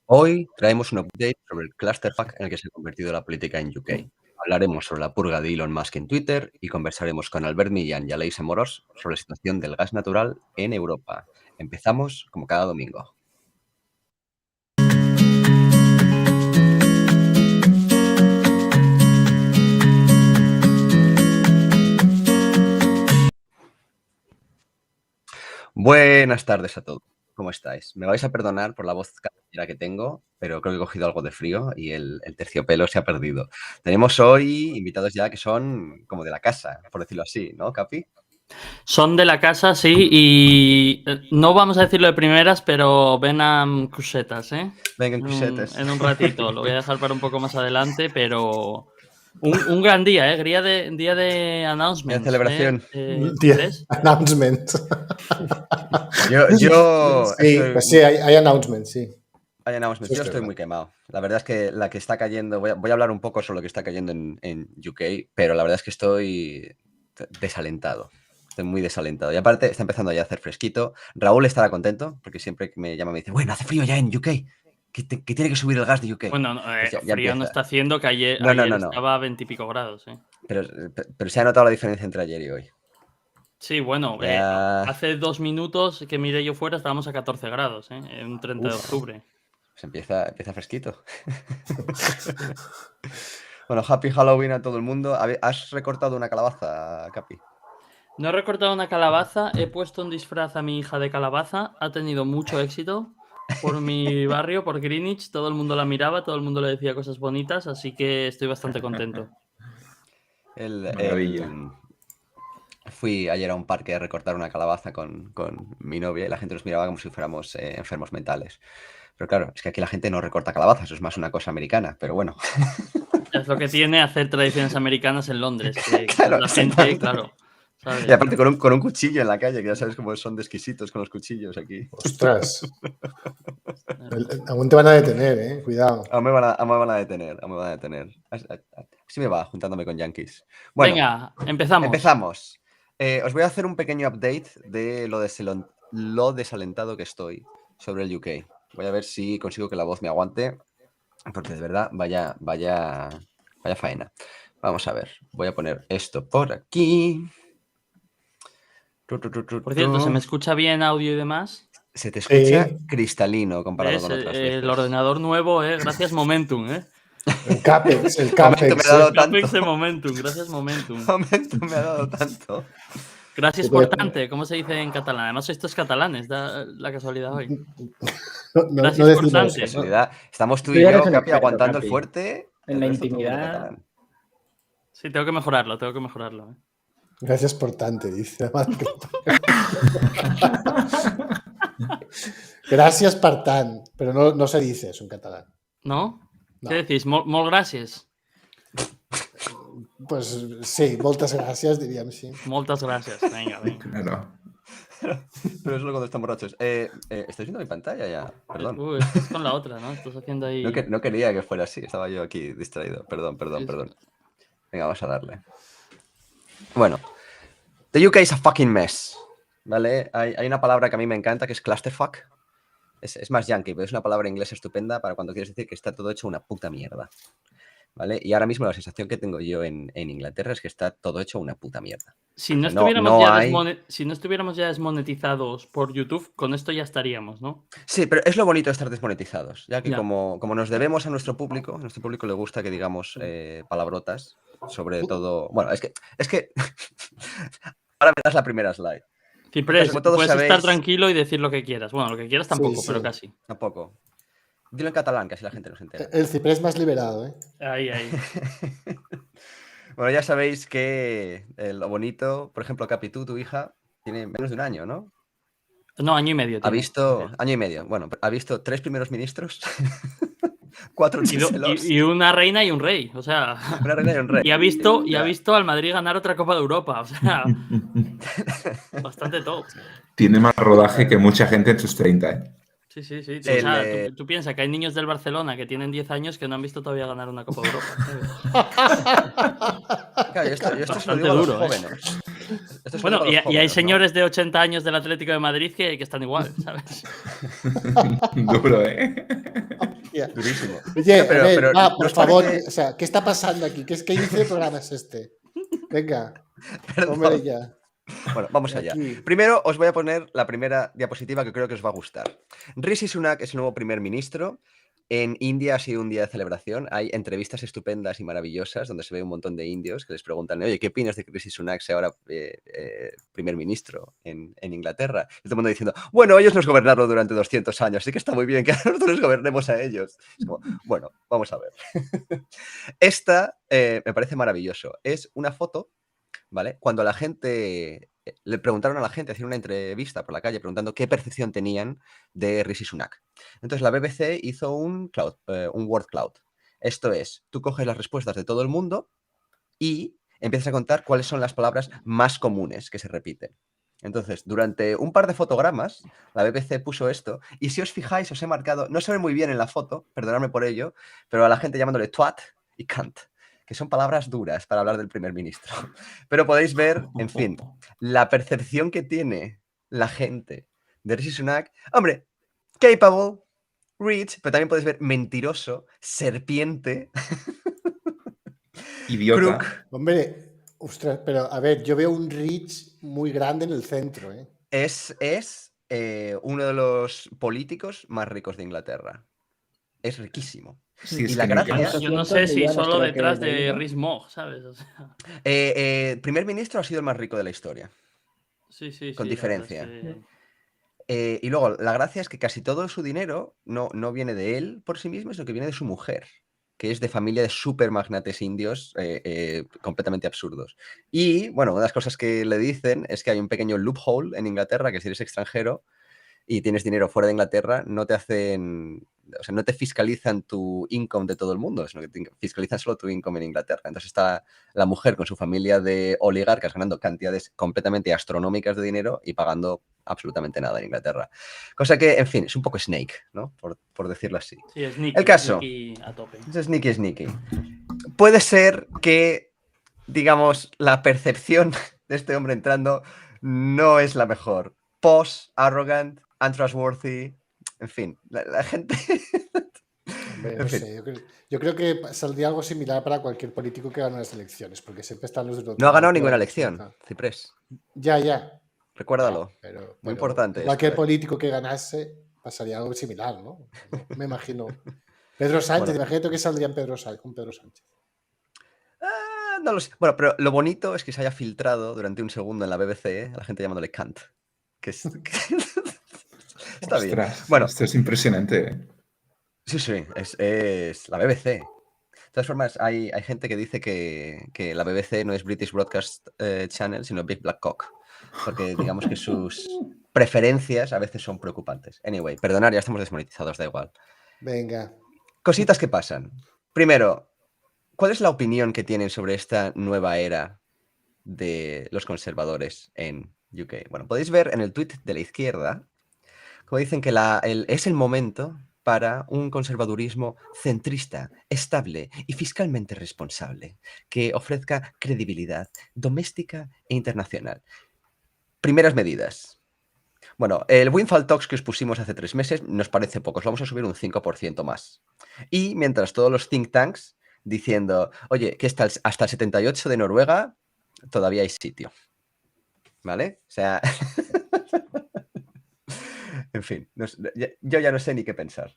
Hoy traemos un update sobre el clusterfuck en el que se ha convertido la política en UK. Hablaremos sobre la purga de Elon Musk en Twitter y conversaremos con Albert Millán y Aleix Amorós sobre la situación del gas natural en Europa. Empezamos como cada domingo. Buenas tardes a todos. ¿Cómo estáis? Me vais a perdonar por la voz cañera que tengo, pero creo que he cogido algo de frío y el terciopelo se ha perdido. Tenemos hoy invitados ya que son como de la casa, por decirlo así, ¿no, Capi? Son de la casa, sí, y no vamos a decirlo de primeras, pero ven a cusetas, ¿eh? Vengan, cusetas. En un ratito, lo voy a dejar para un poco más adelante, pero un gran día, ¿eh? Día de announcements. De celebración. Announcement. Yo sí, pues sí, hay announcements, sí. Hay announcements. Yo estoy muy quemado. La verdad es que la que está cayendo, voy a hablar un poco sobre lo que está cayendo en UK, pero la verdad es que estoy desalentado. Estoy muy desalentado. Y aparte está empezando ya a hacer fresquito. Raúl estará contento, porque siempre que me llama me dice, bueno, hace frío ya en UK, que tiene que subir el gas de UK. Bueno, Pues ya frío empieza. no está haciendo, que ayer No. estaba a 20 y pico grados, ¿eh? Pero se ha notado la diferencia entre ayer y hoy. Sí, bueno, hace 2 minutos que miré yo fuera estábamos a 14 grados, ¿eh? En un 30 de octubre. Pues empieza fresquito. Bueno, Happy Halloween a todo el mundo. ¿Has recortado una calabaza, Capi? No he recortado una calabaza, he puesto un disfraz a mi hija de calabaza, ha tenido mucho éxito por mi barrio, por Greenwich, todo el mundo la miraba, todo el mundo le decía cosas bonitas, así que estoy bastante contento. Fui ayer a un parque a recortar una calabaza con mi novia y la gente nos miraba como si fuéramos enfermos mentales. Pero claro, es que aquí la gente no recorta calabazas, eso es más una cosa americana, pero bueno. Es lo que tiene hacer tradiciones americanas en Londres, que claro, la gente, claro. ¿Sabes? Y aparte con un cuchillo en la calle, que ya sabes cómo son de exquisitos con los cuchillos aquí. Ostras. Aún te van a detener, cuidado. Aún me van a detener. Así me va, juntándome con yankees. Bueno, venga, empezamos. Os voy a hacer un pequeño update de lo desalentado que estoy sobre el UK. Voy a ver si consigo que la voz me aguante, porque de verdad, vaya faena. Vamos a ver, voy a poner esto por aquí. Por cierto, ¿se me escucha bien audio y demás? Se te escucha cristalino comparado con otras veces. El ordenador nuevo, gracias Momentum, El Capex. Momentum me ha dado tanto. Capex de Momentum, gracias Momentum. Momentum me ha dado tanto. Gracias por tante, ¿cómo se dice en catalán? Además, esto es catalán, es la casualidad hoy. Gracias por tante. Casualidad. Estamos tú y yo, Capi, aguantando el fuerte. En la intimidad. Sí, tengo que mejorarlo. Gracias por tante, dice. Gracias per tant, pero no se dice eso en catalán. ¿No? ¿Qué decís? Molt gràcies. Pues sí, moltes gràcies, diríem, sí. Moltes gràcies, venga. No. Pero es lo cuando están borrachos. ¿Estáis viendo mi pantalla ya? Perdón. Estás con la otra, ¿no? Estás haciendo ahí... No quería que fuera así, estaba yo aquí distraído. Perdón. Venga, vamos a darle. Bueno, the UK is a fucking mess, ¿vale? Hay una palabra que a mí me encanta que es clusterfuck. Es más yankee, pero es una palabra inglesa estupenda para cuando quieres decir que está todo hecho una puta mierda, ¿vale? Y ahora mismo la sensación que tengo yo en Inglaterra es que está todo hecho una puta mierda. Si no estuviéramos ya desmonetizados por YouTube, con esto ya estaríamos, ¿no? Sí, pero es lo bonito de estar desmonetizados, ya que como nos debemos a nuestro público le gusta que digamos palabrotas, sobre todo... Bueno, es que... Ahora me das la primera slide. Ciprés, puedes estar tranquilo y decir lo que quieras. Bueno, lo que quieras tampoco, pero casi. Tampoco. Dilo en catalán, que así la gente no se entera. El Ciprés más liberado, ¿eh? Ahí. Bueno, ya sabéis que lo bonito, por ejemplo, Capi, tu hija, tiene menos de un año, ¿no? No, año y medio. Ha visto año y medio. Bueno, ha visto 3 primeros ministros, 4 chancelos. Y una reina y un rey, o sea. Una reina y un rey. Y ha visto al Madrid ganar otra Copa de Europa, o sea. Bastante top. Tiene más rodaje que mucha gente en sus 30, ¿eh? Sí. O sea, tú piensas que hay niños del Barcelona que tienen 10 años que no han visto todavía ganar una Copa de Europa. Claro, esto se lo digo a los jóvenes. Bueno, y hay señores de 80 años del Atlético de Madrid que están igual, ¿sabes? Duro, ¿eh? Hostia. Durísimo. Oye, No, pero- a ver, pero va, ¿no por os favor, parece- o sea, ¿qué está pasando aquí? ¿Qué inicio de programa es este? Venga, Perdón. hombre, ya. Bueno, vamos allá. Aquí. Primero os voy a poner la primera diapositiva que creo que os va a gustar. Rishi Sunak es el nuevo primer ministro. En India ha sido un día de celebración. Hay entrevistas estupendas y maravillosas donde se ve un montón de indios que les preguntan, oye, ¿qué opinas de que Rishi Sunak sea ahora primer ministro en Inglaterra? Y todo el mundo diciendo, bueno, ellos nos gobernaron durante 200 años, así que está muy bien que nosotros les gobernemos a ellos. Es como, bueno, vamos a ver. Esta me parece maravilloso. Es una foto, ¿vale? Cuando la gente, le preguntaron a la gente, hacían una entrevista por la calle preguntando qué percepción tenían de Rishi Sunak. Entonces la BBC hizo un word cloud. Esto es, tú coges las respuestas de todo el mundo y empiezas a contar cuáles son las palabras más comunes que se repiten. Entonces, durante un par de fotogramas, la BBC puso esto, y si os fijáis, os he marcado, no se ve muy bien en la foto, perdonadme por ello, pero a la gente llamándole twat y cunt, que son palabras duras para hablar del primer ministro. Pero podéis ver, en fin, la percepción que tiene la gente de Rishi Sunak. Hombre, capable, rich, pero también podéis ver mentiroso, serpiente, Idiota. crook. Hombre, ostras, pero a ver, yo veo un Rich muy grande en el centro, ¿eh? Es uno de los políticos más ricos de Inglaterra. Es riquísimo. Sí, es Y la que ni gracia- caso. Yo no 800 sé si millones solo creo que detrás he leído. de Rees-Mogg, ¿sabes? O sea, primer ministro ha sido el más rico de la historia. sí, sí, Con sí, la verdad es diferencia. que- Y luego, la gracia es que casi todo su dinero no viene de él por sí mismo, sino que viene de su mujer, que es de familia de super magnates indios completamente absurdos. Y, bueno, una de las cosas que le dicen es que hay un pequeño loophole en Inglaterra, que si eres extranjero y tienes dinero fuera de Inglaterra, no te hacen, o sea, no te fiscalizan tu income de todo el mundo, sino que te fiscalizan solo tu income en Inglaterra. Entonces está la mujer con su familia de oligarcas ganando cantidades completamente astronómicas de dinero y pagando absolutamente nada en Inglaterra. Cosa que, en fin, es un poco Snake, ¿no? Por decirlo así. Sí, es Nicky, El caso. Nicky a tope. Es sneaky. Puede ser que, digamos, la percepción de este hombre entrando no es la mejor. Posh, arrogant, untrustworthy, en fin, la gente... Hombre, En no fin. sé, yo creo que saldría algo similar para cualquier político que gane las elecciones, porque siempre están los de No ha ganado otro ninguna lado, elección, ¿no? Ciprés. Ya. Recuérdalo. Pero Muy importante cualquier esto, ¿eh? político que ganase pasaría algo similar, ¿no? Me imagino. Pedro Sánchez, Bueno. imagínate que saldrían con Pedro Sánchez. No lo sé. Bueno, pero lo bonito es que se haya filtrado durante un segundo en la BBC, a la gente llamándole Kant. Que es... Está bien. Ostras, Bueno, esto es impresionante. sí, es la BBC. De todas formas, hay gente que dice que la BBC no es British Broadcast Channel, sino Big Black Cock. Porque digamos que sus preferencias a veces son preocupantes. Anyway, perdonad, ya estamos desmonetizados, da igual. Venga. Cositas que pasan. Primero, ¿cuál es la opinión que tienen sobre esta nueva era de los conservadores en UK? Bueno, podéis ver en el tweet de la izquierda como dicen que es el momento para un conservadurismo centrista, estable y fiscalmente responsable, que ofrezca credibilidad doméstica e internacional. Primeras medidas. Bueno, el Windfall Tax que os pusimos hace 3 meses nos parece poco, os vamos a subir un 5% más. Y mientras todos los think tanks diciendo, oye, que hasta el 78 de Noruega todavía hay sitio. ¿Vale? O sea... En fin, yo ya no sé ni qué pensar.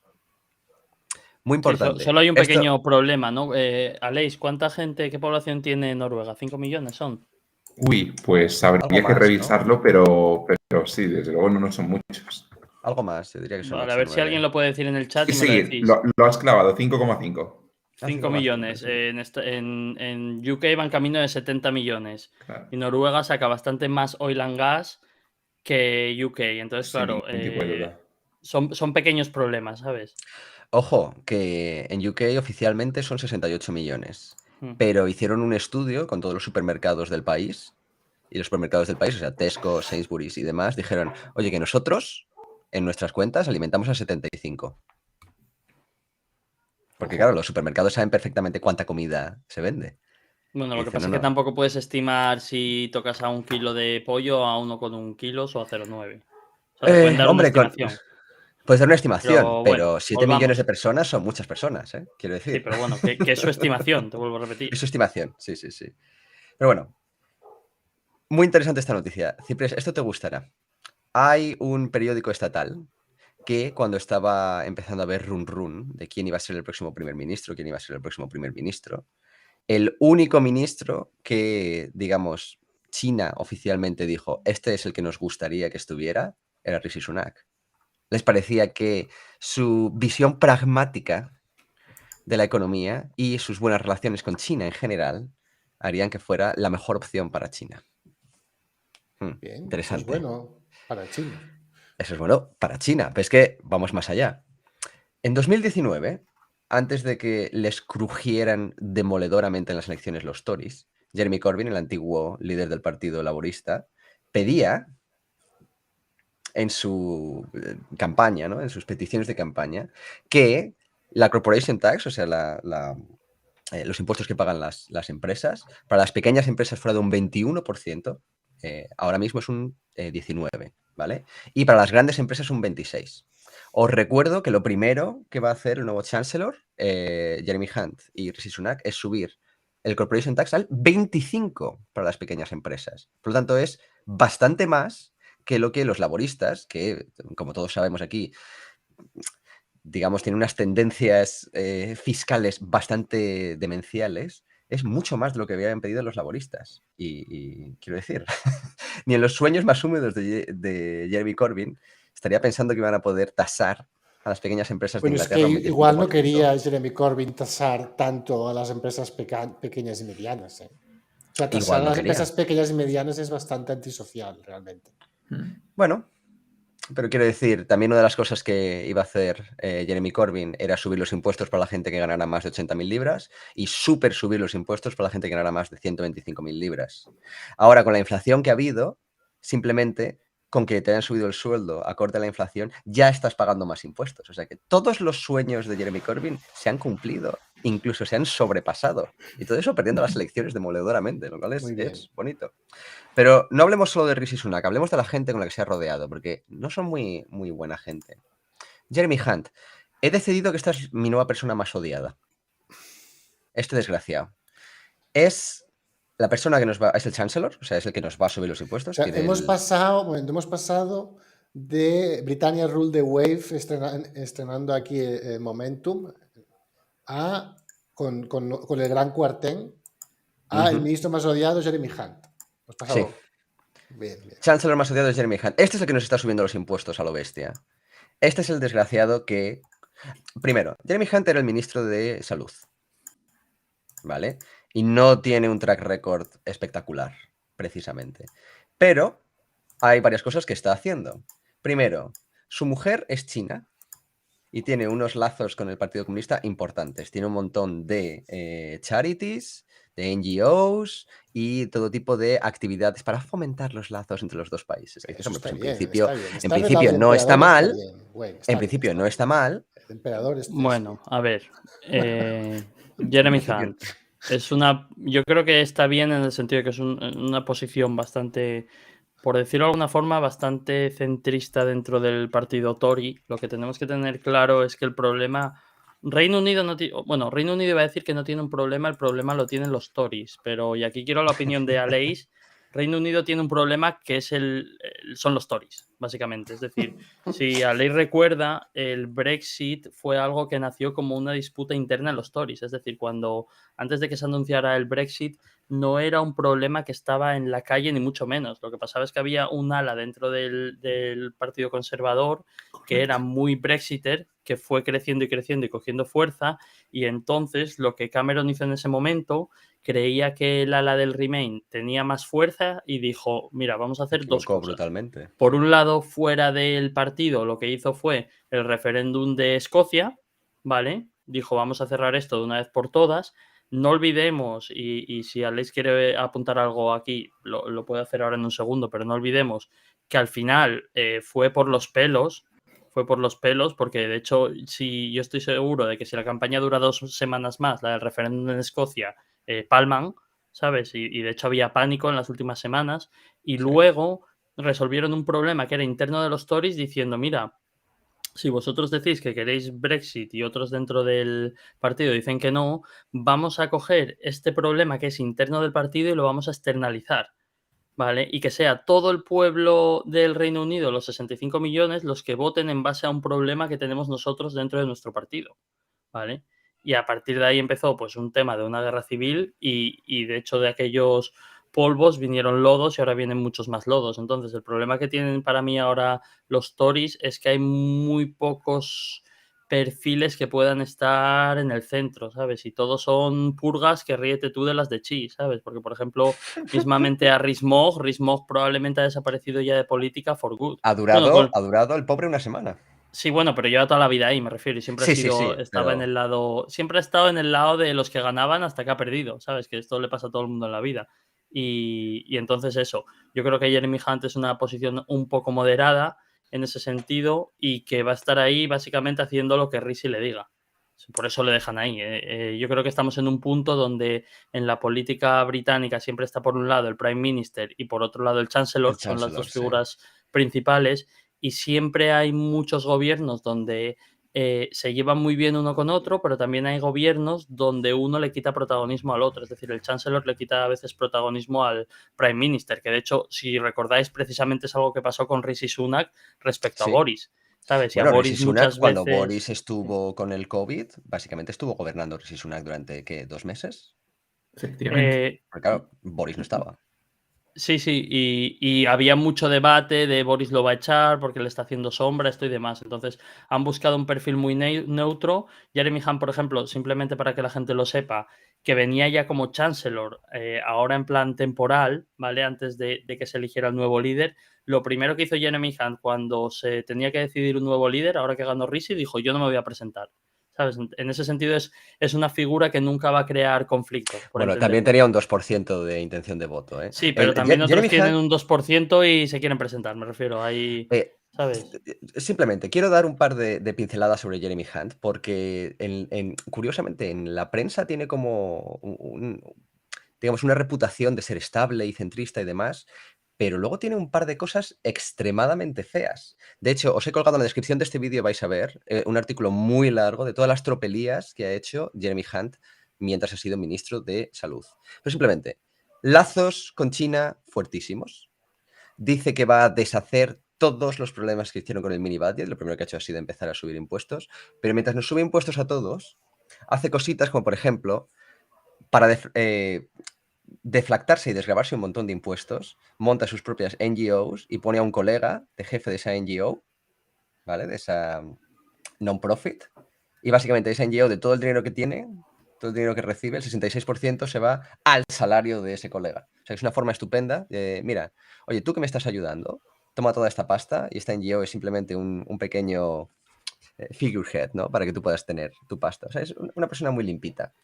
Muy importante. Sí, solo hay un pequeño problema, ¿no? Aleix, ¿cuánta gente, qué población tiene Noruega? ¿5 millones son? Uy, pues habría Algo que más, revisarlo, ¿no? pero sí, desde luego no son muchos. Algo más, yo diría que son Vale, a 8, ver si 9. alguien lo puede decir en el chat y me lo Sí, decís. lo has clavado, 5,5. 5 millones. En UK van camino de 70 millones. Claro, Y Noruega saca bastante más oil and gas que UK. Entonces, sin claro, ningún tipo de duda. son pequeños problemas, ¿sabes? Ojo, que en UK oficialmente son 68 millones. Mm. Pero hicieron un estudio con todos los supermercados del país. Y los supermercados del país, o sea, Tesco, Sainsbury's y demás, dijeron, oye, que nosotros en nuestras cuentas alimentamos a 75. Porque claro, los supermercados saben perfectamente cuánta comida se vende. Bueno, lo que Dicen, pasa es no, que no. tampoco puedes estimar si tocas a 1 kilo de pollo, a 1,1 kilos o a 0,9. O sea, te pueden dar una Hombre, estimación. Puedes dar una estimación, Pero pero bueno, 7 millones volvamos. de personas son muchas personas, ¿eh? Quiero decir. Sí, pero bueno, que es su estimación, te vuelvo a repetir. Es su estimación, sí. Pero bueno, muy interesante esta noticia. Ciprés, esto te gustará. Hay un periódico estatal que cuando estaba empezando a ver run de quién iba a ser el próximo primer ministro, el único ministro que, digamos, China oficialmente dijo, este es el que nos gustaría que estuviera, era Rishi Sunak. Les parecía que su visión pragmática de la economía y sus buenas relaciones con China en general harían que fuera la mejor opción para China. Bien, eso Interesante. es bueno para China. Eso es bueno para China, pero es que vamos más allá. En 2019, antes de que les crujieran demoledoramente en las elecciones los Tories, Jeremy Corbyn, el antiguo líder del Partido Laborista, pedía en su campaña, ¿no? En sus peticiones de campaña, que la corporation tax, o sea, los impuestos que pagan las empresas, para las pequeñas empresas fuera de un 21%, ahora mismo es un 19%, ¿vale? Y para las grandes empresas un 26%. Os recuerdo que lo primero que va a hacer el nuevo Chancellor, Jeremy Hunt y Rishi Sunak, es subir el corporation tax al 25% para las pequeñas empresas. Por lo tanto, es bastante más que lo que los laboristas, que como todos sabemos aquí, digamos, tienen unas tendencias fiscales bastante demenciales, es mucho más de lo que habían pedido los laboristas. Y quiero decir, ni en los sueños más húmedos de Jeremy Corbyn estaría pensando que iban a poder tasar a las pequeñas empresas de Bueno, es que Inglaterra un igual no 25%. quería Jeremy Corbyn tasar tanto a las empresas pequeñas y medianas. O sea, tasar Igual a no las quería. empresas pequeñas y medianas es bastante antisocial, realmente. Bueno, pero quiero decir, también una de las cosas que iba a hacer Jeremy Corbyn era subir los impuestos para la gente que ganara más de 80.000 libras y súper subir los impuestos para la gente que ganara más de 125.000 libras. Ahora, con la inflación que ha habido, simplemente con que te hayan subido el sueldo acorde a la inflación, ya estás pagando más impuestos. O sea que todos los sueños de Jeremy Corbyn se han cumplido, incluso se han sobrepasado. Y todo eso perdiendo las elecciones demoledoramente, lo cual Muy bien. es bonito. Pero no hablemos solo de Rishi Sunak, hablemos de la gente con la que se ha rodeado, porque no son muy, muy buena gente. Jeremy Hunt, he decidido que esta es mi nueva persona más odiada. Este desgraciado. Es la persona que nos va... Es el Chancellor, o sea, es el que nos va a subir los impuestos. O sea, hemos pasado de Britannia Rule the Wave estrenando aquí Momentum con el gran cuartén el ministro más odiado, Jeremy Hunt. Hemos pasado. Sí. Bien. Chancellor más odiado es Jeremy Hunt. Este es el que nos está subiendo los impuestos a lo bestia. Este es el desgraciado que... Primero, Jeremy Hunt era el ministro de Salud, ¿vale? Y no tiene un track record espectacular, precisamente. Pero hay varias cosas que está haciendo. Primero, su mujer es china y tiene unos lazos con el Partido Comunista importantes. Tiene un montón de charities, de NGOs y todo tipo de actividades para fomentar los lazos entre los dos países. Que dices, Eso hombre, está pues bien. en principio no está mal. En principio no está mal. El emperador Bueno, a ver. Jeremy Hunt es yo creo que está bien en el sentido de que es una posición bastante, por decirlo de alguna forma, bastante centrista dentro del partido Tory. Lo que tenemos que tener claro es que el problema... Reino Unido no tiene... Bueno, Reino Unido iba a decir que no tiene un problema, el problema lo tienen los Tories. Pero, y aquí quiero la opinión de Aleix, Reino Unido tiene un problema que es son los Tories, básicamente. Es decir, si Aleix recuerda, el Brexit fue algo que nació como una disputa interna en los Tories. Es decir, antes de que se anunciara el Brexit, no era un problema que estaba en la calle, ni mucho menos. Lo que pasaba es que había un ala dentro del Partido Conservador que era muy Brexiter, que fue creciendo y cogiendo fuerza, y entonces lo que Cameron hizo en ese momento, creía que el ala del Remain tenía más fuerza y dijo, mira, vamos a hacer dos cosas. Brutalmente. Por un lado, fuera del partido, lo que hizo fue el referéndum de Escocia, ¿vale? Dijo, vamos a cerrar esto de una vez por todas. No olvidemos, y si Alex quiere apuntar algo aquí, lo puede hacer ahora en un segundo, pero no olvidemos que al final fue por los pelos, porque de hecho, si yo estoy seguro de que si la campaña dura 2 semanas más, la del referéndum en Escocia, palman, ¿sabes? Y de hecho había pánico en las últimas semanas, y luego resolvieron un problema que era interno de los Tories diciendo, mira, si vosotros decís que queréis Brexit y otros dentro del partido dicen que no, vamos a coger este problema que es interno del partido y lo vamos a externalizar, ¿vale? Y que sea todo el pueblo del Reino Unido, los 65 millones, los que voten en base a un problema que tenemos nosotros dentro de nuestro partido, ¿vale? Y a partir de ahí empezó pues un tema de una guerra civil y de hecho de aquellos polvos vinieron lodos y ahora vienen muchos más lodos. Entonces el problema que tienen para mí ahora los Tories es que hay muy pocos perfiles que puedan estar en el centro, ¿sabes? Y todos son purgas que ríete tú de las de Chi, ¿sabes? Porque, por ejemplo, mismamente a Rees-Mogg probablemente ha desaparecido ya de política for good. Ha durado el pobre una semana. Sí, bueno, pero lleva toda la vida ahí, me refiero, y siempre Sí, estaba en pero el lado, siempre ha estado en el lado de los que ganaban hasta que ha perdido, ¿sabes? Que esto le pasa a todo el mundo en la vida. Y entonces eso, yo creo que Jeremy Hunt es una posición un poco moderada en ese sentido y que va a estar ahí básicamente haciendo lo que Rishi le diga. Por eso le dejan ahí. Yo creo que estamos en un punto donde en la política británica siempre está por un lado el Prime Minister y por otro lado el Chancellor, son las dos figuras principales, y siempre hay muchos gobiernos donde se llevan muy bien uno con otro, pero también hay gobiernos donde uno le quita protagonismo al otro. Es decir, el Chancellor le quita a veces protagonismo al Prime Minister, que de hecho, si recordáis, precisamente es algo que pasó con Rishi Sunak respecto a Boris. ¿Sabes? Y a Bueno, Rishi Boris Sunak, muchas cuando veces... Boris estuvo con el COVID, básicamente estuvo gobernando Rishi Sunak durante, ¿qué? ¿2 meses? Efectivamente. Porque claro, Boris no estaba. Sí, y había mucho debate de Boris lo va a echar porque le está haciendo sombra, esto y demás. Entonces, han buscado un perfil muy neutro. Jeremy Hunt, por ejemplo, simplemente para que la gente lo sepa, que venía ya como Chancellor, ahora en plan temporal, ¿vale? Antes de que se eligiera el nuevo líder. Lo primero que hizo Jeremy Hunt cuando se tenía que decidir un nuevo líder, ahora que ganó Rishi, dijo, yo no me voy a presentar. ¿Sabes? En ese sentido es una figura que nunca va a crear conflicto. Bueno, también tenía un 2% de intención de voto, ¿eh? Sí, pero también otros Jeremy tienen Hunt, un 2% y se quieren presentar, me refiero. Ahí, ¿sabes? simplemente quiero dar un par de pinceladas sobre Jeremy Hunt, porque curiosamente en la prensa tiene como digamos, una reputación de ser estable y centrista y demás, pero luego tiene un par de cosas extremadamente feas. De hecho, os he colgado en la descripción de este vídeo, vais a ver un artículo muy largo de todas las tropelías que ha hecho Jeremy Hunt mientras ha sido ministro de Salud. Pero simplemente, lazos con China fuertísimos. Dice que va a deshacer todos los problemas que hicieron con el mini budget. Lo primero que ha hecho ha sido empezar a subir impuestos. Pero mientras nos sube impuestos a todos, hace cositas como, por ejemplo, para deflactarse y desgravarse un montón de impuestos, monta sus propias NGOs y pone a un colega de jefe de esa NGO, ¿vale? De esa non-profit. Y básicamente esa NGO, de todo el dinero que tiene, todo el dinero que recibe, el 66% se va al salario de ese colega. O sea, es una forma estupenda de, mira, oye, tú que me estás ayudando, toma toda esta pasta y esta NGO es simplemente un pequeño figurehead, ¿no? Para que tú puedas tener tu pasta. O sea, es una persona muy limpita.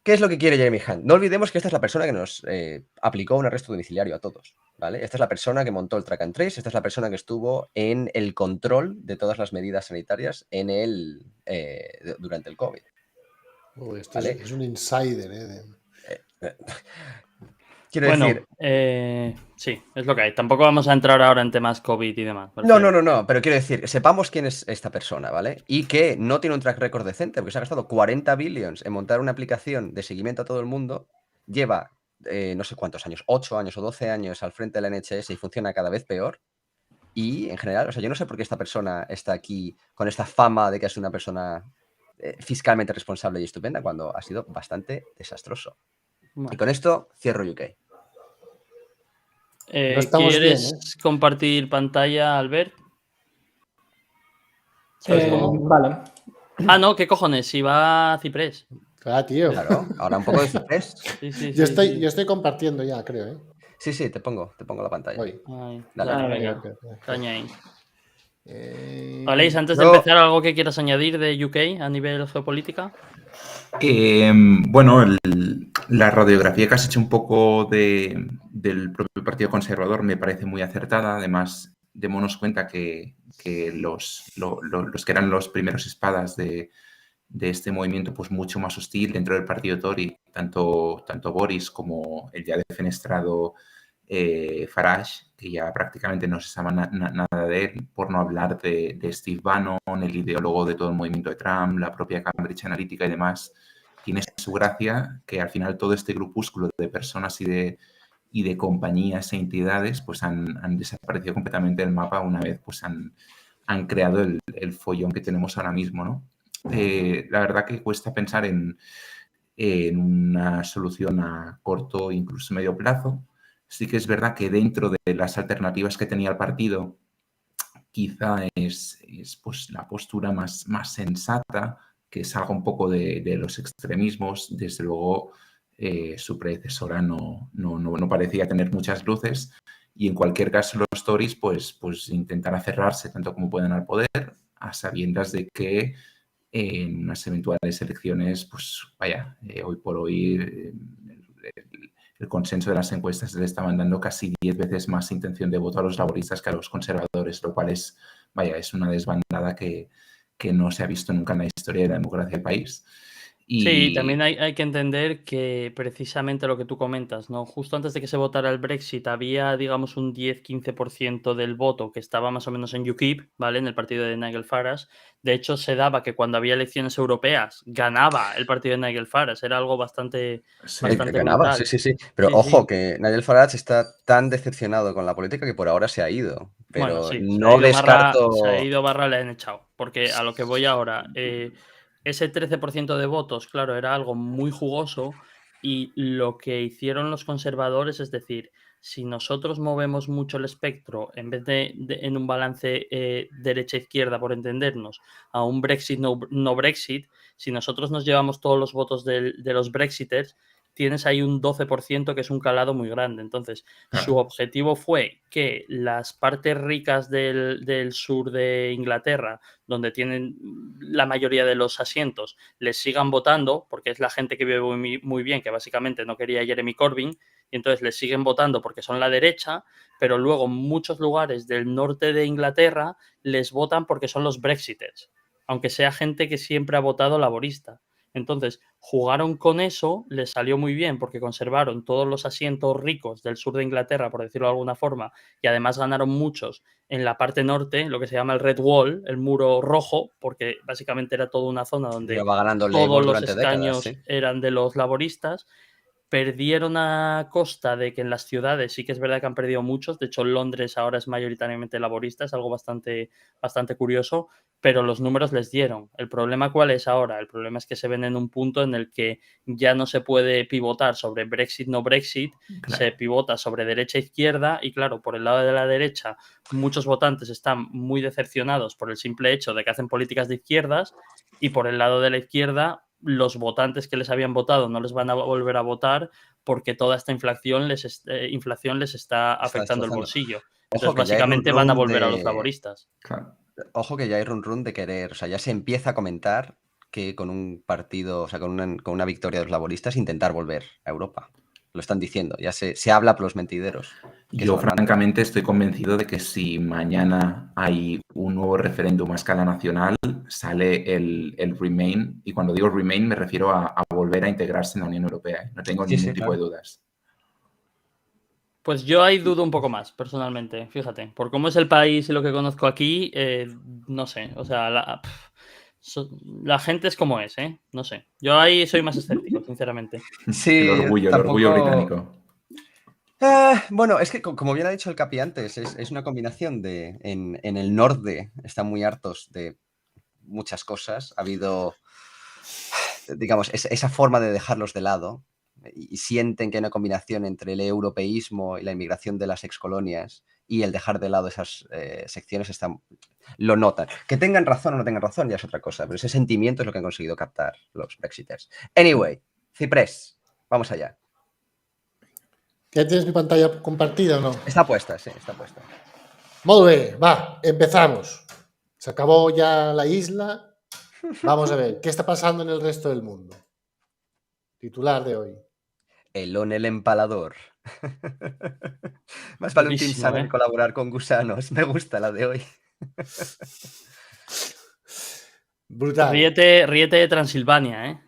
¿Qué es lo que quiere Jeremy Hunt? No olvidemos que esta es la persona que nos aplicó un arresto domiciliario a todos, ¿vale? Esta es la persona que montó el track and trace, esta es la persona que estuvo en el control de todas las medidas sanitarias durante el COVID. Uy, esto ¿vale? es un insider, ¿eh? Quiero Bueno, decir... sí, es lo que hay. Tampoco vamos a entrar ahora en temas COVID y demás. No, pero quiero decir, sepamos quién es esta persona, ¿vale? Y que no tiene un track record decente, porque se ha gastado 40 billions en montar una aplicación de seguimiento a todo el mundo, lleva no sé cuántos años, 8 años o 12 años al frente de la NHS y funciona cada vez peor. Y en general, o sea, yo no sé por qué esta persona está aquí con esta fama de que es una persona fiscalmente responsable y estupenda, cuando ha sido bastante desastroso. Bueno. Y con esto cierro UK. ¿Quieres compartir pantalla, Albert? Vale. Ah, no, ¿qué cojones? Si va a Ciprés. Ah, tío. Claro, ahora un poco de Ciprés. Sí, yo estoy compartiendo ya, creo, ¿eh? Sí, te pongo la pantalla. Dale. Caña ahí. Aleix, antes de empezar, ¿algo que quieras añadir de UK a nivel geopolítica? Bueno, la radiografía que has hecho un poco del propio Partido Conservador me parece muy acertada. Además, démonos cuenta que los que eran los primeros espadas de este movimiento, pues mucho más hostil dentro del partido Tory, tanto Boris como el ya defenestrado Farage, que ya prácticamente no se sabe nada de él, por no hablar de Steve Bannon, el ideólogo de todo el movimiento de Trump, la propia Cambridge Analytica y demás. Tiene su gracia que al final todo este grupúsculo de personas y de compañías e entidades pues han desaparecido completamente del mapa una vez pues han creado el follón que tenemos ahora mismo, ¿no? La verdad que cuesta pensar en una solución a corto e incluso medio plazo. Sí que es verdad que dentro de las alternativas que tenía el partido, quizá es pues, la postura más sensata, que salga un poco de los extremismos. Desde luego, su predecesora no parecía tener muchas luces y en cualquier caso los Tories pues intentan aferrarse tanto como puedan al poder, a sabiendas de que en unas eventuales elecciones, pues vaya, hoy por hoy el consenso de las encuestas le estaban dando casi 10 veces más intención de voto a los laboristas que a los conservadores, lo cual es, vaya, es una desbandada que no se ha visto nunca en la historia de la democracia del país. Sí, también hay que entender que precisamente lo que tú comentas, ¿no? Justo antes de que se votara el Brexit había, digamos, un 10-15% del voto que estaba más o menos en UKIP, ¿vale? En el partido de Nigel Farage. De hecho, se daba que cuando había elecciones europeas ganaba el partido de Nigel Farage. Era algo bastante ganaba, brutal. Sí. Pero Sí, ojo, sí. que Nigel Farage está tan decepcionado con la política que por ahora se ha ido. Pero Bueno, sí, no descarto... se ha ido barra, le han echado. Porque a lo que voy ahora, ese 13% de votos, claro, era algo muy jugoso y lo que hicieron los conservadores, es decir, si nosotros movemos mucho el espectro, en vez de en un balance derecha-izquierda, por entendernos, a un Brexit no Brexit, si nosotros nos llevamos todos los votos de los Brexiters, tienes ahí un 12% que es un calado muy grande. Entonces, su objetivo fue que las partes ricas del sur de Inglaterra, donde tienen la mayoría de los asientos, les sigan votando, porque es la gente que vive muy bien, que básicamente no quería a Jeremy Corbyn, y entonces les siguen votando porque son la derecha, pero luego muchos lugares del norte de Inglaterra les votan porque son los Brexiters, aunque sea gente que siempre ha votado laborista. Entonces, jugaron con eso, les salió muy bien porque conservaron todos los asientos ricos del sur de Inglaterra, por decirlo de alguna forma, y además ganaron muchos en la parte norte, lo que se llama el Red Wall, el muro rojo, porque básicamente era toda una zona donde va ganando todos Labour los durante décadas, escaños sí. eran de los laboristas. Perdieron a costa de que en las ciudades sí que es verdad que han perdido muchos. De hecho, Londres ahora es mayoritariamente laborista, es algo bastante curioso, pero los números les dieron. ¿El problema cuál es ahora? El problema es que se ven en un punto en el que ya no se puede pivotar sobre Brexit, no Brexit, Claro. se pivota sobre derecha e izquierda y claro, por el lado de la derecha muchos votantes están muy decepcionados por el simple hecho de que hacen políticas de izquierdas y por el lado de la izquierda los votantes que les habían votado no les van a volver a votar porque toda esta inflación les está afectando el bolsillo. Entonces, básicamente van a volver a los laboristas. Claro. Ojo que ya hay run de querer, o sea, ya se empieza a comentar que con un partido, o sea, con una victoria de los laboristas, intentar volver a Europa. Lo están diciendo, ya se habla por los mentideros. Yo francamente estoy convencido de que si mañana hay un nuevo referéndum a escala nacional, sale el Remain, y cuando digo Remain me refiero a volver a integrarse en la Unión Europea. No tengo ningún tipo de dudas. Pues yo ahí dudo un poco más, personalmente, fíjate. Por cómo es el país y lo que conozco aquí, no sé, o sea, la gente es como es, ¿eh? No sé. Yo ahí soy más escéptico, sinceramente. Sí, el orgullo británico. Bueno, es que como bien ha dicho el Capi antes, es una combinación de... En el norte están muy hartos de muchas cosas. Ha habido, digamos, esa forma de dejarlos de lado y sienten que hay una combinación entre el europeísmo y la inmigración de las excolonias y el dejar de lado esas secciones lo notan. Que tengan razón o no tengan razón ya es otra cosa, pero ese sentimiento es lo que han conseguido captar los Brexiters. Anyway, Ciprés, vamos allá. ¿Ya tienes mi pantalla compartida o no? Está puesta, sí, está puesta. Molt bé, va, empezamos. Se acabó ya la isla. Vamos a ver, ¿qué está pasando en el resto del mundo? Titular de hoy. Elon el empalador. Más vale un Team Summer colaborar con gusanos. Me gusta la de hoy. Brutal. Ríete de Transilvania, ¿eh?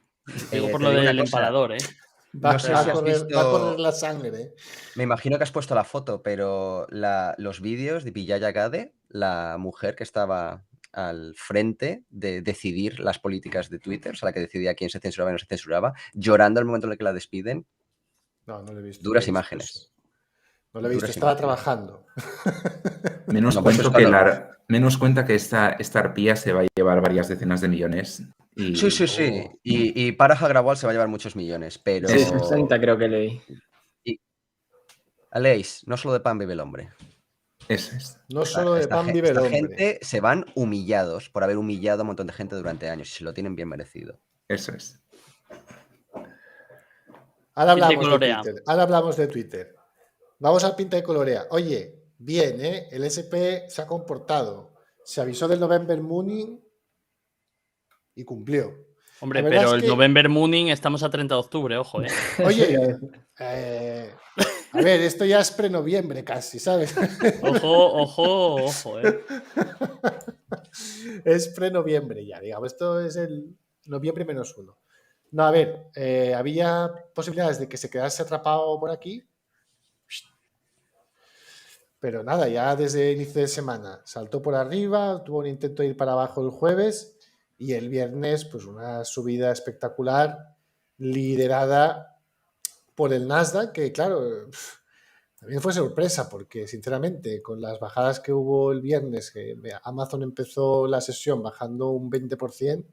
Digo por lo del empalador, ¿eh? No sé si has va a correr visto. la sangre. ¿eh? Me imagino que has puesto la foto, pero los vídeos de Vijaya Gade, la mujer que estaba al frente de decidir las políticas de Twitter, o sea, la que decidía quién se censuraba y no se censuraba, llorando al momento en el que la despiden. No, no lo he visto. Duras no lo he visto imágenes. eso. No lo he visto, Duras estaba imágenes. trabajando. Menos No, pues cuento eso que no. menos cuenta que esta arpía se va a llevar varias decenas de millones. Y Sí, sí, sí. Y Parag Agrawal se va a llevar muchos millones, pero. Sí, 60 creo que leí. Aleix, no solo de pan vive el hombre. eso es. No solo de pan vive el Esta hombre. gente se van humillados por haber humillado a un montón de gente durante años y se lo tienen bien merecido. Eso es. Ahora hablamos de colorea. Twitter. Ahora hablamos de Twitter. Vamos al pinta de colorea. Oye, bien, ¿eh? El SP se ha comportado. Se avisó del November Mooning y cumplió. Hombre, La verdad pero es el que- November Mooning estamos a 30 de octubre, ojo, ¿eh? Oye, a ver, esto ya es pre-noviembre casi, ¿sabes? Ojo, ¿eh? Es pre-noviembre ya, digamos. Esto es el noviembre -1. No, a ver, había posibilidades de que se quedase atrapado por aquí. Pero nada, ya desde inicio de semana saltó por arriba, tuvo un intento de ir para abajo el jueves y el viernes, pues una subida espectacular liderada por el Nasdaq, que claro, también fue sorpresa porque sinceramente con las bajadas que hubo el viernes, que Amazon empezó la sesión bajando un 20%,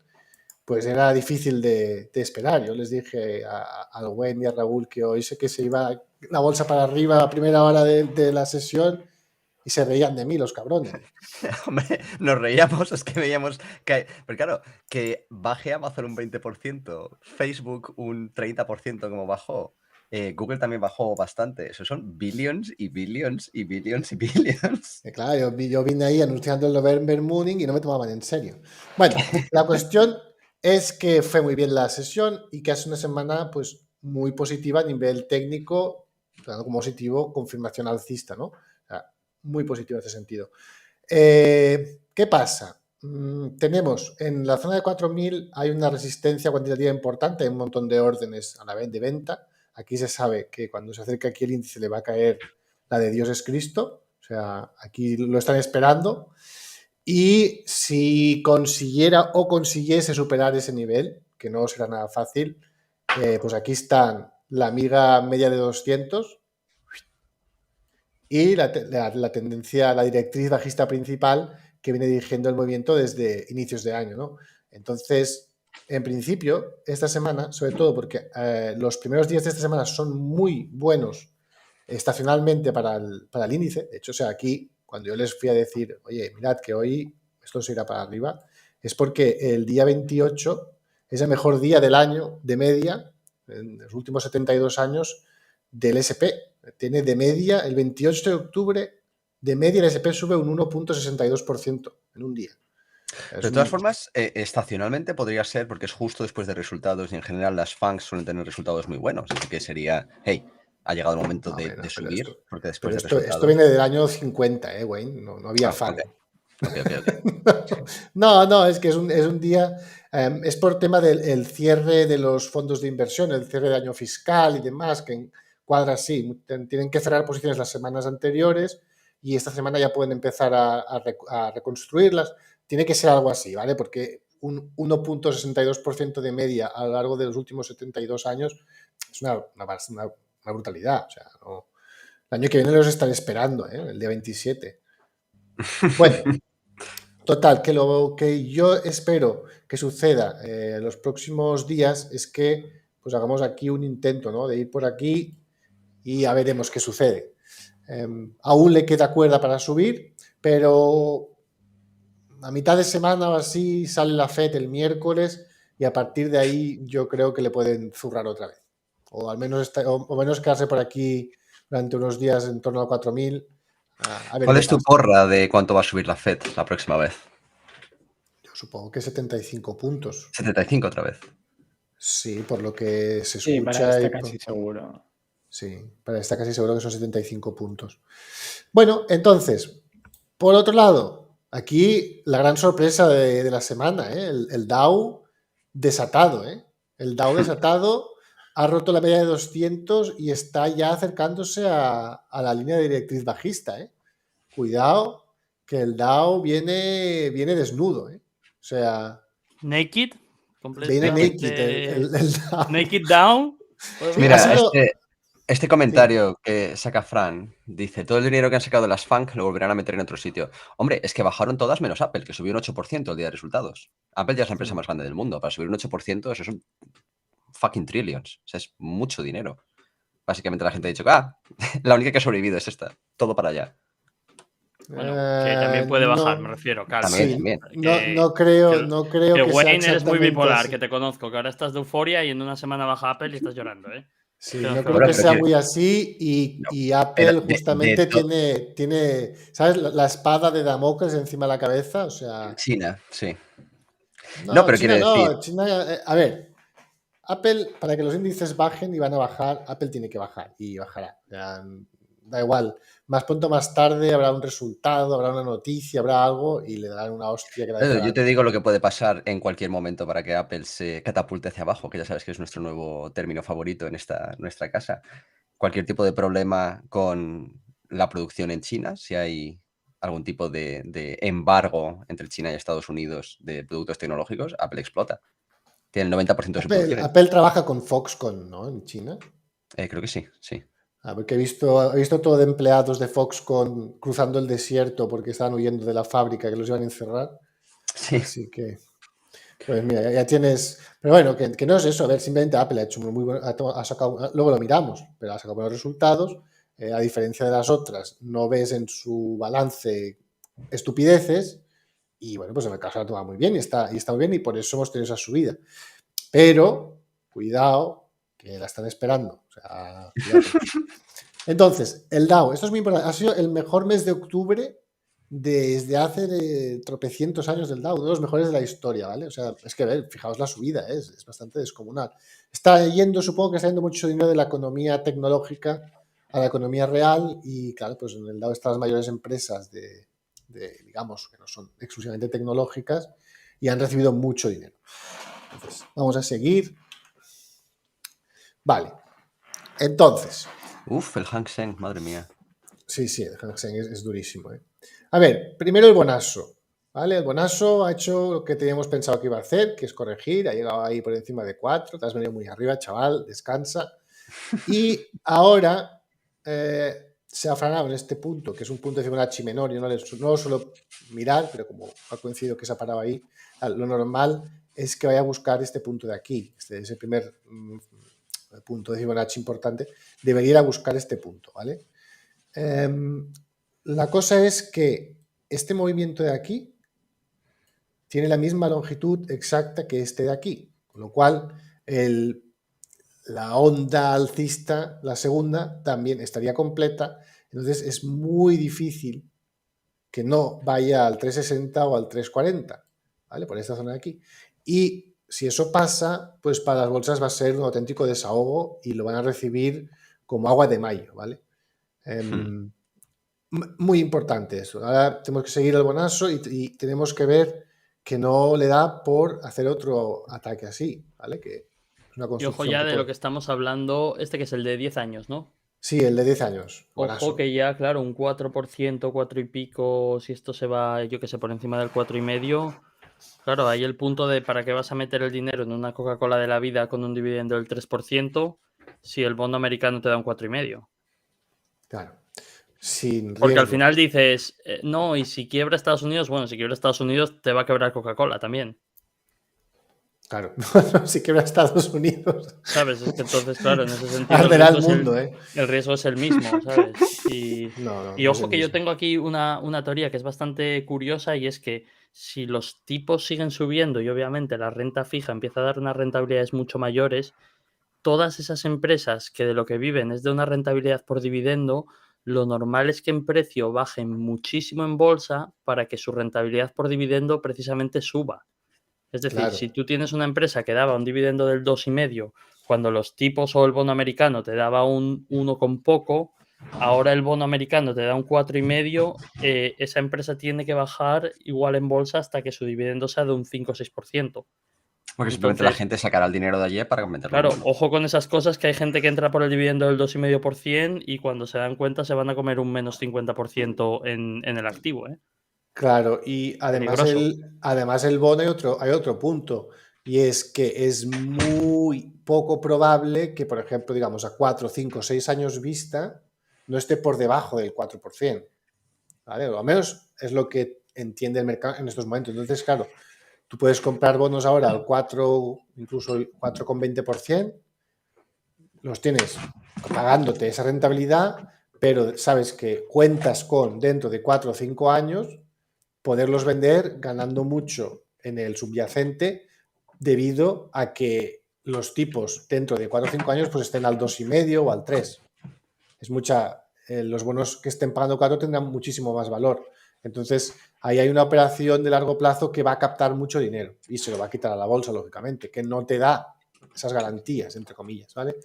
pues era difícil de esperar. Yo les dije al Gwen y a Raúl que hoy sé que se iba la bolsa para arriba a primera hora de la sesión y se reían de mí los cabrones. Hombre, nos reíamos, es que veíamos que. Pero claro, que baje Amazon un 20%, Facebook un 30% como bajó, Google también bajó bastante. Eso son billions y billions y billions y billions. Claro, yo vine ahí anunciando el November Mooning y no me tomaban en serio. Bueno, la cuestión es que fue muy bien la sesión y que hace una semana pues muy positiva a nivel técnico, algo positivo, confirmación alcista, ¿no? O sea, muy positivo en ese sentido. ¿Qué pasa? Tenemos en la zona de 4.000 hay una resistencia cuantitativa importante, hay un montón de órdenes a la vez de venta. Aquí se sabe que cuando se acerca aquí el índice le va a caer la de Dios es Cristo, o sea, aquí lo están esperando. Y si consiguiera o consiguiese superar ese nivel, que no será nada fácil, pues aquí están la amiga media de 200 y la tendencia, la directriz bajista principal que viene dirigiendo el movimiento desde inicios de año, ¿no? Entonces, en principio, esta semana, sobre todo porque los primeros días de esta semana son muy buenos estacionalmente para el índice. De hecho, o sea, aquí, cuando yo les fui a decir, oye, mirad que hoy esto se irá para arriba, es porque el día 28 es el mejor día del año de media, en los últimos 72 años, del SP. Tiene de media, el 28 de octubre, de media el SP sube un 1.62% en un día. Pero de todas formas, estacionalmente podría ser porque es justo después de resultados y en general las FANGs suelen tener resultados muy buenos. Así que sería, hey, ha llegado el momento de subir. Esto, porque después de esto resultados... viene del año 50, Wayne. No había FANG. Okay. No, es que es un día, es por tema del cierre de los fondos de inversión, el cierre de año fiscal y demás, que cuadra así. Tienen que cerrar posiciones las semanas anteriores y esta semana ya pueden empezar a reconstruirlas. Tiene que ser algo así, ¿vale? Porque un 1.62% de media a lo largo de los últimos 72 años es una brutalidad. O sea, no, el año que viene los están esperando, el día 27. Bueno, total, que lo que yo espero que suceda en los próximos días es que pues hagamos aquí un intento, ¿no? De ir por aquí y ya veremos qué sucede. Aún le queda cuerda para subir, pero a mitad de semana o así sale la FED el miércoles y a partir de ahí yo creo que le pueden zurrar otra vez. O al menos, o menos quedarse por aquí durante unos días en torno a 4.000. ¿Cuál es tu porra de cuánto va a subir la FED la próxima vez? Yo supongo que 75 puntos. 75 otra vez. Sí, por lo que se escucha. Sí, para esta casi seguro. Sí, para esta casi seguro que son 75 puntos. Bueno, entonces, por otro lado, aquí la gran sorpresa de la semana, el Dow desatado, El Dow desatado ha roto la media de 200 y está ya acercándose a la línea de directriz bajista, ¿eh? Cuidado, que el Dow viene desnudo, ¿eh? O sea, Naked. viene naked el Dow. Naked down. Sí, Mira, ha sido- este comentario que saca Fran dice: todo el dinero que han sacado las FANG lo volverán a meter en otro sitio. Hombre, es que bajaron todas menos Apple, que subió un 8% el día de resultados. Apple ya es la empresa más grande del mundo. Para subir un 8%, eso son fucking trillions. O sea, es mucho dinero. Básicamente la gente ha dicho: la única que ha sobrevivido es esta. Todo para allá. Bueno, que también puede bajar, no, me refiero, claro. También. no creo que que sea Wayne eres muy exactamente bipolar, así. que te conozco, que ahora estás de euforia y en una semana baja Apple y estás llorando, ¿eh? Sí, Creo no que creo Bueno, que pero sea quiero- muy así y Apple pero justamente tiene, ¿sabes? La espada de Damocles encima de la cabeza, o sea, China, sí. No, no, pero quiero decir, China, a ver, Apple, para que los índices bajen y van a bajar, Apple tiene que bajar y bajará. O sea, da igual, más pronto o más tarde habrá un resultado, habrá una noticia, habrá algo y le darán una hostia que la yo dejará. te digo lo que puede pasar en cualquier momento para que Apple se catapulte hacia abajo, que ya sabes que es nuestro nuevo término favorito en nuestra casa. Cualquier tipo de problema con la producción en China, si hay algún tipo de embargo entre China y Estados Unidos de productos tecnológicos, Apple explota. Tiene el 90% de su producción. Apple trabaja con Foxconn, ¿no? En China. Creo que sí, sí. Porque he visto todo de empleados de Foxconn cruzando el desierto porque estaban huyendo de la fábrica que los iban a encerrar. Sí. Así que, pues mira, ya tienes. Pero bueno, que no es eso. A ver, simplemente Apple ha hecho muy bueno. Ha sacado, luego lo miramos, pero ha sacado buenos resultados. A diferencia de las otras, no ves en su balance estupideces. Y bueno, pues el mercado se lo ha tomado muy bien y está muy bien y por eso hemos tenido esa subida. Pero, cuidado, que la están esperando. O sea, cuidado. Entonces, el Dow, esto es muy importante, ha sido el mejor mes de octubre desde hace tropecientos años del Dow, uno de los mejores de la historia, ¿vale? O sea, es que, a ver, fijaos la subida, es bastante descomunal. Supongo que está yendo mucho dinero de la economía tecnológica a la economía real y, claro, pues en el Dow están las mayores empresas digamos, que no son exclusivamente tecnológicas y han recibido mucho dinero. Entonces, vamos a seguir. Vale. Entonces, Uf, el Hang Seng, madre mía. sí, el Hang Seng es durísimo. A ver, primero el Bonasso. ¿Vale? El Bonasso ha hecho lo que teníamos pensado que iba a hacer, que es corregir. Ha llegado ahí por encima de 4. Te has venido muy arriba, chaval. Descansa. Y ahora se ha frenado en este punto, que es un punto de Fibonacci menor. Yo no lo suelo mirar, pero como ha coincidido que se ha parado ahí, lo normal es que vaya a buscar este punto de aquí. Ese primer punto de Fibonacci importante. Debería ir a buscar este punto, ¿vale? La cosa es que este movimiento de aquí tiene la misma longitud exacta que este de aquí, con lo cual la onda alcista, la segunda, también estaría completa. Entonces es muy difícil que no vaya al 360 o al 340, ¿vale? Por esta zona de aquí. Y si eso pasa, pues para las bolsas va a ser un auténtico desahogo y lo van a recibir como agua de mayo, ¿vale? Muy importante eso. Ahora tenemos que seguir el Bonasso y tenemos que ver que no le da por hacer otro ataque así, ¿vale? Que es una Y ojo construcción ya que de lo que estamos hablando, que es el de 10 años, ¿no? Sí, el de 10 años. Bonasso. Ojo que ya, claro, un 4%, 4 y pico, si esto se va, yo que sé, por encima del 4,5, claro, hay el punto de para qué vas a meter el dinero en una Coca-Cola de la vida con un dividendo del 3% si el bono americano te da un 4,5. Claro. Sin riesgo. Porque al final dices, no, y si quiebra Estados Unidos, bueno, si quiebra Estados Unidos te va a quebrar Coca-Cola también. Claro, si quiebra Estados Unidos. ¿Sabes? Es que entonces, claro, en ese sentido arderá el mundo, el riesgo es el mismo, ¿sabes? Y ojo que yo tengo aquí una teoría que es bastante curiosa y es que si los tipos siguen subiendo y obviamente la renta fija empieza a dar unas rentabilidades mucho mayores, todas esas empresas que de lo que viven es de una rentabilidad por dividendo, lo normal es que en precio bajen muchísimo en bolsa para que su rentabilidad por dividendo precisamente suba. Es decir, Claro. si tú tienes una empresa que daba un dividendo del 2,5 cuando los tipos o el bono americano te daba un 1 con poco, ahora el bono americano te da un 4,5, esa empresa tiene que bajar igual en bolsa hasta que su dividendo sea de un 5 o 6%. Porque simplemente la Entonces, gente sacará el dinero de allí para meterlo. claro, en bonos. ojo con esas cosas, que hay gente que entra por el dividendo del 2,5% y cuando se dan cuenta se van a comer un menos 50% en el activo, ¿eh? Claro, y además Peligroso. el bono hay otro punto, y es que es muy poco probable que, por ejemplo, digamos, a 4, 5, 6 años vista no esté por debajo del 4%, ¿vale? O al menos es lo que entiende el mercado en estos momentos. Entonces, claro, tú puedes comprar bonos ahora al 4, incluso el 4,20%, los tienes pagándote esa rentabilidad, pero sabes que cuentas con, dentro de 4 o 5 años, poderlos vender ganando mucho en el subyacente debido a que los tipos dentro de 4 o 5 años pues estén al 2,5 o al 3. Es mucha, los bonos que estén pagando 4 tendrán muchísimo más valor. Entonces, ahí hay una operación de largo plazo que va a captar mucho dinero y se lo va a quitar a la bolsa, lógicamente, que no te da esas garantías, entre comillas, ¿vale?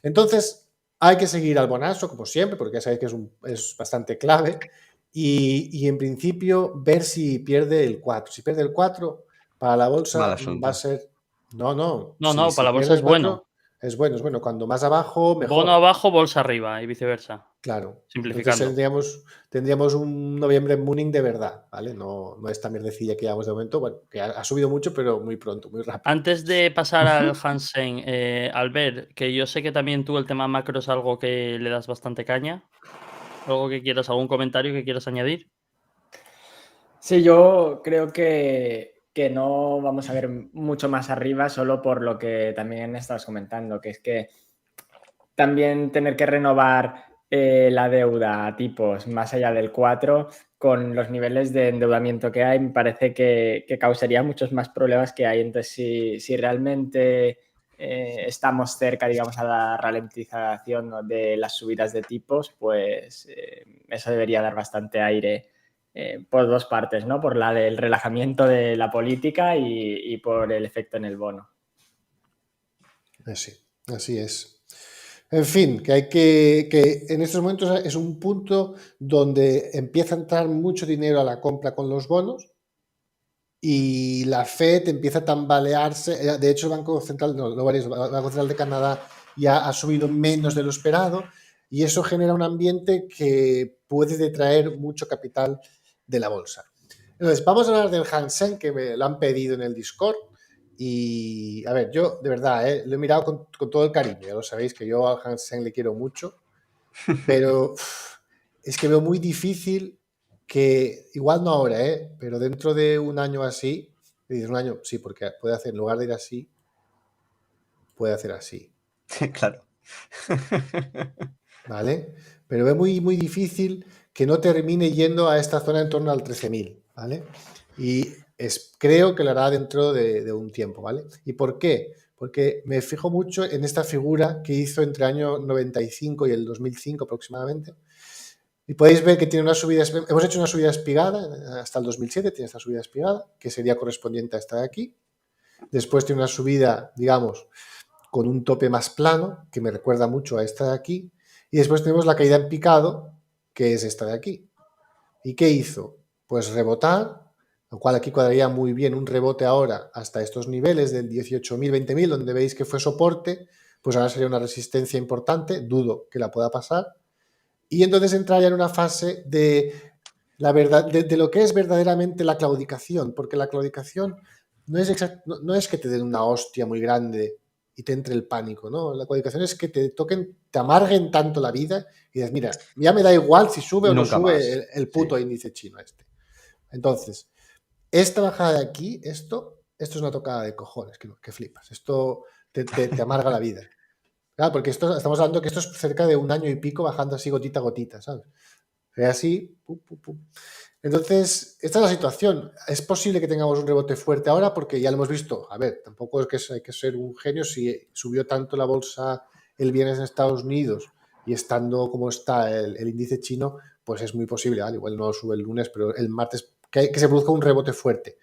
Entonces, hay que seguir al bonazo, como siempre, porque ya sabéis que es bastante clave. Y en principio, ver si pierde el 4. Si pierde el 4, para la Mal bolsa asunto. va a ser. No. No, Si para la bolsa pierde es el 4, bueno. es bueno, es bueno. Cuando más abajo, mejor. Bono abajo, bolsa arriba y viceversa. Claro. Simplificando. Entonces tendríamos un noviembre mooning de verdad, ¿vale? No esta mierdecilla que llevamos de momento, bueno, que ha subido mucho, pero muy pronto, muy rápido. Antes de pasar al Hang Seng, Albert, que yo sé que también tú el tema macro es algo que le das bastante caña. ¿Algo que quieras, algún comentario que quieras añadir? Sí, yo creo que no vamos a ver mucho más arriba, solo por lo que también estabas comentando, que es que también tener que renovar la deuda a tipos más allá del 4, con los niveles de endeudamiento que hay, me parece que causaría muchos más problemas que hay. Entonces, si realmente estamos cerca, digamos, a la ralentización, ¿no?, de las subidas de tipos, pues eso debería dar bastante aire por dos partes, ¿no? Por la del relajamiento de la política y por el efecto en el bono. Sí, así es. En fin, que en estos momentos es un punto donde empieza a entrar mucho dinero a la compra con los bonos y la Fed empieza a tambalearse. De hecho, el Banco Central, el Banco Central de Canadá ya ha subido menos de lo esperado y eso genera un ambiente que puede detraer mucho capital de la bolsa. Entonces, vamos a hablar del Hang Seng, que me lo han pedido en el Discord. Y, a ver, yo de verdad, lo he mirado con todo el cariño. Ya lo sabéis que yo al Hang Seng le quiero mucho, pero es que veo muy difícil que, igual no ahora, pero dentro de un año así, dices un año, sí, porque puede hacer, en lugar de ir así, puede hacer así. Claro. ¿Vale? Pero veo muy, muy difícil que no termine yendo a esta zona en torno al 13.000, ¿vale? Y creo que lo hará dentro de un tiempo, ¿vale? ¿Y por qué? Porque me fijo mucho en esta figura que hizo entre el año 95 y el 2005 aproximadamente. Y podéis ver que tiene una subida, hemos hecho una subida espigada hasta el 2007, tiene esta subida espigada, que sería correspondiente a esta de aquí. Después tiene una subida, digamos, con un tope más plano, que me recuerda mucho a esta de aquí. Y después tenemos la caída en picado, que es esta de aquí. ¿Y qué hizo? Pues rebotar, lo cual aquí cuadraría muy bien un rebote ahora hasta estos niveles del 18.000, 20.000, donde veis que fue soporte, pues ahora sería una resistencia importante, dudo que la pueda pasar. Y entonces entraría en una fase de la verdad, de lo que es verdaderamente la claudicación, porque la claudicación no es que te den una hostia muy grande y te entre el pánico, ¿no? La claudicación es que te toquen, te amarguen tanto la vida y dices, mira, ya me da igual si sube o no sube el puto índice chino este. Entonces, esta bajada de aquí, esto es una tocada de cojones, que flipas. Esto te amarga la vida. Claro, porque estamos hablando que esto es cerca de un año y pico bajando así gotita a gotita, ¿sabes? Así, pum, pum, pum. Entonces, esta es la situación. Es posible que tengamos un rebote fuerte ahora porque ya lo hemos visto. A ver, tampoco es que hay que ser un genio. Si subió tanto la bolsa el viernes en Estados Unidos y estando como está el índice chino, pues es muy posible, ¿vale? Igual no sube el lunes, pero el martes que se produzca un rebote fuerte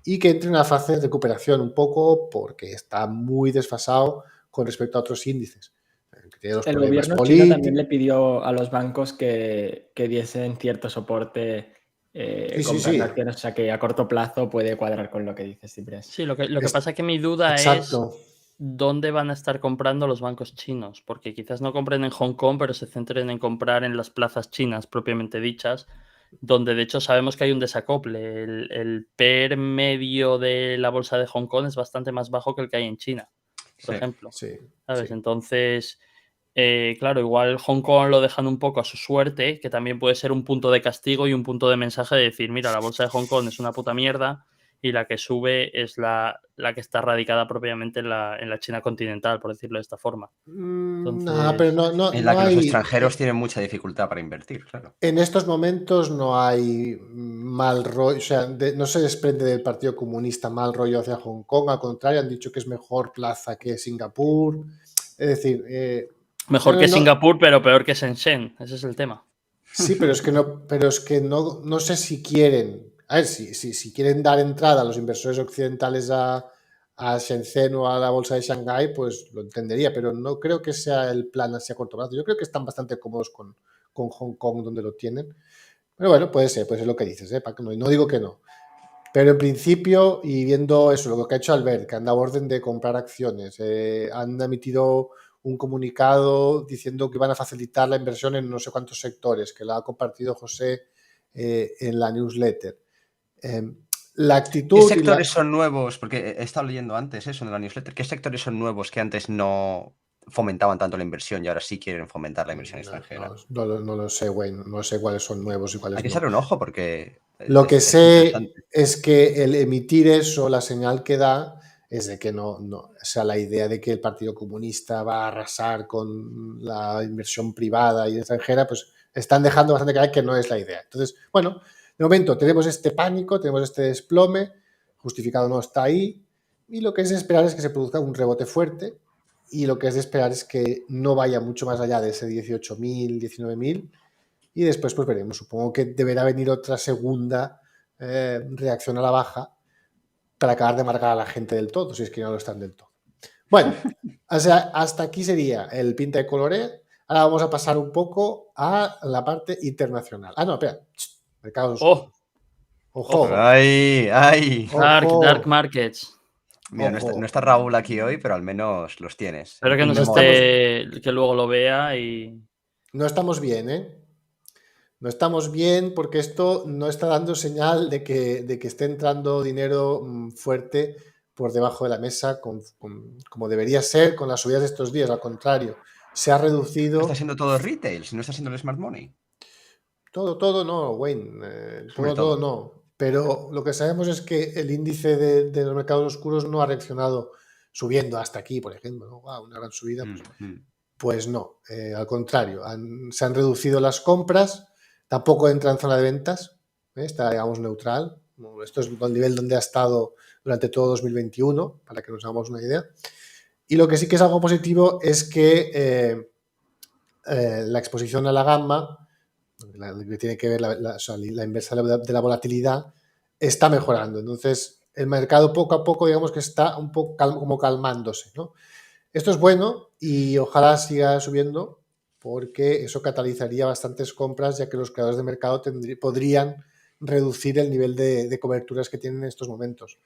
y que entre en una fase de recuperación un poco porque está muy desfasado con respecto a otros índices. El gobierno chino también le pidió a los bancos que diesen cierto soporte comprando sí. acciones, o sea que a corto plazo puede cuadrar con lo que dices, Ciprés. Sí, lo que pasa es que mi duda Exacto. es dónde van a estar comprando los bancos chinos, porque quizás no compren en Hong Kong, pero se centren en comprar en las plazas chinas propiamente dichas, donde de hecho sabemos que hay un desacople. El PER medio de la bolsa de Hong Kong es bastante más bajo que el que hay en China, por Sí. ejemplo. Sí, ¿Sabes? sí. Entonces, claro, igual Hong Kong lo dejan un poco a su suerte, que también puede ser un punto de castigo y un punto de mensaje de decir, mira, la bolsa de Hong Kong es una puta mierda y la que sube es la que está radicada propiamente en la China continental, por decirlo de esta forma. No, pero Entonces, En la no que los hay. extranjeros tienen mucha dificultad para invertir, claro. En estos momentos no hay mal rollo, o sea, no se desprende del Partido Comunista mal rollo hacia Hong Kong, al contrario, han dicho que es mejor plaza que Singapur. Es decir, mejor que Singapur, pero peor que Shenzhen, ese es el tema. sí, pero es que no sé si quieren, a ver, si quieren dar entrada a los inversores occidentales a Shenzhen o a la bolsa de Shanghái, pues lo entendería, pero no creo que sea el plan así a corto plazo. Yo creo que están bastante cómodos con Hong Kong donde lo tienen. Pero bueno, puede ser lo que dices, ¿eh? No digo que no. Pero en principio, y viendo eso, lo que ha hecho Albert, que han dado orden de comprar acciones, han emitido un comunicado diciendo que van a facilitar la inversión en no sé cuántos sectores, que la ha compartido José en la newsletter. La actitud... ¿Qué sectores son nuevos? Porque he estado leyendo antes eso en la newsletter. ¿Qué sectores son nuevos que antes no fomentaban tanto la inversión y ahora sí quieren fomentar la inversión extranjera? No lo sé, güey. No sé cuáles son nuevos y cuáles Hay que no. echarle un ojo porque Lo que es sé es que el emitir eso, la señal que da, es de que o sea, la idea de que el Partido Comunista va a arrasar con la inversión privada y extranjera, pues están dejando bastante claro que no es la idea. Entonces, bueno, de momento tenemos este pánico, tenemos este desplome, justificado no está ahí, y lo que es de esperar es que se produzca un rebote fuerte, y lo que es de esperar es que no vaya mucho más allá de ese 18.000, 19.000, y después pues veremos. Supongo que deberá venir otra segunda reacción a la baja para acabar de marcar a la gente del todo, si es que no lo están del todo. Bueno, o sea, hasta aquí sería el pinta de coloré. Ahora vamos a pasar un poco a la parte internacional. No, espera. Mercados oscuros. Ojo. ¡Ay! ¡Ay! Dark markets. Mira, no está Raúl aquí hoy, pero al menos los tienes. Espero que nos esté, que luego lo vea y... No estamos bien, ¿eh? No estamos bien porque esto no está dando señal de que esté entrando dinero fuerte por debajo de la mesa como debería ser con las subidas de estos días. Al contrario, se ha reducido... Está siendo todo retail, si no está siendo el smart money. Todo no, Wayne. Todo no. Pero lo que sabemos es que el índice de los mercados oscuros no ha reaccionado subiendo hasta aquí, por ejemplo, ¿no? Wow, una gran subida. Pues no, al contrario, se han reducido las compras, tampoco entra en zona de ventas, está, digamos, neutral. Esto es el nivel donde ha estado durante todo 2021, para que nos hagamos una idea. Y lo que sí que es algo positivo es que la exposición a la gamma, que tiene que ver la inversa de la volatilidad, está mejorando. Entonces, el mercado poco a poco, digamos que está un poco como calmándose, ¿no? Esto es bueno y ojalá siga subiendo porque eso catalizaría bastantes compras, ya que los creadores de mercado podrían reducir el nivel de coberturas que tienen en estos momentos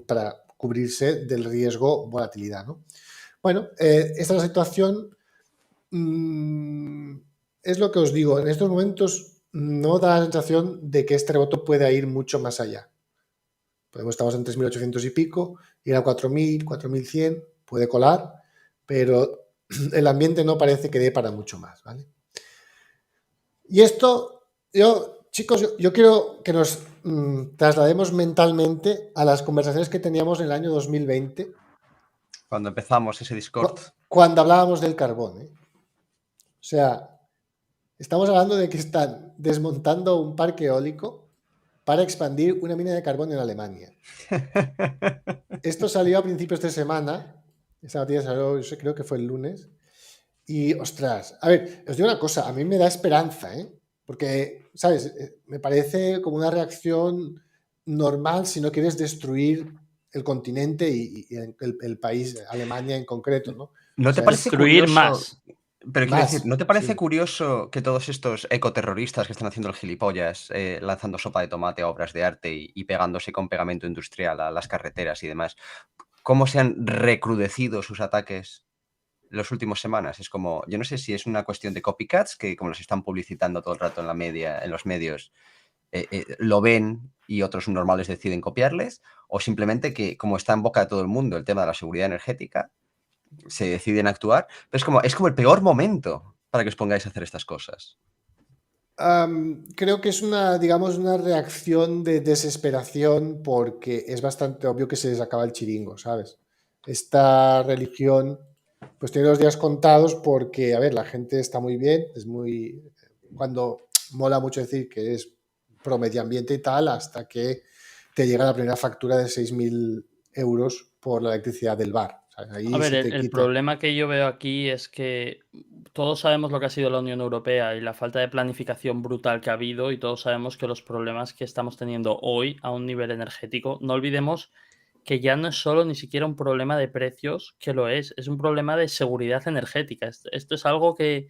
para cubrirse del riesgo volatilidad, ¿no? Bueno, esta es la situación. Es lo que os digo, en estos momentos no da la sensación de que este rebote pueda ir mucho más allá. Estamos en 3.800 y pico, ir a 4.000, 4.100, puede colar, pero el ambiente no parece que dé para mucho más, ¿vale? Y esto, chicos, yo quiero que nos traslademos mentalmente a las conversaciones que teníamos en el año 2020. Cuando empezamos ese Discord. Cuando hablábamos del carbón, ¿eh? O sea, estamos hablando de que están desmontando un parque eólico para expandir una mina de carbón en Alemania. Esto salió a principios de semana. Esta noticia salió, yo creo que fue el lunes. Y, ostras, a ver, os digo una cosa, a mí me da esperanza, ¿eh? Porque, ¿sabes? Me parece como una reacción normal si no quieres destruir el continente y el país, Alemania en concreto, ¿no? ¿No te parece destruir curioso? más? Pero quiero Más, decir, ¿no te parece sí. curioso que todos estos ecoterroristas que están haciendo el gilipollas, lanzando sopa de tomate a obras de arte y pegándose con pegamento industrial a las carreteras y demás, cómo se han recrudecido sus ataques las últimas semanas? Es como, yo no sé si es una cuestión de copycats, que como los están publicitando todo el rato en la media, en los medios, lo ven y otros normales deciden copiarles, o simplemente que como está en boca de todo el mundo el tema de la seguridad energética, se deciden actuar, pero es como el peor momento para que os pongáis a hacer estas cosas. Creo que es una, digamos, una reacción de desesperación porque es bastante obvio que se les acaba el chiringo, ¿sabes? Esta religión pues tiene los días contados porque, a ver, la gente está muy bien, es muy... Cuando mola mucho decir que es pro medio ambiente y tal, hasta que te llega la primera factura de 6.000 euros por la electricidad del bar. ¿Sabes? A Ahí ver, se te el quita. problema que yo veo aquí es que todos sabemos lo que ha sido la Unión Europea y la falta de planificación brutal que ha habido, y todos sabemos que los problemas que estamos teniendo hoy a un nivel energético, no olvidemos que ya no es solo ni siquiera un problema de precios, que lo es un problema de seguridad energética. Esto es algo que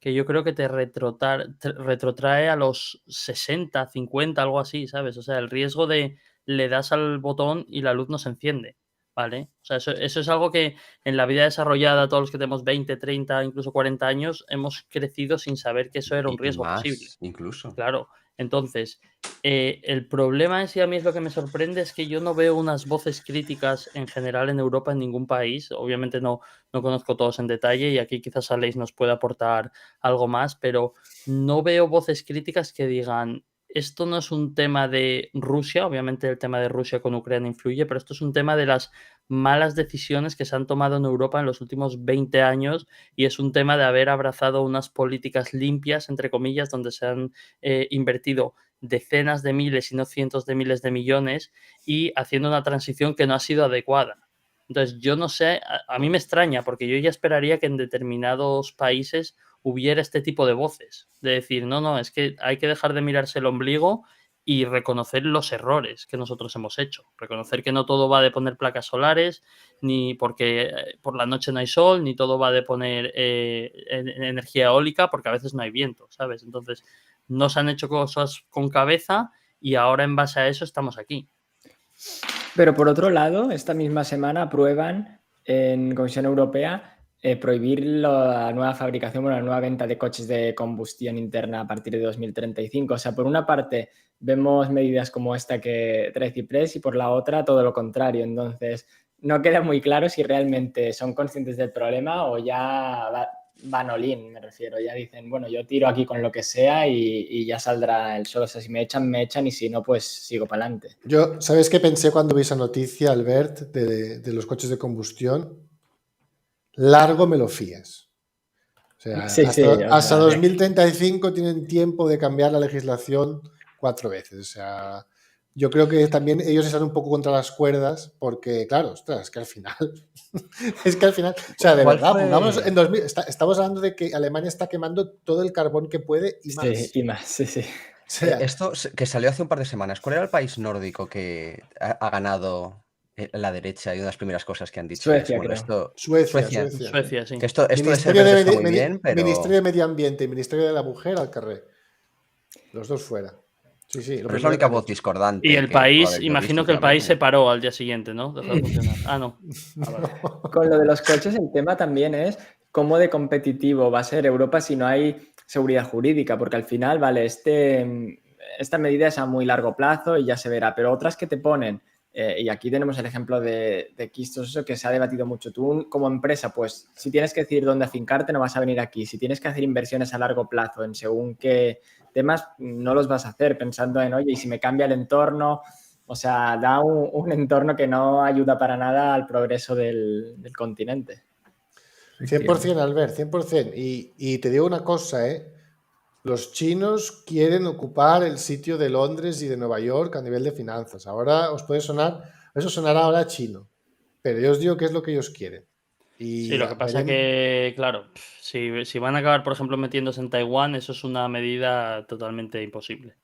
yo creo que te retrotrae a los 60, 50, algo así, ¿sabes? O sea, el riesgo de le das al botón y la luz no se enciende, ¿vale? O sea, eso es algo que en la vida desarrollada, todos los que tenemos 20, 30, incluso 40 años, hemos crecido sin saber que eso era un Y riesgo posible. más, incluso. Claro. Entonces, el problema es, y a mí es lo que me sorprende, es que yo no veo unas voces críticas en general en Europa en ningún país. Obviamente no conozco todos en detalle y aquí quizás Aleix nos pueda aportar algo más, pero no veo voces críticas que digan, esto no es un tema de Rusia, obviamente el tema de Rusia con Ucrania influye, pero esto es un tema de las malas decisiones que se han tomado en Europa en los últimos 20 años y es un tema de haber abrazado unas políticas limpias, entre comillas, donde se han invertido decenas de miles y no cientos de miles de millones y haciendo una transición que no ha sido adecuada. Entonces, yo no sé, a mí me extraña porque yo ya esperaría que en determinados países hubiera este tipo de voces, de decir, no, es que hay que dejar de mirarse el ombligo y reconocer los errores que nosotros hemos hecho, reconocer que no todo va de poner placas solares, ni porque por la noche no hay sol, ni todo va de poner energía eólica, porque a veces no hay viento, ¿sabes? Entonces, no se han hecho cosas con cabeza y ahora en base a eso estamos aquí. Pero por otro lado, esta misma semana aprueban en Comisión Europea prohibir la nueva fabricación, la nueva venta de coches de combustión interna a partir de 2035. O sea, por una parte vemos medidas como esta que trae Ciprés y por la otra todo lo contrario. Entonces, no queda muy claro si realmente son conscientes del problema o ya van all in, me refiero. Ya dicen, bueno, yo tiro aquí con lo que sea y ya saldrá el sol. O sea, si me echan y si no, pues sigo para adelante. Yo, ¿sabes qué pensé cuando vi esa noticia, Albert, de los coches de combustión? Largo me lo fías. O sea, Sí, hasta 2035 tienen tiempo de cambiar la legislación 4 veces. O sea, yo creo que también ellos están un poco contra las cuerdas porque, claro, ostras, es que al final, o sea, de verdad, pongámonos en 2000, estamos hablando de que Alemania está quemando todo el carbón que puede y más. Sí, y más, sí. O sea, Esto que salió hace un par de semanas, ¿cuál era el país nórdico que ha ganado la derecha y una de las primeras cosas que han dicho Suecia, es, bueno, creo. Suecia. Sí. Que esto de ser Ministerio verde de, está muy bien, pero... Ministerio de Medio Ambiente y Ministerio de la Mujer al carrer. Los dos fuera. Sí. Pero es la única voz discordante. Y el que pueda país, haber yo imagino visto que el país se últimamente. paró al día siguiente, ¿no? Dejó de funcionar. Ah, no. Vale. Con lo de los coches, el tema también es cómo de competitivo va a ser Europa si no hay seguridad jurídica, porque al final, vale, esta medida es a muy largo plazo y ya se verá, pero otras que te ponen, y aquí tenemos el ejemplo de Quistos, eso que se ha debatido mucho. Tú como empresa, pues si tienes que decir dónde afincarte, no vas a venir aquí. Si tienes que hacer inversiones a largo plazo en según qué temas, no los vas a hacer pensando en, oye, y si me cambia el entorno... O sea, da un entorno que no ayuda para nada al progreso del continente. 100%, Albert, 100%. Y te digo una cosa, los chinos quieren ocupar el sitio de Londres y de Nueva York a nivel de finanzas. Ahora os puede sonar, eso sonará ahora chino, pero yo os digo qué es lo que ellos quieren. Y Sí, lo que pasa que, claro, si van a acabar, por ejemplo, metiéndose en Taiwán, eso es una medida totalmente imposible.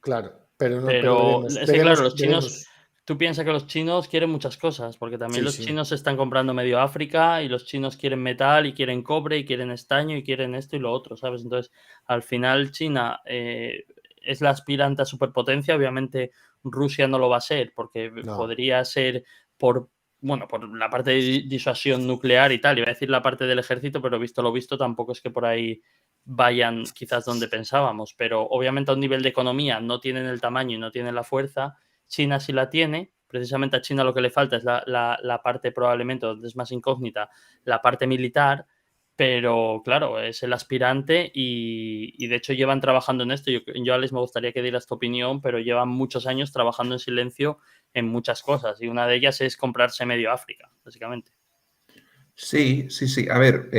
Claro, pero no, Pero es que, claro, los chinos, tú piensas que los chinos quieren muchas cosas, porque también Sí, los sí. chinos están comprando medio África y los chinos quieren metal y quieren cobre y quieren estaño y quieren esto y lo otro, ¿sabes? Entonces, al final China es la aspirante a superpotencia, obviamente Rusia no lo va a ser, porque No. podría ser por la parte de disuasión nuclear y tal, iba a decir la parte del ejército, pero visto lo visto tampoco es que por ahí vayan quizás donde pensábamos, pero obviamente a un nivel de economía no tienen el tamaño y no tienen la fuerza. China sí la tiene, precisamente a China lo que le falta es la parte probablemente, donde es más incógnita, la parte militar, pero claro, es el aspirante y de hecho llevan trabajando en esto. Yo, Alex, me gustaría que dieras tu opinión, pero llevan muchos años trabajando en silencio en muchas cosas y una de ellas es comprarse medio África, básicamente. Sí. A ver,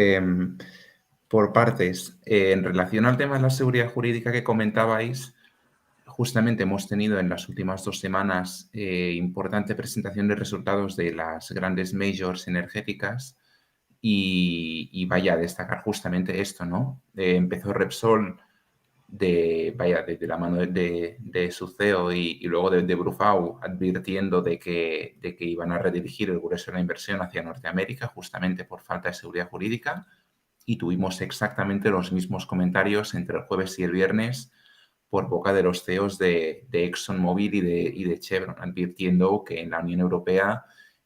por partes. En relación al tema de la seguridad jurídica que comentabais, justamente hemos tenido en las últimas 2 semanas importante presentación de resultados de las grandes majors energéticas y vaya a destacar justamente esto, ¿no? Empezó Repsol de la mano de su CEO y luego de Brufau advirtiendo de que iban a redirigir el grueso de la inversión hacia Norteamérica justamente por falta de seguridad jurídica y tuvimos exactamente los mismos comentarios entre el jueves y el viernes por boca de los CEOs de ExxonMobil y de Chevron, advirtiendo que en la Unión Europea,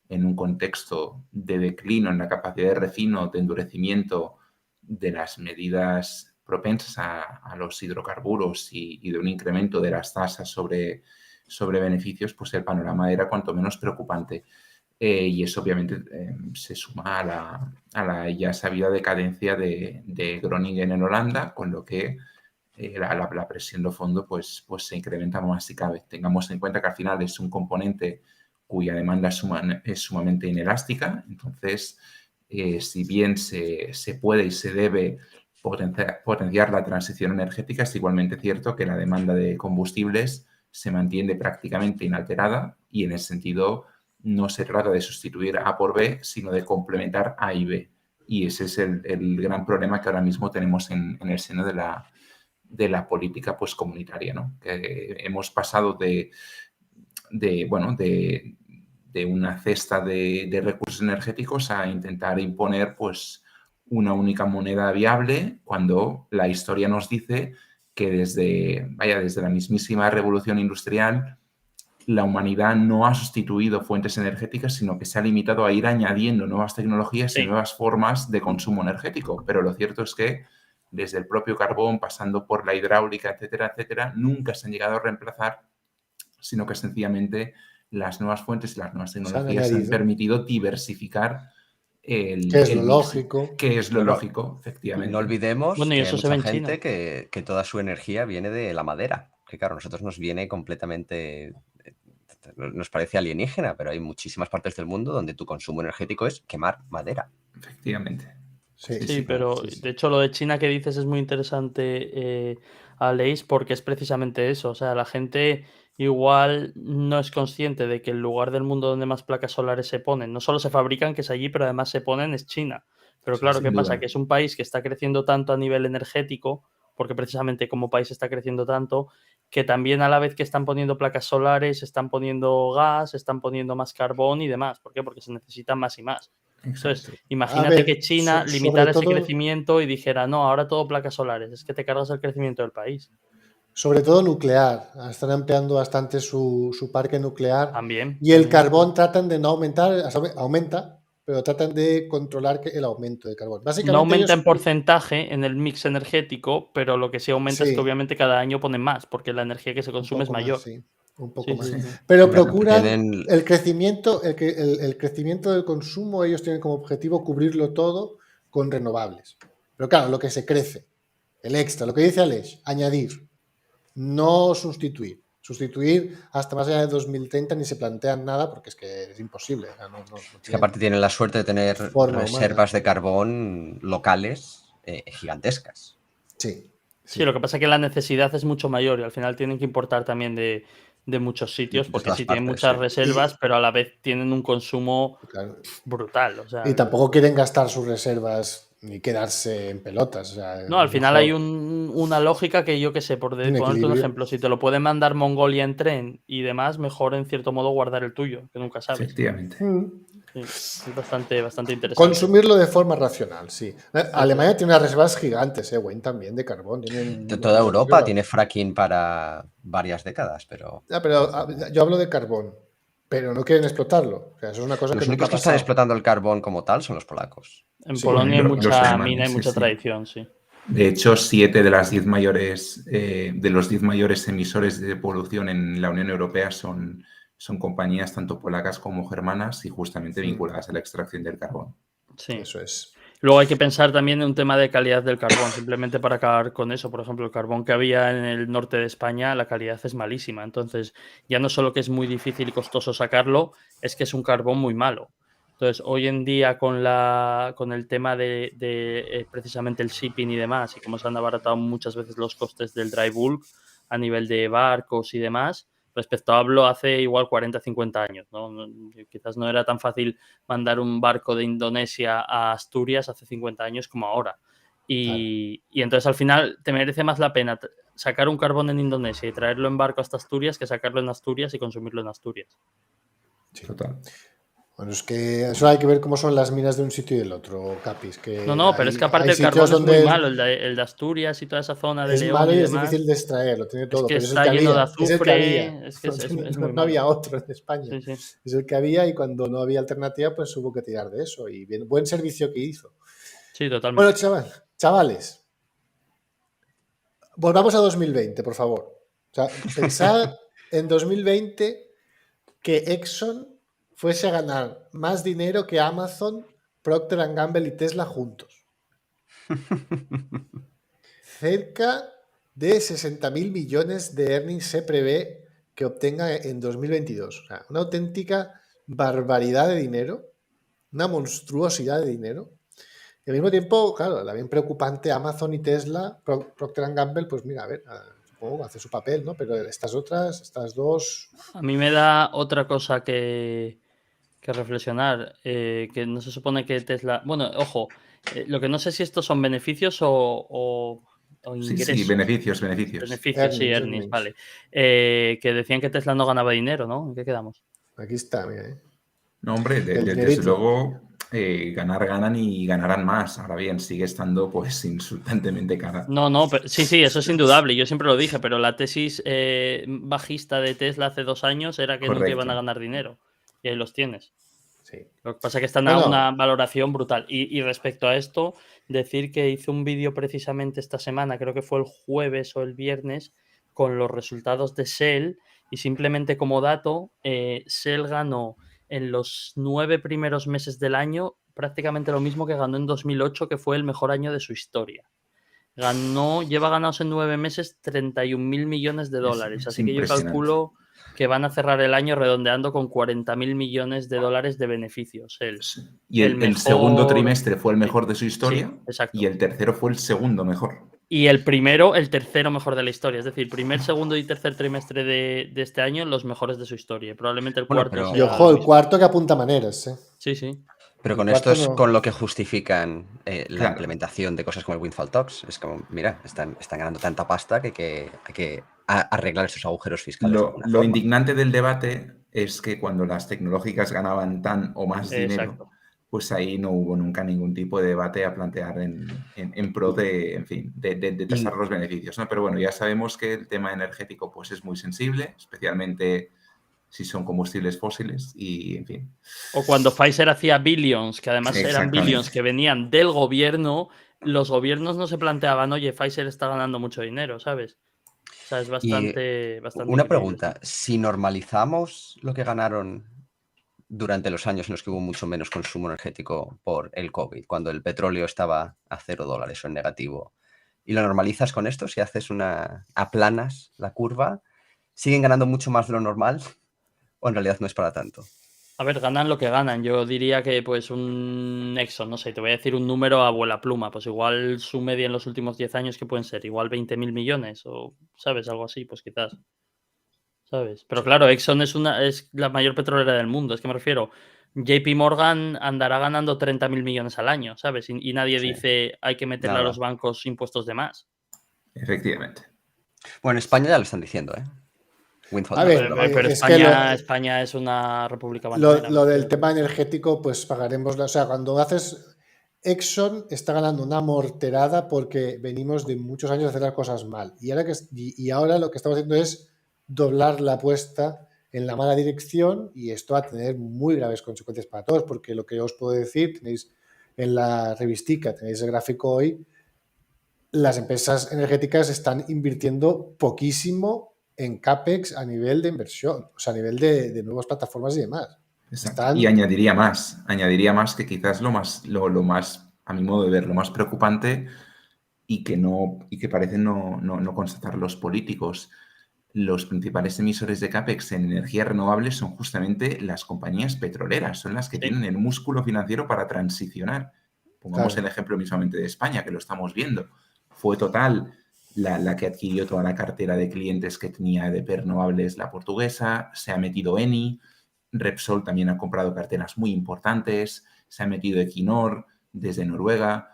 en un contexto de declino en la capacidad de refino, de endurecimiento de las medidas propensas a los hidrocarburos y de un incremento de las tasas sobre beneficios, pues el panorama era cuanto menos preocupante. Y eso obviamente se suma a la ya sabida decadencia de Groningen en Holanda, con lo que la presión de fondo pues se incrementa más si cabe. Tengamos en cuenta que al final es un componente cuya demanda es sumamente inelástica, entonces si bien se puede y se debe potenciar la transición energética, es igualmente cierto que la demanda de combustibles se mantiene prácticamente inalterada y en ese sentido no se trata de sustituir A por B, sino de complementar A y B. Y ese es el gran problema que ahora mismo tenemos en el seno de la política pues, comunitaria, ¿no? Que hemos pasado de una cesta de recursos energéticos a intentar imponer pues, una única moneda viable cuando la historia nos dice que desde la mismísima revolución industrial la humanidad no ha sustituido fuentes energéticas, sino que se ha limitado a ir añadiendo nuevas tecnologías y nuevas formas de consumo energético. Pero lo cierto es que desde el propio carbón, pasando por la hidráulica, etcétera, nunca se han llegado a reemplazar, sino que sencillamente las nuevas fuentes y las nuevas tecnologías han permitido diversificar el ¿Qué es lo mix, lógico? que es lo lógico, efectivamente. No olvidemos Bueno, y que eso hay se ve mucha en China. gente que toda su energía viene de la madera. Que claro, a nosotros nos viene completamente, nos parece alienígena, pero hay muchísimas partes del mundo donde tu consumo energético es quemar madera. Efectivamente. Sí, pero de hecho lo de China que dices es muy interesante, Aleix, porque es precisamente eso. O sea, la gente igual no es consciente de que el lugar del mundo donde más placas solares se ponen, no solo se fabrican, que es allí, pero además se ponen, es China. Pero claro, ¿qué pasa? Que es un país que está creciendo tanto a nivel energético, porque precisamente como país está creciendo tanto, que también a la vez que están poniendo placas solares, están poniendo gas, están poniendo más carbón y demás. ¿Por qué? Porque se necesitan más y más. Entonces, imagínate que China limitara ese crecimiento y dijera, no, ahora todo placas solares, es que te cargas el crecimiento del país. Sobre todo nuclear, están ampliando bastante su parque nuclear. También. Y el carbón tratan de no aumentar, aumenta, pero tratan de controlar el aumento de carbón. Básicamente no aumenta en porcentaje en el mix energético, pero lo que sí aumenta es que obviamente cada año ponen más, porque la energía que se consume es mayor. Un poco más. Pero procuran el crecimiento, el crecimiento del consumo, ellos tienen como objetivo cubrirlo todo con renovables. Pero claro, lo que se crece, el extra, lo que dice Aleix, añadir, no sustituir. Sustituir hasta más allá de 2030 ni se plantean nada porque es que es imposible. O sea, no es que aparte tienen la suerte de tener reservas de carbón locales gigantescas. Sí, lo que pasa es que la necesidad es mucho mayor y al final tienen que importar también de muchos sitios porque sí tienen muchas reservas, pero a la vez tienen un consumo brutal. O sea, y tampoco quieren gastar sus reservas ni quedarse en pelotas. O sea, No, al final mejor hay una lógica que yo qué sé, por ponerte un equilibrio. ejemplo, si te lo puede mandar Mongolia en tren y demás, mejor en cierto modo guardar el tuyo, que nunca sabes. Efectivamente. Sí, es bastante interesante. Consumirlo de forma racional, sí. Alemania es. tiene unas reservas gigantes, Wayne, también de carbón. Tienen Toda unas Europa reservas. tiene fracking para varias décadas, pero Pero yo hablo de carbón, pero no quieren explotarlo. O sea, eso es una cosa que los nunca únicos ha que están pasado. explotando el carbón como tal son los polacos. En Sí, Polonia hay los mucha alemanes, mina y sí, mucha sí. tradición, sí. De hecho, 7 de las 10 mayores, de los 10 mayores emisores de polución en la Unión Europea son compañías tanto polacas como germanas y justamente vinculadas a la extracción del carbón. Sí. Eso es. Luego hay que pensar también en un tema de calidad del carbón, simplemente para acabar con eso. Por ejemplo, el carbón que había en el norte de España, la calidad es malísima. Entonces, ya no solo que es muy difícil y costoso sacarlo, es que es un carbón muy malo. Entonces, hoy en día con el tema de precisamente el shipping y demás, y como se han abaratado muchas veces los costes del dry bulk a nivel de barcos y demás, respecto a hablo hace igual 40, 50 años, ¿no? Quizás no era tan fácil mandar un barco de Indonesia a Asturias hace 50 años como ahora. Y entonces al final te merece más la pena sacar un carbón en Indonesia y traerlo en barco hasta Asturias que sacarlo en Asturias y consumirlo en Asturias. Sí. Total. Bueno, es que eso hay que ver cómo son las minas de un sitio y del otro, Capis. Que No, pero es que aparte hay el carbón sitios es muy donde malo, el de Asturias y toda esa zona de es León malo y y es demás. difícil de extraer, lo tiene Es todo, que pero es el está que lleno de había. Es el que había. azufre, es que es muy No malo. había otro en España. Sí, sí. Es el que había y cuando no había alternativa, pues hubo que tirar de eso. Y bien, buen servicio que hizo. Sí, totalmente. Bueno, chavales, volvamos a 2020, por favor. O sea, pensad en 2020 que Exxon fuese a ganar más dinero que Amazon, Procter & Gamble y Tesla juntos. Cerca de 60.000 millones de earnings se prevé que obtenga en 2022. O sea, una auténtica barbaridad de dinero, una monstruosidad de dinero. Y al mismo tiempo, claro, la bien preocupante Amazon y Tesla, Procter & Gamble, pues mira, a ver, supongo que hace su papel, ¿no? Pero estas dos... A mí me da otra cosa que reflexionar, que no se supone que Tesla... Bueno, ojo, lo que no sé si estos son beneficios o ingresos. Sí, beneficios. Beneficios, sí, earnings, vale. Que decían que Tesla no ganaba dinero, ¿no? ¿En qué quedamos? Aquí está, mira. No, hombre, desde luego ganar ganan y ganarán más. Ahora bien, sigue estando pues insultantemente cara. No, pero, sí, eso es indudable, yo siempre lo dije, pero la tesis bajista de Tesla hace 2 años era que nunca iban a ganar dinero. Y ahí los tienes. Sí. Lo que pasa es que están a una valoración brutal. Y respecto a esto, decir que hice un vídeo precisamente esta semana, creo que fue el jueves o el viernes, con los resultados de Shell. Y simplemente como dato, Shell ganó en los 9 primeros meses del año prácticamente lo mismo que ganó en 2008, que fue el mejor año de su historia. Lleva ganados en 9 meses 31.000 millones de dólares. Así que yo calculo que van a cerrar el año redondeando con 40.000 millones de dólares de beneficios. Y el segundo trimestre fue el mejor de su historia, sí, exacto. Y el tercero fue el segundo mejor. Y el tercero mejor de la historia. Es decir, primer, segundo y tercer trimestre de este año, los mejores de su historia. Y probablemente el cuarto sea... Y ojo, el cuarto que apunta maneras, ¿eh? Sí. Pero con esto es con lo que justifican la implementación de cosas como el Windfall Tax. Es como, mira, están ganando tanta pasta que hay que arreglar esos agujeros fiscales. Lo indignante del debate es que cuando las tecnológicas ganaban tan o más dinero, pues ahí no hubo nunca ningún tipo de debate a plantear en pro de, en fin, de tasar los beneficios, ¿no? Pero bueno, ya sabemos que el tema energético pues es muy sensible, especialmente si son combustibles fósiles y, en fin. O cuando Pfizer hacía billions, que además eran billions que venían del gobierno, los gobiernos no se planteaban, oye, Pfizer está ganando mucho dinero, ¿sabes? O sea, es bastante una pregunta, si normalizamos lo que ganaron durante los años en los que hubo mucho menos consumo energético por el COVID, cuando el petróleo estaba a $0 o en negativo, y lo normalizas con esto, si haces aplanas la curva, ¿siguen ganando mucho más de lo normal o en realidad no es para tanto? A ver, ganan lo que ganan. Yo diría que pues un Exxon, no sé, te voy a decir un número a vuela pluma, pues igual su media en los últimos 10 años, que pueden ser? Igual 20.000 millones o, ¿sabes? Algo así, pues quizás. ¿Sabes? Pero claro, Exxon es la mayor petrolera del mundo, es que me refiero, JP Morgan andará ganando 30.000 millones al año, ¿sabes? Y nadie Sí. dice hay que meterle a Nada. los bancos impuestos de más. Efectivamente. Bueno, en España ya lo están diciendo, ¿eh? Windfall A tax, ver, Pero es que España es una república bananera. lo del tema energético, pues pagaremos, o sea, cuando haces Exxon está ganando una morterada porque venimos de muchos años de hacer las cosas mal. Y ahora lo que estamos haciendo es doblar la apuesta en la mala dirección y esto va a tener muy graves consecuencias para todos, porque lo que os puedo decir, tenéis en la revistica, tenéis el gráfico hoy, las empresas energéticas están invirtiendo poquísimo en CAPEX a nivel de inversión, o sea, a nivel de nuevas plataformas y demás. Exacto. Y añadiría más que quizás lo más, a mi modo de ver, lo más preocupante y que parece no constatar los políticos. Los principales emisores de CAPEX en energías renovables son justamente las compañías petroleras, son las que tienen el músculo financiero para transicionar. Pongamos Claro. el ejemplo mismamente de España, que lo estamos viendo. Fue Total la que adquirió toda la cartera de clientes que tenía de renovables la portuguesa, se ha metido Eni, Repsol también ha comprado carteras muy importantes, se ha metido Equinor desde Noruega.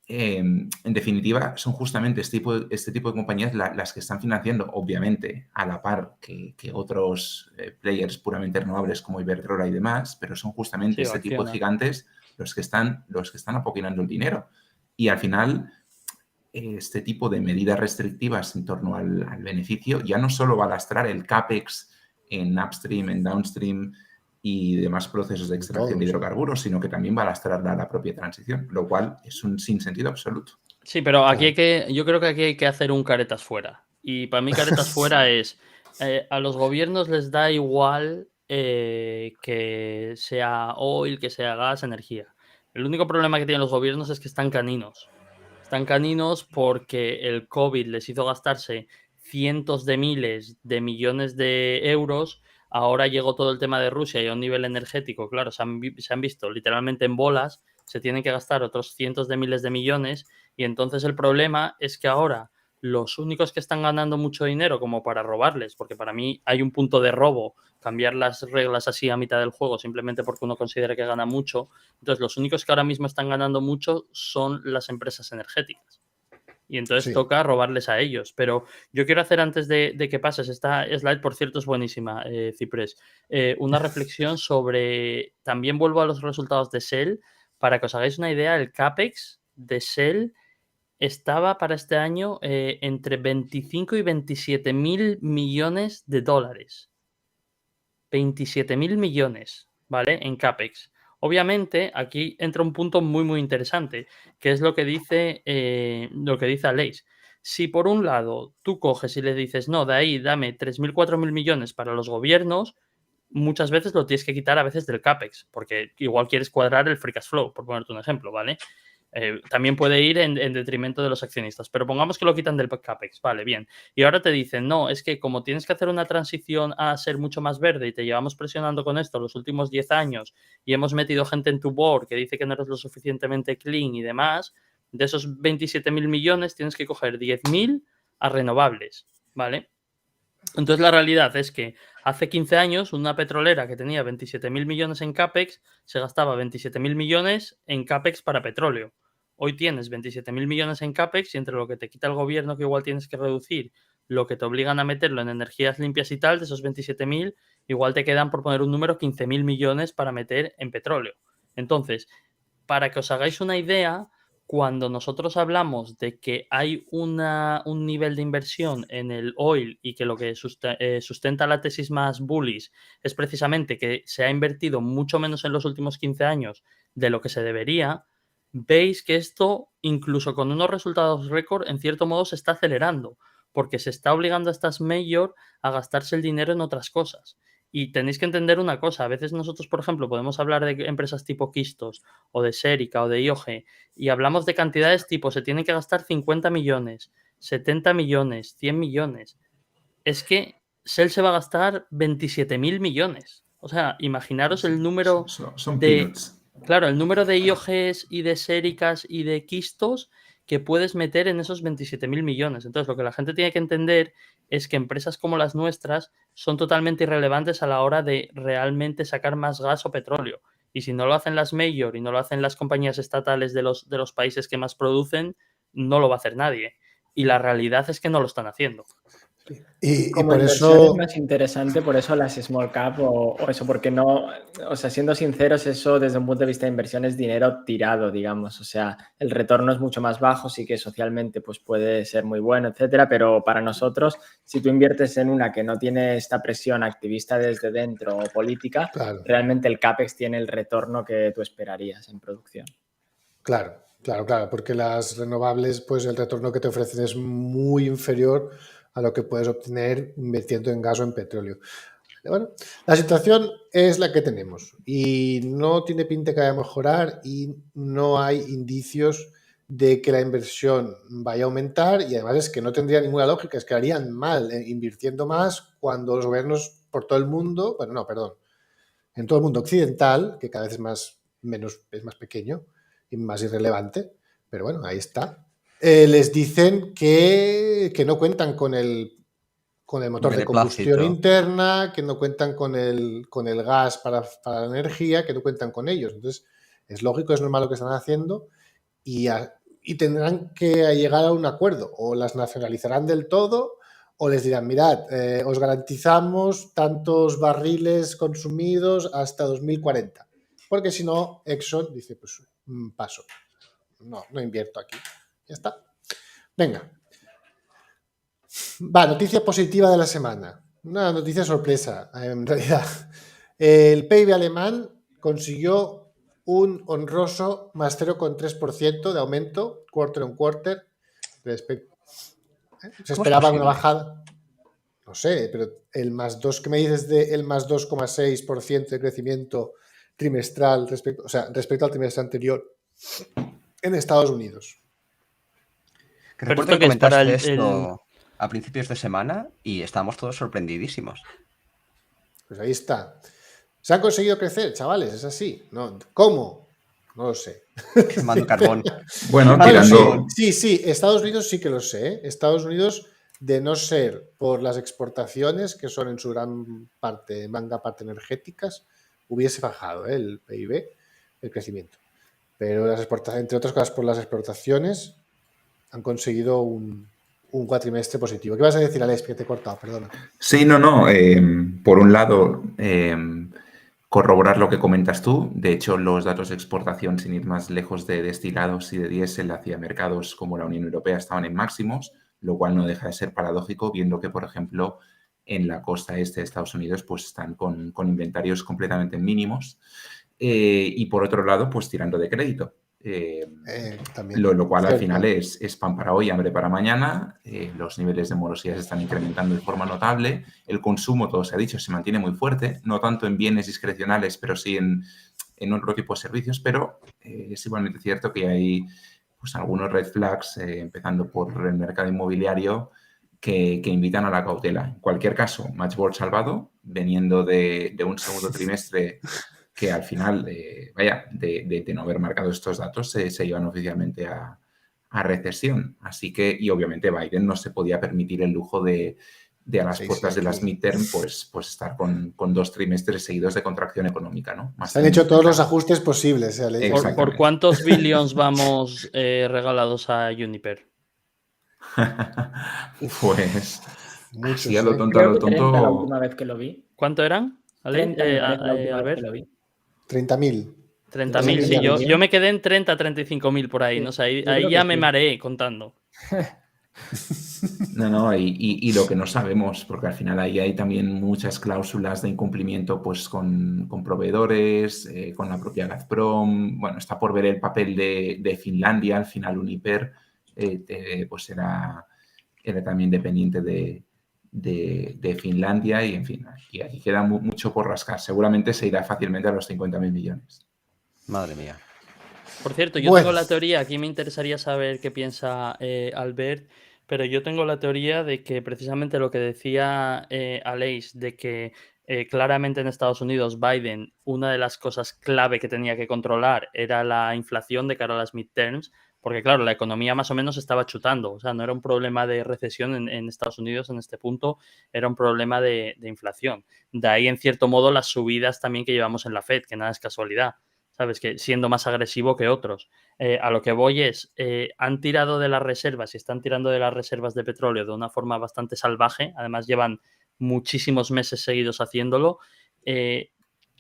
En definitiva, son justamente este tipo de compañías las que están financiando, obviamente, a la par que otros players puramente renovables como Iberdrola y demás, pero son justamente este tipo de gigantes los que están apoquinando el dinero. Y al final, este tipo de medidas restrictivas en torno al beneficio ya no solo va a lastrar el CAPEX en upstream, en downstream y demás procesos de extracción de hidrocarburos, sino que también va a lastrar la propia transición, lo cual es un sinsentido absoluto. Sí, pero aquí yo creo que aquí hay que hacer un caretas fuera. Y para mí caretas fuera es, a los gobiernos les da igual que sea oil, que sea gas, energía. El único problema que tienen los gobiernos es que están caninos. Están caninos porque el COVID les hizo gastarse cientos de miles de millones de euros. Ahora llegó todo el tema de Rusia y a un nivel energético, claro, se han visto literalmente en bolas, se tienen que gastar otros cientos de miles de millones y entonces el problema es que ahora los únicos que están ganando mucho dinero como para robarles, porque para mí hay un punto de robo, cambiar las reglas así a mitad del juego simplemente porque uno considera que gana mucho, entonces los únicos que ahora mismo están ganando mucho son las empresas energéticas. Y entonces toca robarles a ellos. Pero yo quiero hacer antes de que pases, esta slide, por cierto, es buenísima, Ciprés, una reflexión sobre, también vuelvo a los resultados de Shell, para que os hagáis una idea, el CAPEX de Shell estaba para este año entre 25 y 27.000 millones de dólares. 27.000 millones, ¿vale? En CAPEX. Obviamente, aquí entra un punto muy, muy interesante, que es lo que dice Aleix. Si por un lado tú coges y le dices, no, de ahí dame 3.000, 4.000 millones para los gobiernos, muchas veces lo tienes que quitar a veces del CAPEX, porque igual quieres cuadrar el free cash flow, por ponerte un ejemplo, ¿vale? También puede ir en detrimento de los accionistas, pero pongamos que lo quitan del CAPEX, vale, bien. Y ahora te dicen, no, es que como tienes que hacer una transición a ser mucho más verde y te llevamos presionando con esto los últimos 10 años y hemos metido gente en tu board que dice que no eres lo suficientemente clean y demás, de esos 27.000 millones tienes que coger 10.000 a renovables, ¿vale? Entonces la realidad es que hace 15 años una petrolera que tenía 27.000 millones en CAPEX se gastaba 27.000 millones en CAPEX para petróleo. Hoy tienes 27.000 millones en CAPEX y entre lo que te quita el gobierno que igual tienes que reducir, lo que te obligan a meterlo en energías limpias y tal, de esos 27.000, igual te quedan, por poner un número, 15.000 millones para meter en petróleo. Entonces, para que os hagáis una idea, cuando nosotros hablamos de que hay un nivel de inversión en el oil y que lo que sustenta la tesis más bullish es precisamente que se ha invertido mucho menos en los últimos 15 años de lo que se debería, veis que esto, incluso con unos resultados récord, en cierto modo se está acelerando, porque se está obligando a estas major a gastarse el dinero en otras cosas. Y tenéis que entender una cosa, a veces nosotros, por ejemplo, podemos hablar de empresas tipo Kistos o de Serica o de IOG y hablamos de cantidades tipo, se tienen que gastar 50 millones, 70 millones, 100 millones. Es que Shell se va a gastar 27.000 millones. O sea, imaginaros el número son de... peanuts. Claro, el número de IOGs y de Sericas y de Kistos que puedes meter en esos 27.000 millones. Entonces, lo que la gente tiene que entender es que empresas como las nuestras son totalmente irrelevantes a la hora de realmente sacar más gas o petróleo. Y si no lo hacen las major y no lo hacen las compañías estatales de los países que más producen, no lo va a hacer nadie. Y la realidad es que no lo están haciendo. Y Como por inversión eso... es más interesante, por eso las small cap o eso, porque no, o sea, siendo sinceros, eso desde un punto de vista de inversión es dinero tirado, digamos, o sea, el retorno es mucho más bajo, sí que socialmente pues puede ser muy bueno, etcétera, pero para nosotros, si tú inviertes en una que no tiene esta presión activista desde dentro o política, Claro. realmente el CAPEX tiene el retorno que tú esperarías en producción. Claro, porque las renovables, pues el retorno que te ofrecen es muy inferior a lo que puedes obtener invirtiendo en gas o en petróleo. Bueno, la situación es la que tenemos y no tiene pinta que vaya a mejorar y no hay indicios de que la inversión vaya a aumentar y además es que no tendría ninguna lógica, es que harían mal invirtiendo más cuando los gobiernos por todo el mundo, bueno, no, perdón, en todo el mundo occidental, que cada vez es más pequeño y más irrelevante, pero bueno, ahí está. Les dicen que no cuentan con el motor de combustión Beneplácito. interna, que no cuentan con el gas para la energía, que no cuentan con ellos. Entonces, es lógico, es normal lo que están haciendo y tendrán que llegar a un acuerdo. O las nacionalizarán del todo o les dirán, mirad, os garantizamos tantos barriles consumidos hasta 2040. Porque si no, Exxon dice, pues paso. No invierto aquí. Ya está. Venga. Va, noticia positiva de la semana. Una noticia sorpresa, en realidad. El PIB alemán consiguió un honroso más 0,3% de aumento, quarter on quarter. Se esperaba una bajada. No sé, pero el más 2 que me dices del más 2,6% de crecimiento trimestral respecto al trimestre anterior en Estados Unidos. Que Pero recuerdo esto que que es para comentaste esto a principios de semana y estábamos todos sorprendidísimos. Pues ahí está. Se han conseguido crecer, chavales, es así. ¿No? ¿Cómo? No lo sé. Quemando carbón. Bueno, Quemando tirando, Sí, Estados Unidos sí que lo sé. ¿eh? Estados Unidos, de no ser por las exportaciones, que son en su gran parte, manga parte energéticas, hubiese bajado el PIB, el crecimiento. Pero las exportaciones, entre otras cosas por las exportaciones, han conseguido un cuatrimestre positivo. ¿Qué vas a decir, Alex? Que te he cortado, perdona. Sí, no. Por un lado, corroborar lo que comentas tú. De hecho, los datos de exportación, sin ir más lejos de destilados y de diésel hacia mercados como la Unión Europea, estaban en máximos, lo cual no deja de ser paradójico, viendo que, por ejemplo, en la costa este de Estados Unidos, pues están con inventarios completamente mínimos. Y por otro lado, pues tirando de crédito. También. Lo cual al Cierto. final es pan para hoy, hambre para mañana. Los niveles de morosidad se están incrementando de forma notable. El consumo, todo se ha dicho, se mantiene muy fuerte, no tanto en bienes discrecionales, pero sí en otro tipo de servicios. Pero es igualmente cierto que hay pues, algunos red flags, empezando por el mercado inmobiliario, que invitan a la cautela. En cualquier caso, Matchboard salvado, veniendo de un segundo trimestre que al final, de no haber marcado estos datos, se llevan oficialmente a recesión. Así que, y obviamente Biden no se podía permitir el lujo de a las puertas de las midterm, pues estar con 2 trimestres seguidos de contracción económica, ¿no? Se han hecho todos los ajustes posibles. ¿Por cuántos billions vamos regalados a Uniper? Pues muchos, así a lo tonto, Creo que 30 la última vez que lo vi. ¿Cuánto eran? 30 me parece la última vez que lo vi. 30.000. 30.000, sí, yo me quedé en 30, 35.000 por ahí, Sí, no sé, yo ahí creo ya que me sí. mareé contando. No, y lo que no sabemos, porque al final ahí hay también muchas cláusulas de incumplimiento pues con proveedores, con la propia Gazprom. Bueno, está por ver el papel de Finlandia. Al final Uniper pues era también dependiente de Finlandia y, en fin, aquí queda mucho por rascar. Seguramente se irá fácilmente a los 50.000 millones. Madre mía. Por cierto, yo tengo la teoría, aquí me interesaría saber qué piensa Albert, pero yo tengo la teoría de que precisamente lo que decía Aleix, de que claramente en Estados Unidos Biden, una de las cosas clave que tenía que controlar era la inflación de cara a las midterms, porque claro, la economía más o menos estaba chutando, o sea, no era un problema de recesión en Estados Unidos en este punto, era un problema de inflación. De ahí, en cierto modo, las subidas también que llevamos en la Fed, que nada es casualidad, ¿sabes? Que siendo más agresivo que otros. A lo que voy es, han tirado de las reservas y están tirando de las reservas de petróleo de una forma bastante salvaje, además llevan muchísimos meses seguidos haciéndolo.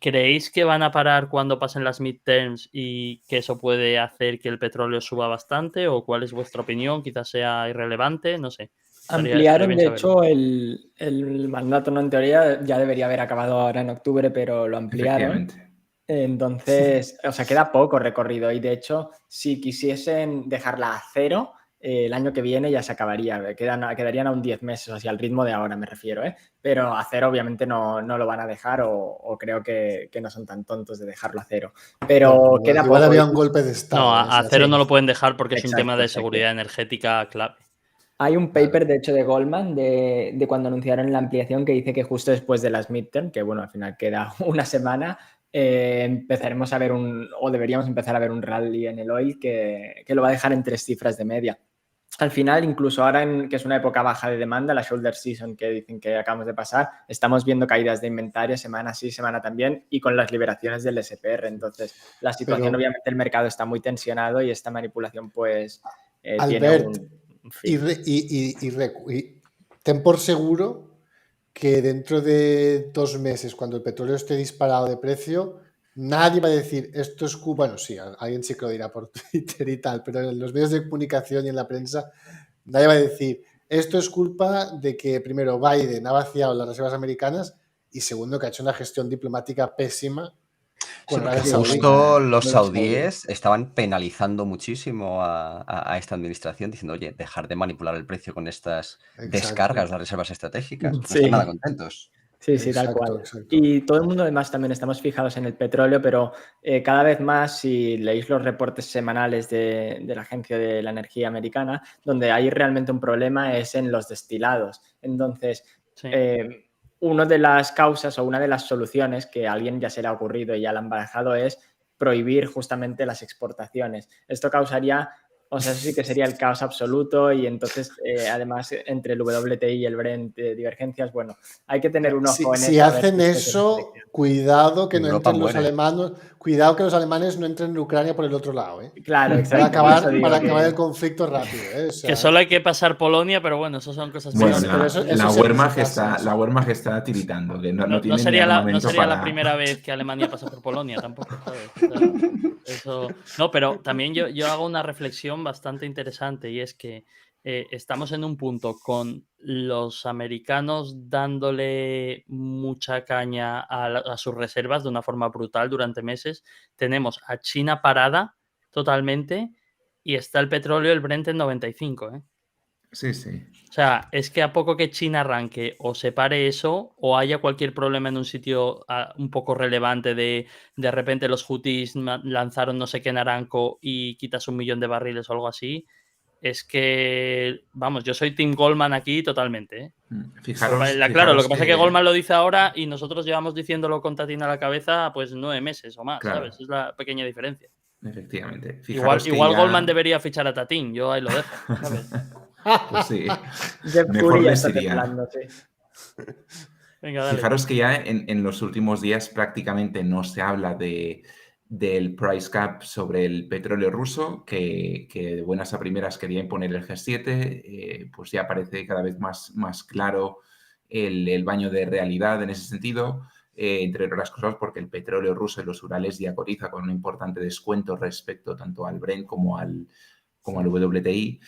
¿Creéis que van a parar cuando pasen las midterms y que eso puede hacer que el petróleo suba bastante? ¿O cuál es vuestra opinión? Quizás sea irrelevante, no sé. Estaría Ampliaron, bien de saberlo. hecho, el mandato, ¿no? En teoría ya debería haber acabado ahora en octubre, pero lo ampliaron. Efectivamente. Entonces, o sea, queda poco recorrido y de hecho, si quisiesen dejarla a cero, el año que viene ya se acabaría. Quedarían aún 10 meses, o sea, al ritmo de ahora me refiero, ¿eh? Pero a cero obviamente no lo van a dejar o creo que no son tan tontos de dejarlo a cero. Pero Bueno, queda igual poco. había un golpe de estado. No, ¿eh? a cero no lo pueden dejar porque es un tema de Exacto. seguridad energética clave. Hay un Claro. paper, de hecho, de Goldman de cuando anunciaron la ampliación que dice que justo después de las midterm, que bueno, al final queda una semana, empezaremos a ver o deberíamos empezar a ver un rally en el oil que lo va a dejar en 3 cifras de media. Al final, incluso ahora que es una época baja de demanda, la shoulder season que dicen que acabamos de pasar, estamos viendo caídas de inventario semana sí, semana también, y con las liberaciones del SPR. Entonces, la situación, Pero, obviamente, el mercado está muy tensionado y esta manipulación, pues, tiene Albert, un y, fin. y ten por seguro que dentro de 2 meses, cuando el petróleo esté disparado de precio, nadie va a decir esto es culpa. Bueno, sí, alguien sí que lo dirá por Twitter y tal, pero en los medios de comunicación y en la prensa, nadie va a decir esto es culpa de que primero Biden ha vaciado las reservas americanas y segundo que ha hecho una gestión diplomática pésima Sí, con porque Arabia Saudí. justo los Los saudíes. saudíes estaban penalizando muchísimo a esta administración, diciendo, oye, dejar de manipular el precio con estas descargas Exacto, de las reservas estratégicas. No están nada Sí, contentos. sí, tal exacto, cual. exacto. Y todo el mundo además también estamos fijados en el petróleo, pero cada vez más, si leéis los reportes semanales de la Agencia de la Energía Americana, donde hay realmente un problema es en los destilados. Entonces, Sí. una de las causas o una de las soluciones que a alguien ya se le ha ocurrido y ya la han barajado es prohibir justamente las exportaciones. Esto causaría, o sea, eso sí que sería el caos absoluto y entonces, además, entre el WTI y el Brent divergencias, bueno, hay que tener un ojo en Si eso a ver hacen si esto se hace eso, cuidado que no Europa entren los muere. alemanes, cuidado que los alemanes no entren en Ucrania por el otro lado, ¿eh? Claro, Para exacto. Por eso acabar, digo para acabar el que conflicto rápido, ¿eh? O sea, Que solo hay que pasar Polonia, pero bueno, eso son cosas Bueno, sí, menores. pero ¿No? eso la se Wehrmacht pasa, está, la Wehrmacht está tiritando, que no No tiene ni sería armamento la para... primera vez que Alemania pasa por Polonia tampoco, ¿sabes? O sea, eso... No, pero también yo hago una reflexión bastante interesante y es que estamos en un punto con los americanos dándole mucha caña a sus reservas de una forma brutal durante meses. Tenemos a China parada totalmente y está el petróleo, el Brent en 95, ¿eh? Sí, sí. O sea, es que a poco que China arranque o se pare eso o haya cualquier problema en un sitio un poco relevante de repente los Houthis lanzaron no sé qué en Aramco y quitas 1 millón de barriles o algo así, es que, vamos, yo soy Tim Goldman aquí totalmente, ¿eh? Fijaros, Claro, lo que fijaros pasa es que Goldman lo dice ahora y nosotros llevamos diciéndolo con Tatina a la cabeza pues 9 meses o más, Claro, ¿sabes? Es la pequeña diferencia. efectivamente. Fijaros que Igual Goldman ya... debería fichar a Tatín, yo ahí lo dejo, ¿sabes? Pues sí, Jeff mejor Curry ya les está iría. temblando, sí. Venga, dale. Fijaros que ya en los últimos días prácticamente no se habla del price cap sobre el petróleo ruso, que de buenas a primeras quería imponer el G7, pues ya parece cada vez más claro el baño de realidad en ese sentido, entre otras cosas porque el petróleo ruso en los Urales ya cotiza con un importante descuento respecto tanto al Brent como al WTI.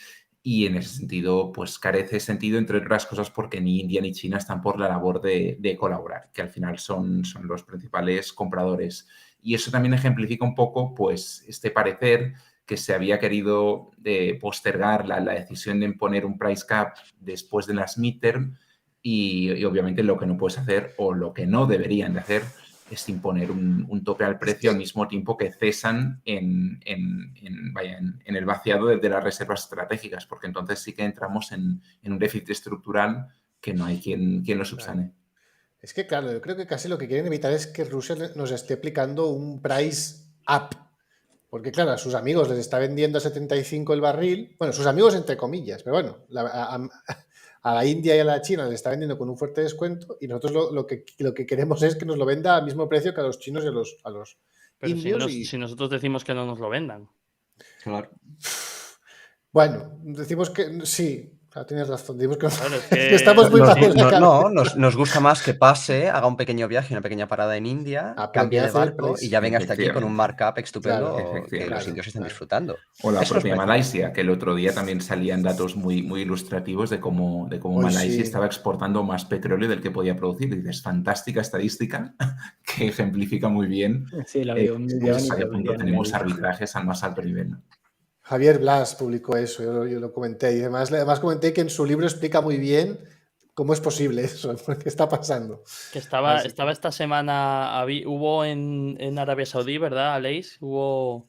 Y en ese sentido, pues carece sentido, entre otras cosas, porque ni India ni China están por la labor de colaborar, que al final son los principales compradores. Y eso también ejemplifica un poco, pues, este parecer que se había querido postergar la decisión de imponer un price cap después de las midterm y obviamente lo que no puedes hacer o lo que no deberían de hacer es imponer un tope al precio al mismo tiempo que cesan en el vaciado de las reservas estratégicas, porque entonces sí que entramos en un déficit estructural que no hay quien lo subsane. Es que, claro, yo creo que casi lo que quieren evitar es que Rusia nos esté aplicando un price up Porque, claro, a sus amigos les está vendiendo a 75 el barril. Bueno, sus amigos entre comillas, pero bueno, a la India y a la China les está vendiendo con un fuerte descuento y nosotros lo que queremos es que nos lo venda al mismo precio que a los chinos y a los Pero indios. si nosotros decimos que no nos lo vendan. Claro. Bueno, decimos que sí. Tienes razón, decimos que, Claro, es que estamos muy mal en la cabeza. Nos gusta más que pase, haga un pequeño viaje, una pequeña parada en India, pero cambie que de hace el barco y precio. ya venga hasta aquí con un markup estupendo Claro, que los indios están disfrutando. O la Eso nos propia parece. Malasia, que el otro día también salían datos muy, muy ilustrativos de cómo Hoy Malasia sí. estaba exportando más petróleo del que podía producir. Y dices, fantástica estadística que ejemplifica muy bien. Sí, lo vi, 1 millón y Hasta qué punto producían tenemos el- arbitrajes al más alto nivel, ¿no? Javier Blas publicó eso, yo lo comenté. Y además comenté que en su libro explica muy bien cómo es posible eso, qué está pasando. Que estaba esta semana, hubo en Arabia Saudí, ¿verdad, Aleix? Hubo,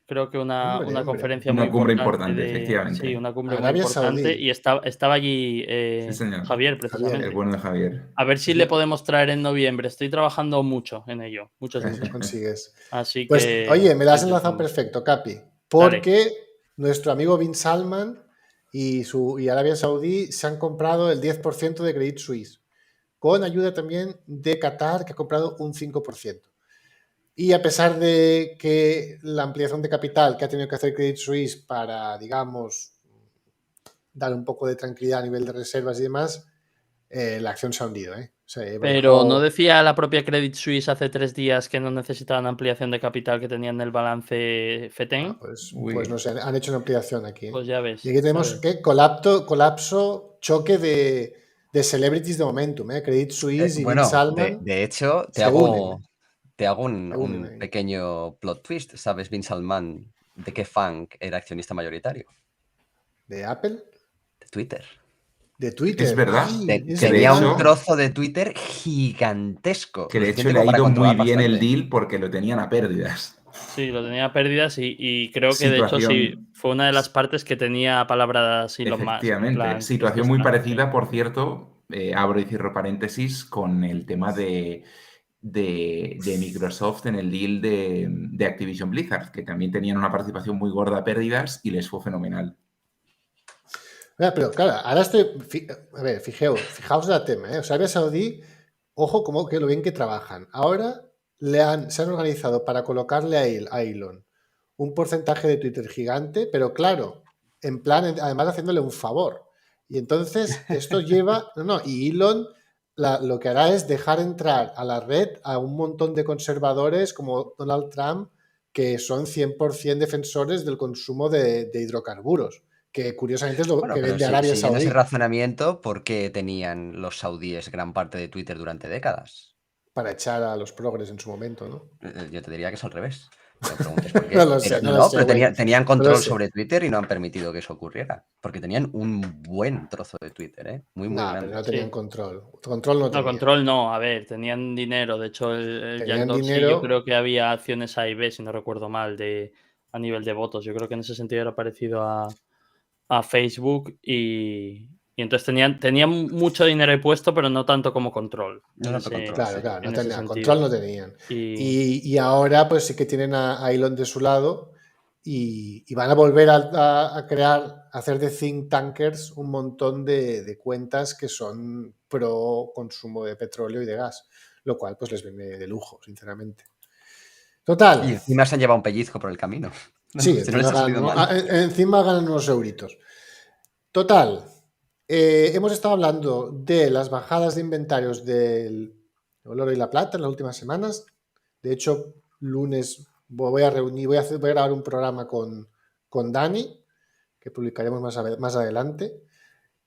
creo que una conferencia Una muy cumbre importante. efectivamente. Sí, una cumbre Arabia muy importante. Saudí. Y estaba allí Sí, señor. Javier, precisamente. El bueno de Javier. A ver si le podemos traer en noviembre. Estoy trabajando mucho en ello. Mucho. Lo consigues. Así Pues, que. oye, me la has enlazado perfecto, Capi. Porque nuestro amigo Bin Salman y Arabia Saudí se han comprado el 10% de Credit Suisse, con ayuda también de Qatar, que ha comprado un 5%. Y a pesar de que la ampliación de capital que ha tenido que hacer Credit Suisse para, digamos, dar un poco de tranquilidad a nivel de reservas y demás, la acción se ha hundido. O sea, Pero ¿no decía la propia Credit Suisse hace 3 días que no necesitaban ampliación de capital que tenían en el balance FETEN? Pues no sé, han hecho una ampliación aquí. Pues ya ves. Y aquí tenemos que colapso, choque de celebrities de momentum. Credit Suisse y Bin Salman. De hecho, te hago un pequeño plot twist. ¿Sabes, Bin Salman, de qué funk era accionista mayoritario? ¿De Apple? De Twitter. De Twitter. Es verdad. Tenía un trozo de Twitter gigantesco. Que de hecho le ha ido muy bien el deal porque lo tenían a pérdidas. Sí, lo tenía a pérdidas y creo que de hecho sí fue una de las partes que tenía palabras Elon Musk. Efectivamente. Situación muy parecida, por cierto, abro y cierro paréntesis, con el tema de Microsoft en el deal de Activision Blizzard, que también tenían una participación muy gorda a pérdidas y les fue fenomenal. Pero claro, ahora a ver, fijaos en el tema. O sea, Arabia Saudí, ojo como que lo bien que trabajan. Ahora se han organizado para colocarle a Elon un porcentaje de Twitter gigante, pero claro, en plan, además haciéndole un favor. Y entonces esto lleva... y Elon lo que hará es dejar entrar a la red a un montón de conservadores como Donald Trump, que son 100% defensores del consumo de hidrocarburos, que curiosamente es lo que vende Arabia Saudí. Ese razonamiento, ¿por qué tenían los saudíes gran parte de Twitter durante décadas? Para echar a los progres en su momento, ¿no? Yo te diría que es al revés. Me preguntes por qué. No lo sé, pero tenían control sobre Twitter y no han permitido que eso ocurriera. Porque tenían un buen trozo de Twitter, muy grande. Pero no tenían control. Control no tenían. No, control no. A ver, tenían dinero. De hecho, el Jack Dorsey, yo creo que había acciones A y B, si no recuerdo mal, a nivel de votos. Yo creo que en ese sentido era parecido a Facebook y entonces tenían mucho dinero ahí puesto, pero no tanto como control. Claro, no tenían control, no tenían. Y ahora pues sí que tienen a Elon de su lado y van a volver a hacer de think tankers un montón de cuentas que son pro consumo de petróleo y de gas, lo cual pues les viene de lujo, sinceramente. Total. Y encima se han llevado un pellizco por el camino. Sí, encima ganan unos euritos. Total. Hemos estado hablando de las bajadas de inventarios del oro y la plata en las últimas semanas. De hecho, lunes voy a grabar un programa con Dani, que publicaremos más adelante.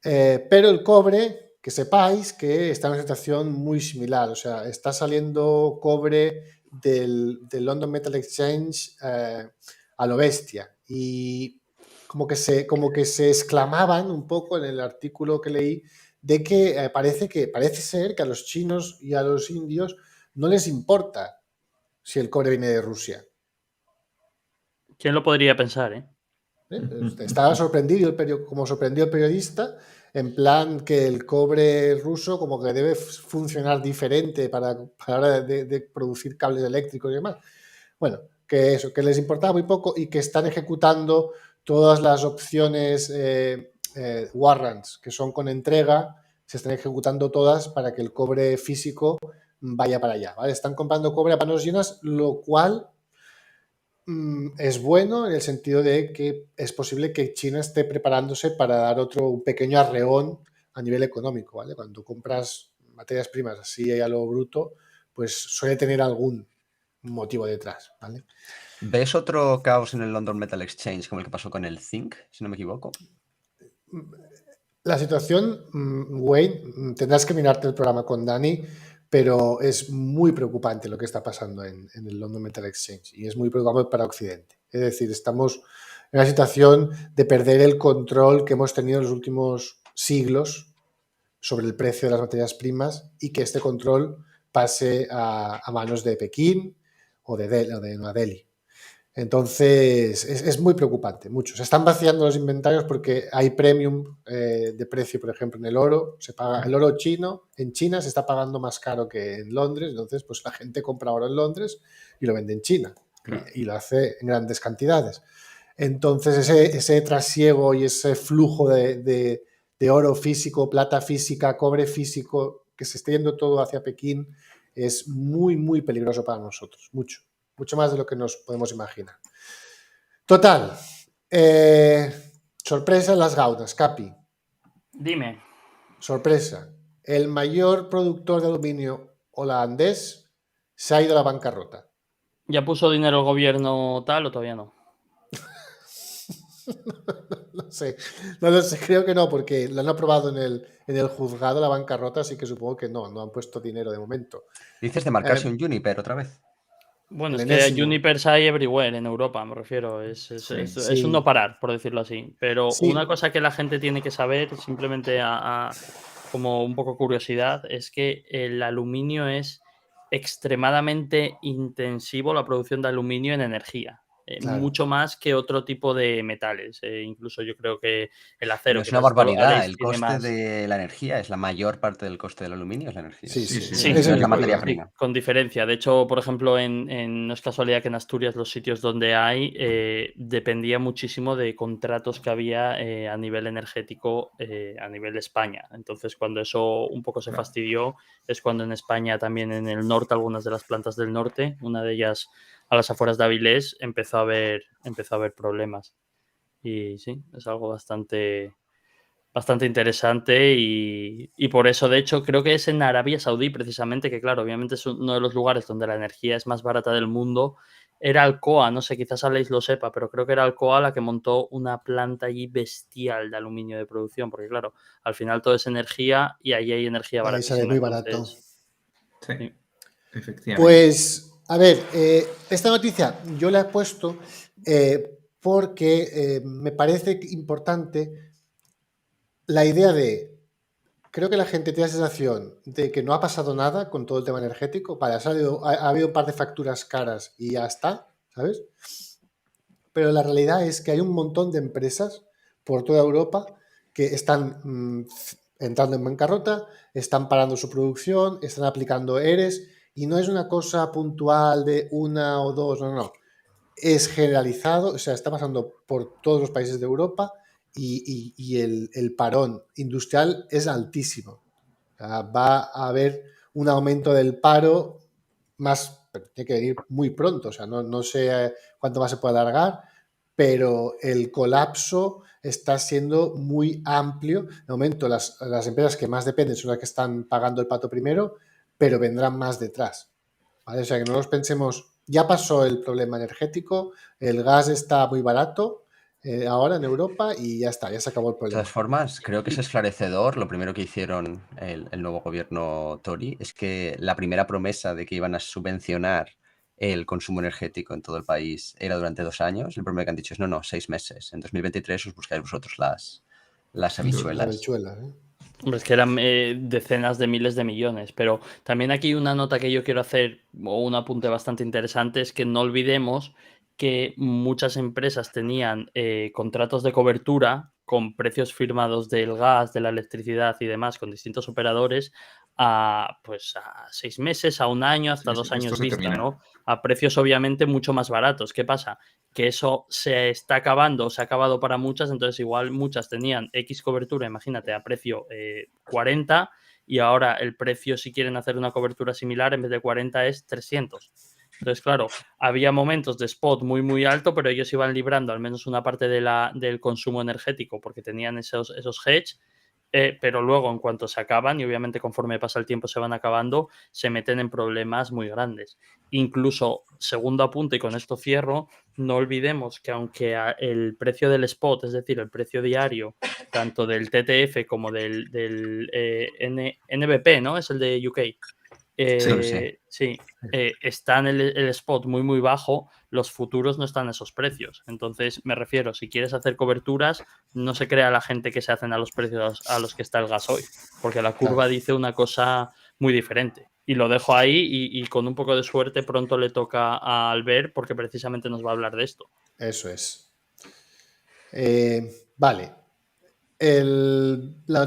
Pero el cobre, que sepáis que está en una situación muy similar. O sea, está saliendo cobre del London Metal Exchange a lo bestia. Y como que se exclamaban un poco en el artículo que leí de que parece ser que a los chinos y a los indios no les importa si el cobre viene de Rusia. ¿Quién lo podría pensar, Estaba sorprendido, como sorprendió el periodista, en plan que el cobre ruso como que debe funcionar diferente para la hora de producir cables eléctricos y demás. Bueno, que les importaba muy poco y que están ejecutando todas las opciones warrants, que son con entrega, se están ejecutando todas para que el cobre físico vaya para allá, ¿vale? Están comprando cobre a manos llenas, lo cual es bueno en el sentido de que es posible que China esté preparándose para dar un pequeño arreón a nivel económico, ¿vale? Cuando compras materias primas así a lo bruto, pues suele tener algún motivo detrás, ¿vale? ¿Ves otro caos en el London Metal Exchange como el que pasó con el zinc, si no me equivoco? La situación, Wayne, tendrás que mirarte el programa con Dani, pero es muy preocupante lo que está pasando en el London Metal Exchange y es muy preocupante para Occidente. Es decir, estamos en una situación de perder el control que hemos tenido en los últimos siglos sobre el precio de las materias primas y que este control pase a manos de Pekín o de Nueva Delhi. Entonces, es muy preocupante, mucho. Se están vaciando los inventarios porque hay premium de precio, por ejemplo, en el oro. Se paga el oro chino, en China se está pagando más caro que en Londres, entonces pues la gente compra oro en Londres y lo vende en China y lo hace en grandes cantidades. Entonces, ese trasiego y ese flujo de oro físico, plata física, cobre físico, que se esté yendo todo hacia Pekín, es muy, muy peligroso para nosotros, mucho más de lo que nos podemos imaginar. Total, sorpresa en las gaunas, Capi. Dime. Sorpresa, el mayor productor de aluminio holandés se ha ido a la bancarrota. ¿Ya puso dinero el gobierno tal o todavía no? No lo sé, creo que no, porque lo han aprobado en el juzgado la bancarrota, así que supongo que no han puesto dinero de momento. ¿Dices de marcarse un Juniper otra vez? Bueno, el es que enésimo. Junipers hay everywhere en Europa, me refiero. Es Sí. un no parar, por decirlo así. Pero Sí. una cosa que la gente tiene que saber, simplemente como un poco curiosidad, es que el aluminio es extremadamente intensivo, la producción de aluminio en energía. Claro. Mucho más que otro tipo de metales. Incluso yo creo que el acero, Pero es que una tal vez lo barbaridad. haréis, El tiene coste más. de la energía es la mayor parte del coste del aluminio, es la energía. Sí. Sí, No es la materia sí, prima. con diferencia. De hecho, por ejemplo, no es casualidad que en Asturias los sitios donde hay dependía muchísimo de contratos que había a nivel energético a nivel de España. Entonces, cuando eso un poco se fastidió, es cuando en España, también en el norte, algunas de las plantas del norte, una de ellas a las afueras de Avilés, empezó a haber problemas. Y sí, es algo bastante interesante y por eso, de hecho, creo que es en Arabia Saudí precisamente, que claro, obviamente es uno de los lugares donde la energía es más barata del mundo. Era Alcoa, no sé, quizás Aleix lo sepa, pero creo que era Alcoa la que montó una planta allí bestial de aluminio de producción, porque claro, al final todo es energía y ahí hay energía Ahí baratísima. sale muy barato. Entonces, Sí, efectivamente. Pues, a ver, esta noticia yo la he puesto porque me parece importante la idea de, creo que la gente tiene la sensación de que no ha pasado nada con todo el tema energético. Vale, ha habido un par de facturas caras y ya está, ¿sabes? Pero la realidad es que hay un montón de empresas por toda Europa que están entrando en bancarrota, están parando su producción, están aplicando ERES y no es una cosa puntual de una o dos, no. Es generalizado, o sea, está pasando por todos los países de Europa y el parón industrial es altísimo. O sea, va a haber un aumento del paro pero tiene que venir muy pronto, o sea, no sé cuánto más se puede alargar, pero el colapso está siendo muy amplio. De momento, las empresas que más dependen son las que están pagando el pato primero, pero vendrán más detrás, ¿vale? O sea, que no nos pensemos, ya pasó el problema energético, el gas está muy barato ahora en Europa y ya está, ya se acabó el De problema. todas formas, creo que es esclarecedor. Lo primero que hicieron el nuevo gobierno Tory es que la primera promesa de que iban a subvencionar el consumo energético en todo el país era durante 2 años. El primero que han dicho es no, 6 meses. En 2023 os buscáis vosotros las habichuelas. Las habichuelas, ¿eh? Hombre, es que eran decenas de miles de millones, pero también aquí una nota que yo quiero hacer, o un apunte bastante interesante, es que no olvidemos que muchas empresas tenían contratos de cobertura con precios firmados del gas, de la electricidad y demás, con distintos operadores, a 6 meses, a un año, hasta Sí, 2 esto años se vista, termina. ¿no? A precios obviamente mucho más baratos. ¿Qué pasa? Que eso se está acabando, se ha acabado para muchas, entonces igual muchas tenían X cobertura, imagínate, a precio 40, y ahora el precio, si quieren hacer una cobertura similar, en vez de 40 es 300. Entonces, claro, había momentos de spot muy, muy alto, pero ellos iban librando al menos una parte del consumo energético porque tenían esos hedge, pero luego, en cuanto se acaban, y obviamente conforme pasa el tiempo se van acabando, se meten en problemas muy grandes. Incluso, segundo apunte, y con esto cierro, no olvidemos que aunque el precio del spot, es decir, el precio diario, tanto del TTF como del NBP, ¿no? Es el de UK. Sí, está en el spot muy, muy bajo, los futuros no están a esos precios. Entonces, me refiero, si quieres hacer coberturas, no se crea la gente que se hacen a los precios a los que está el gas hoy, porque la curva dice una cosa muy diferente. Y lo dejo ahí y con un poco de suerte pronto le toca a Albert porque precisamente nos va a hablar de esto. Eso es. Vale.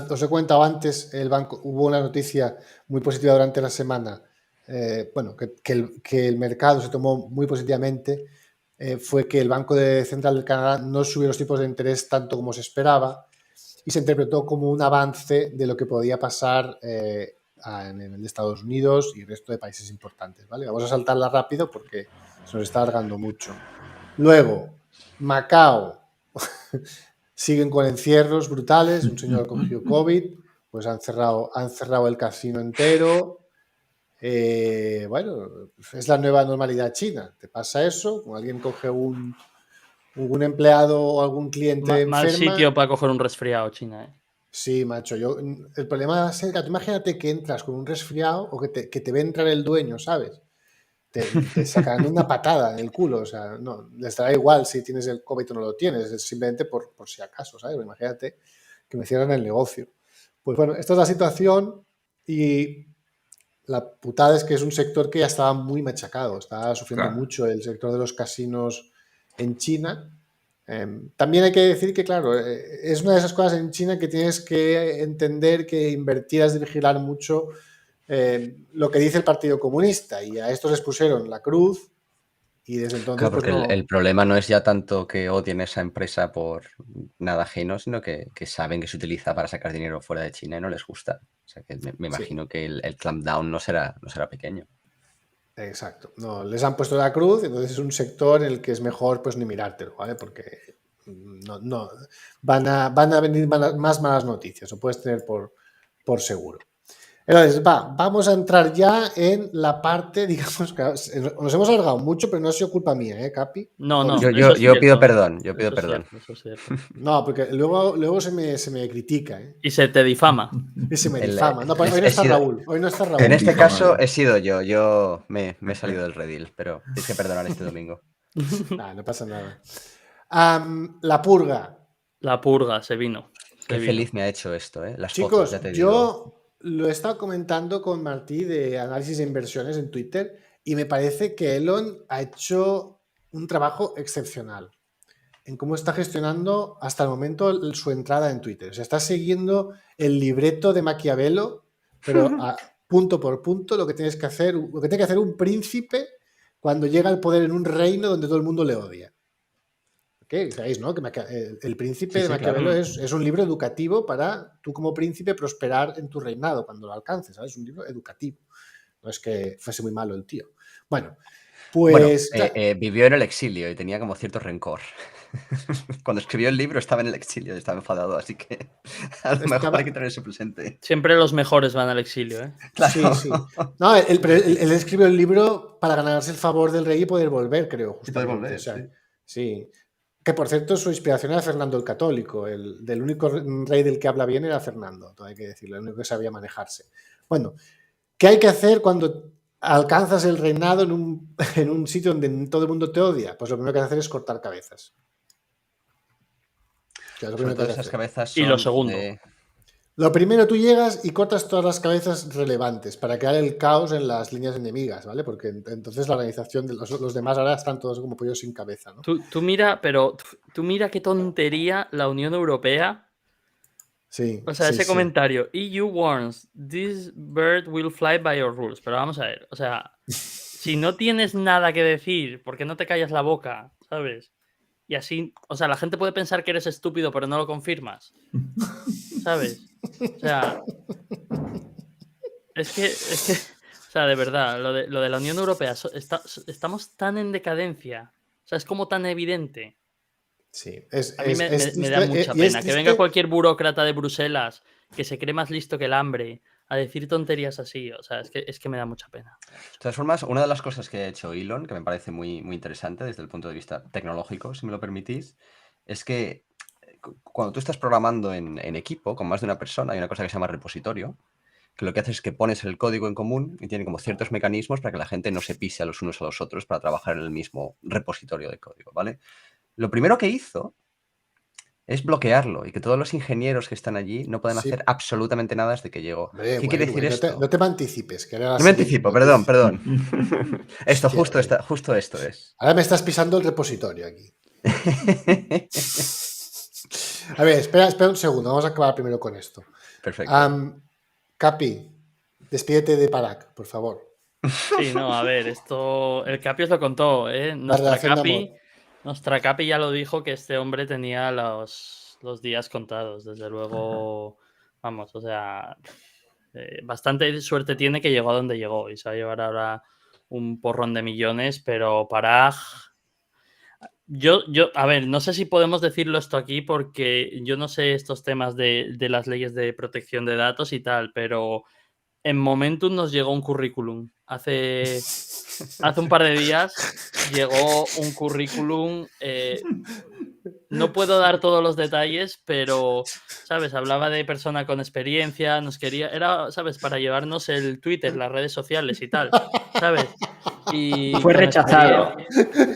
Os he comentado antes, el banco, hubo una noticia muy positiva durante la semana, que el mercado se tomó muy positivamente, fue que el Banco Central del Canadá no subió los tipos de interés tanto como se esperaba y se interpretó como un avance de lo que podía pasar en el de Estados Unidos y el resto de países importantes. ¿Vale? Vamos a saltarla rápido porque se nos está alargando mucho. Luego, Macao. Siguen con encierros brutales. Un señor cogió COVID, pues han cerrado el casino entero. Es la nueva normalidad china. Te pasa eso, cuando alguien coge un empleado o algún cliente Mal enferma. sitio para coger un resfriado, China. Sí, macho. El problema va a ser que tú imagínate que entras con un resfriado o que te ve entrar el dueño, ¿sabes? Te sacan una patada en el culo, o sea, no, les dará igual si tienes el COVID o no lo tienes, es simplemente por si acaso, ¿sabes? Imagínate que me cierran el negocio. Pues bueno, esta es la situación y la putada es que es un sector que ya estaba muy machacado, estaba sufriendo mucho el sector de los casinos en China. También hay que decir que, claro, es una de esas cosas en China que tienes que entender que invertir es de vigilar mucho lo que dice el Partido Comunista, y a estos les pusieron la cruz y desde entonces Claro, porque pues no... el problema no es ya tanto que odien esa empresa por nada ajeno, sino que saben que se utiliza para sacar dinero fuera de China y no les gusta. O sea que me imagino que el clampdown no será pequeño. Exacto. No, les han puesto la cruz, entonces es un sector en el que es mejor pues ni mirártelo, ¿vale? Porque no van a venir más malas noticias, lo puedes tener por seguro. Entonces, vamos a entrar ya en la parte, digamos, que nos hemos alargado mucho, pero no ha sido culpa mía, ¿eh, Capi? No, Yo eso es pido cierto. perdón, Eso es cierto. No, porque luego se me critica, ¿eh? Y se te difama. Y se me difama. No, pues hoy no he está sido- Raúl. Hoy no está Raúl. En este Difamado. caso he sido yo me he salido del redil, pero tienes que perdonar este domingo. No pasa nada. La purga. La purga se vino. Qué feliz me ha hecho esto, ¿eh? Las Chicos, fotos, ya te digo. yo lo he estado comentando con Martí de Análisis de Inversiones en Twitter y me parece que Elon ha hecho un trabajo excepcional en cómo está gestionando hasta el momento su entrada en Twitter. O sea, está siguiendo el libreto de Maquiavelo, pero punto por punto lo que tiene que hacer un príncipe cuando llega al poder en un reino donde todo el mundo le odia. ¿Qué? ¿Sabéis, no? Que el príncipe de Maquiavelo claro. es un libro educativo para tú como príncipe prosperar en tu reinado cuando lo alcances, ¿sabes? Es un libro educativo. No es que fuese muy malo el tío. Bueno, pues... vivió en el exilio y tenía como cierto rencor. Cuando escribió el libro estaba en el exilio y estaba enfadado, así que a lo mejor hay que tener eso presente. Siempre los mejores van al exilio, ¿eh? Claro. Sí. No, él escribió el libro para ganarse el favor del rey y poder volver, creo, justamente. Y poder volver, o sea, sí. Que por cierto, su inspiración era Fernando el Católico. Del único rey del que habla bien era Fernando, todo hay que decirlo, el único que sabía manejarse. Bueno, ¿qué hay que hacer cuando alcanzas el reinado en un sitio donde todo el mundo te odia? Pues lo primero que hay que hacer es cortar cabezas. O sea, lo primero que hay que hacer. Esas cabezas Y lo son segundo. Lo primero, tú llegas y cortas todas las cabezas relevantes para crear el caos en las líneas enemigas, ¿vale? Porque entonces la organización de los demás ahora están todos como pollos sin cabeza, ¿no? Tú mira, pero tú mira qué tontería la Unión Europea. Sí, O sea, sí, ese sí. comentario, EU warns, this bird will fly by your rules. Pero vamos a ver, o sea, si no tienes nada que decir, ¿por qué no te callas la boca? ¿Sabes? Y así, o sea, la gente puede pensar que eres estúpido, pero no lo confirmas. ¿Sabes? O sea, es que, o sea, de verdad, lo de la Unión Europea, estamos tan en decadencia. O sea, es como tan evidente. Sí, A mí me triste, da mucha y es pena. Que triste. venga cualquier burócrata de Bruselas que se cree más listo que el hambre a decir tonterías así. O sea, es que me da mucha pena. De todas formas, una de las cosas que ha hecho Elon, que me parece muy, muy interesante desde el punto de vista tecnológico, si me lo permitís, es que cuando tú estás programando en equipo con más de una persona, hay una cosa que se llama repositorio, que lo que hace es que pones el código en común y tiene como ciertos mecanismos para que la gente no se pise a los unos a los otros para trabajar en el mismo repositorio de código, ¿vale? Lo primero que hizo es bloquearlo y que todos los ingenieros que están allí no pueden Sí. hacer absolutamente nada desde que llegó. Hombre, ¿Qué quiere decir esto? no te me anticipes, que era la No me siguiente anticipo, noticia. perdón. Esto, Hostia, justo esto es. Ahora me estás pisando el repositorio aquí. A ver, espera un segundo. Vamos a acabar primero con esto. Perfecto. Capi, despídete de Parag, por favor. Sí, no, a ver, esto. El Capi os lo contó, ¿eh? La relación de amor. Nuestra Capi ya lo dijo que este hombre tenía los días contados. Desde luego, vamos, o sea, bastante suerte tiene que llegó a donde llegó y se va a llevar ahora un porrón de millones, pero Parag. A ver, no sé si podemos decirlo esto aquí porque yo no sé estos temas de las leyes de protección de datos y tal, pero en Momentum nos llegó un currículum. Hace un par de días llegó un currículum. No puedo dar todos los detalles, pero, ¿sabes? Hablaba de persona con experiencia, nos quería. Era, ¿sabes? Para llevarnos el Twitter, las redes sociales y tal, ¿sabes? Y Fue con rechazado.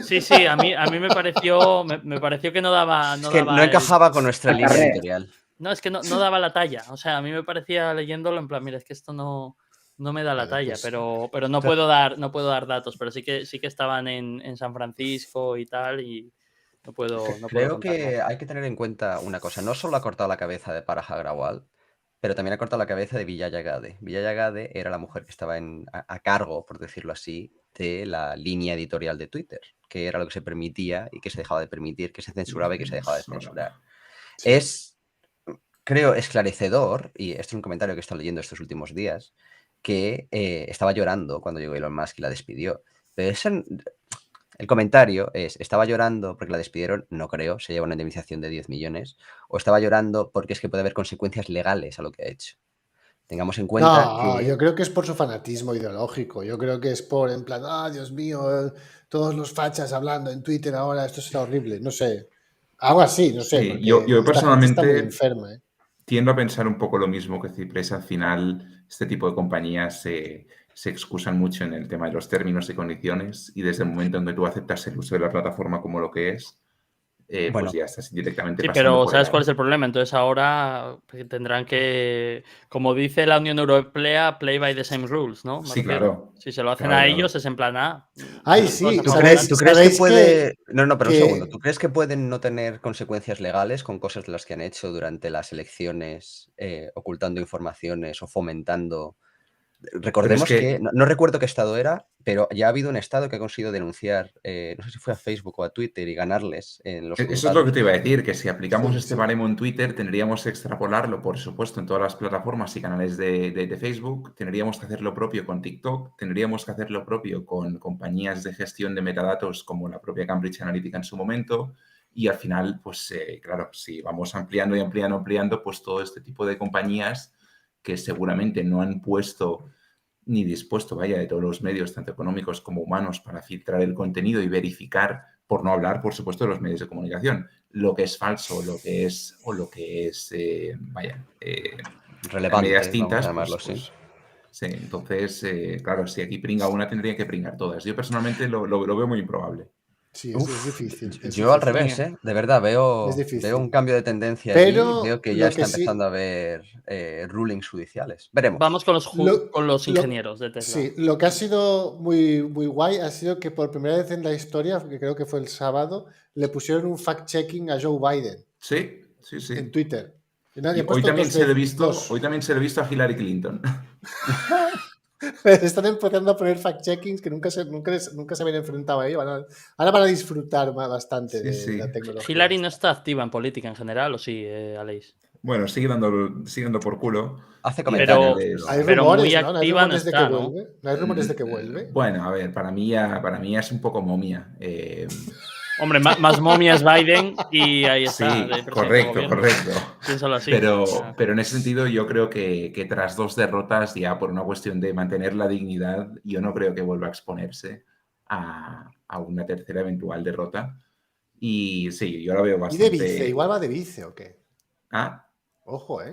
Sí, a mí me pareció que no daba. Es que no encajaba con nuestra línea Acarrea. editorial. No, es que no daba la talla. O sea, a mí me parecía leyéndolo en plan, mira, es que esto no me da la Vale, talla, pues, pero no puedo dar datos, pero sí que estaban en San Francisco y tal, y no puedo Creo contar que más. hay que tener en cuenta una cosa. No solo ha cortado la cabeza de Parag Agrawal, pero también ha cortado la cabeza de Vijaya Gadde. Vijaya Gadde era la mujer que estaba a cargo, por decirlo así, de la línea editorial de Twitter, que era lo que se permitía y que se dejaba de permitir, que se censuraba y que se dejaba de censurar. sí. Es, creo, esclarecedor, y esto es un comentario que he estado leyendo estos últimos días, que estaba llorando cuando llegó Elon Musk y la despidió. Pero el comentario es, ¿estaba llorando porque la despidieron? No creo, se lleva una indemnización de 10 millones. ¿O estaba llorando porque es que puede haber consecuencias legales a lo que ha hecho? Tengamos en cuenta No, que... yo creo que es por su fanatismo ideológico. Yo creo que es por, en plan, Dios mío, todos los fachas hablando en Twitter ahora, esto será horrible. No sé. Algo así, no sé, Sí, porque yo esta gente está muy personalmente enferma, ¿eh? tiendo a pensar un poco lo mismo que Ciprés. Al final, este tipo de compañías se excusan mucho en el tema de los términos y condiciones y desde el momento en que tú aceptas el uso de la plataforma como lo que es, pues Bueno, ya estás directamente Sí, pasando pero por ¿sabes el cuál aro. es el problema? Entonces ahora tendrán que, como dice la Unión Europea, play by the same rules, ¿no? Me Sí, refiero. claro. Si se lo hacen Claro, a claro. ellos, es en plan, Ay, tú vas sí, a ¿Tú favor crees, tal. que ¿sabéis puede... No, pero un que- segundo. ¿Tú crees que pueden no tener consecuencias legales con cosas de las que han hecho durante las elecciones, ocultando informaciones o fomentando? Pero es Recordemos que, que no recuerdo qué estado era, pero ya ha habido un estado que ha conseguido denunciar, no sé si fue a Facebook o a Twitter, y ganarles en los eso es lo que juzgados. te iba a decir, que si aplicamos Sí, este sí. baremo en Twitter, tendríamos que extrapolarlo, por supuesto, en todas las plataformas y canales de Facebook, tendríamos que hacer lo propio con TikTok, tendríamos que hacer lo propio con compañías de gestión de metadatos como la propia Cambridge Analytica en su momento, y al final, pues claro, si vamos ampliando y ampliando, pues todo este tipo de compañías que seguramente no han puesto ni dispuesto, vaya, de todos los medios, tanto económicos como humanos, para filtrar el contenido y verificar, por no hablar, por supuesto, de los medios de comunicación, lo que es falso, lo que es, en medias Relevantes, vamos a tintas, llamarlo así. sí. Entonces, claro, si aquí pringa una, tendría que pringar todas. Yo personalmente lo veo muy improbable. Sí, Uf, es difícil. Es yo al difícil. revés, ¿eh? De verdad, Es difícil. veo un cambio de tendencia Pero allí, veo que ya lo que está sí- empezando a haber rulings judiciales. Veremos. Vamos con los, Lo- con los lo- ingenieros de Tesla. Sí, lo que ha sido muy, muy guay ha sido que por primera vez en la historia, que creo que fue el sábado, le pusieron un fact-checking a Joe Biden Sí. en Twitter. Y no, Y le he puesto dos veces, hoy también se lo he visto a Hillary Clinton. Están empezando a poner fact-checkings que nunca se habían enfrentado a ello. Ahora van a disfrutar bastante Sí, de la sí. tecnología. Hillary no está activa en política en general, ¿o sí, Aleix? Bueno, sigue dando por culo. Hace Y comentarios. Hay Pero rumores, muy ¿no? ¿No hay activa no rumores de que está, ¿no? vuelve? ¿No hay rumores de que vuelve? Bueno, a ver, para mí ya es un poco momia. Hombre, más momia es Biden y ahí está. Sí, de presidente de gobierno. correcto. Piénsalo así. Pero, O sea, pero en ese sentido yo creo que tras 2 derrotas, ya por una cuestión de mantener la dignidad, yo no creo que vuelva a exponerse a una tercera eventual derrota. Y sí, yo lo veo ¿Y bastante... de vice? ¿Igual va de vice o qué? Ojo, ¿eh?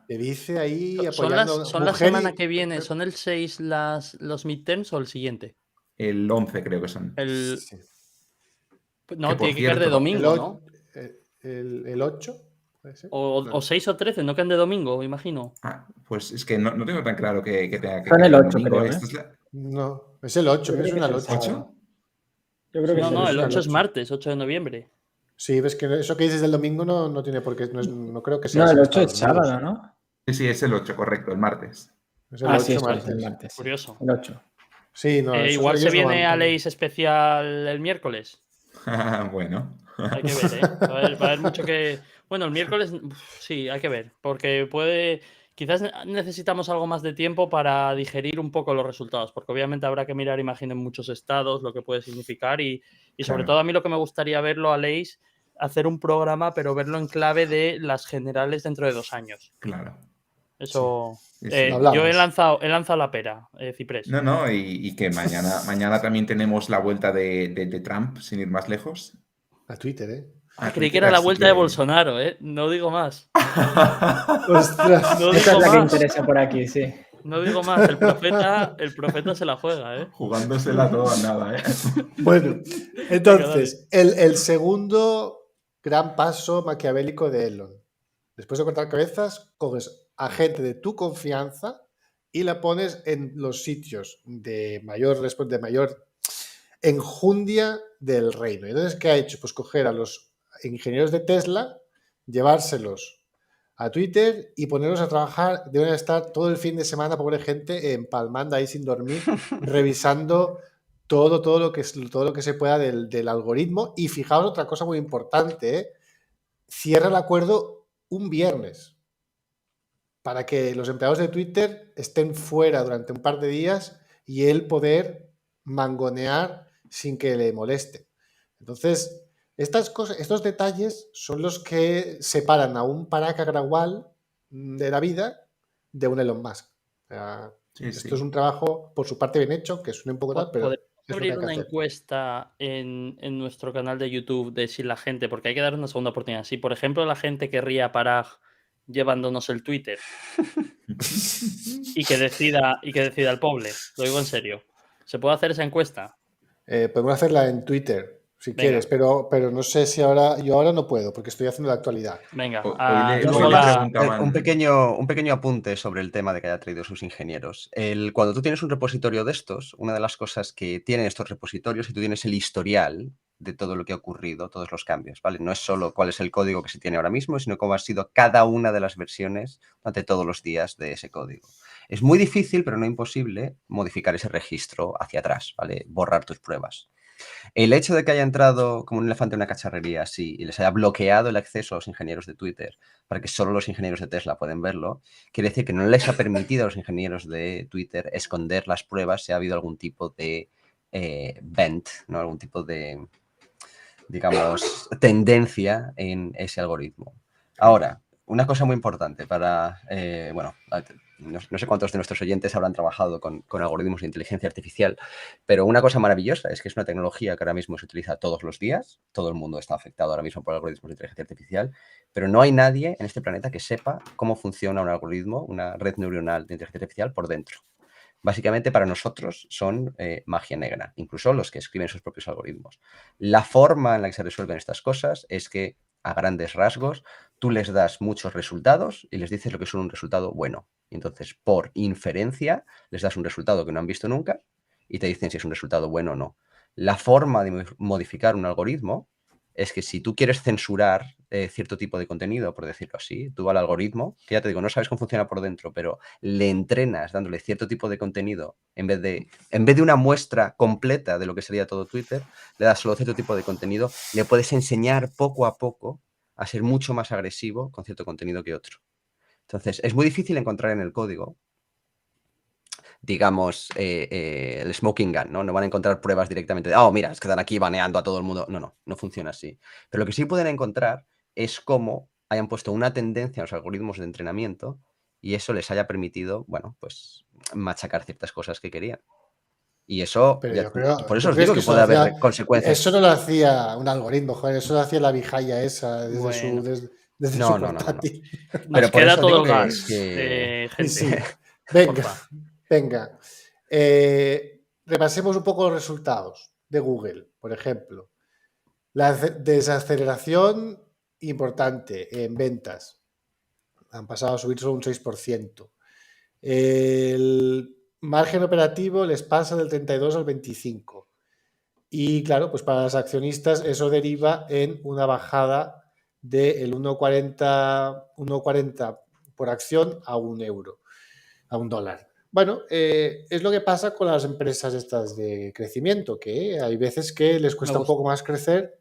De vice ahí apoyando ¿Son la mujer semana que viene? ¿Son el 6 los midterms o el siguiente? El 11 creo que son. Sí. No, Que, por tiene que caer de cierto, domingo, ¿no? El 8, ¿puede ser? O 6 o 13, no caen de domingo, imagino. Pues es que no tengo tan claro que tenga que Son el caer 8, domingo. creo, ¿eh? Esto es la- No, es el 8, Yo me creo que suena es el el 8. sábado. Yo creo que No, es no, el suena 8 es 8. martes, 8 de noviembre. Sí, ves que eso que dices del domingo no tiene por qué, no creo que sea No, así el en 8 es Estados Unidos. sábado, ¿no? Sí, es el 8, correcto, el martes. Es el Ah, 8 sí, eso es martes. el martes. Sí. Curioso. El 8. Sí, no, Igual se ellos no viene van- Aleix especial el miércoles. Bueno. Hay que ver, ¿eh? Va a haber mucho que... Bueno, el miércoles sí, hay que ver, porque quizás necesitamos algo más de tiempo para digerir un poco los resultados, porque obviamente habrá que mirar imagen en muchos estados, lo que puede significar y sobre Claro. todo a mí lo que me gustaría verlo, Aleix, hacer un programa, pero verlo en clave de las generales dentro de 2 años. Claro. Eso... Sí, sí. Lo hablamos. yo he lanzado la pera, Ciprés. No, y que mañana también tenemos la vuelta de Trump, sin ir más lejos. A Twitter, ¿eh? Creí que era la vuelta de Bolsonaro, ¿eh? No digo más. Ostras. No Esa es digo la que más. interesa por aquí, sí. No digo más. El profeta se la juega, ¿eh? Jugándosela toda nada, ¿eh? Bueno, entonces, el segundo gran paso maquiavélico de Elon. Después de cortar cabezas, coges a gente de tu confianza y la pones en los sitios de mayor enjundia del reino. Entonces, ¿qué ha hecho? Pues coger a los ingenieros de Tesla, llevárselos a Twitter y ponerlos a trabajar. Deben estar todo el fin de semana, pobre gente, empalmando ahí sin dormir, revisando todo lo que se pueda del algoritmo. Y fijaos otra cosa muy importante, ¿eh? Cierra el acuerdo un viernes para que los empleados de Twitter estén fuera durante un par de días y él poder mangonear sin que le moleste. Entonces, estas cosas, estos detalles son los que separan a un Parag Agrawal de la vida de un Elon Musk. O sea, Sí, esto sí. es un trabajo por su parte bien hecho, que suena un poco tal, pero ¿Podemos es lo que abrir hay que una hacer. encuesta en nuestro canal de YouTube de si la gente, porque hay que dar una segunda oportunidad, si por ejemplo la gente querría Parag llevándonos el Twitter y que decida el pobre, lo digo en serio, ¿se puede hacer esa encuesta? Podemos hacerla en Twitter, si Venga. quieres, pero no sé si yo ahora no puedo, porque estoy haciendo la actualidad. Venga, Hoy luego le la... preguntaban... Un pequeño apunte sobre el tema de que haya traído sus ingenieros. Cuando tú tienes un repositorio de estos, una de las cosas que tienen estos repositorios es que tú tienes el historial de todo lo que ha ocurrido, todos los cambios, ¿vale? No es solo cuál es el código que se tiene ahora mismo, sino cómo ha sido cada una de las versiones durante todos los días de ese código. Es muy difícil, pero no imposible, modificar ese registro hacia atrás, ¿vale? Borrar tus pruebas. El hecho de que haya entrado como un elefante en una cacharrería así y les haya bloqueado el acceso a los ingenieros de Twitter para que solo los ingenieros de Tesla pueden verlo, quiere decir que no les ha permitido a los ingenieros de Twitter esconder las pruebas si ha habido algún tipo de bent, ¿no? Algún tipo de, digamos, tendencia en ese algoritmo. Ahora, una cosa muy importante para, bueno, no sé cuántos de nuestros oyentes habrán trabajado con algoritmos de inteligencia artificial, pero una cosa maravillosa es que es una tecnología que ahora mismo se utiliza todos los días. Todo el mundo está afectado ahora mismo por algoritmos de inteligencia artificial, pero no hay nadie en este planeta que sepa cómo funciona un algoritmo, una red neuronal de inteligencia artificial por dentro. básicamente para nosotros son magia negra, incluso los que escriben sus propios algoritmos. La forma en la que se resuelven estas cosas es que, a grandes rasgos, tú les das muchos resultados y les dices lo que es un resultado bueno. Y entonces, por inferencia, les das un resultado que no han visto nunca y te dicen si es un resultado bueno o no. La forma de modificar un algoritmo es que si tú quieres censurar cierto tipo de contenido, por decirlo así, tú al algoritmo, que ya te digo, no sabes cómo funciona por dentro, pero le entrenas dándole cierto tipo de contenido, en vez de una muestra completa de lo que sería todo Twitter, le das solo cierto tipo de contenido, le puedes enseñar poco a poco a ser mucho más agresivo con cierto contenido que otro. Entonces, es muy difícil encontrar en el código, digamos, el smoking gun, ¿no? No van a encontrar pruebas directamente de, oh, mira, es que están aquí baneando a todo el mundo. No funciona así. Pero lo que sí pueden encontrar es cómo hayan puesto una tendencia a los algoritmos de entrenamiento y eso les haya permitido, bueno, pues machacar ciertas cosas que querían. Y eso, Pero ya, yo creo, por eso ¿tú os crees digo que que eso lo puede haber hacía? consecuencias. Eso no lo hacía un algoritmo, joder, eso lo hacía la Vijaya esa Bueno. desde No, su no. portátil. Nos por queda eso todo digo el gas, Sí, gente. sí. Venga, Porfa. venga. Repasemos un poco los resultados de Google, por ejemplo. La desaceleración importante en ventas. Han pasado a subir solo un 6%. El margen operativo les pasa del 32 al 25. Y claro, pues para los accionistas eso deriva en una bajada del 1,40 por acción a €1, a $1. Bueno, es lo que pasa con las empresas estas de crecimiento, que hay veces que les cuesta un poco más crecer.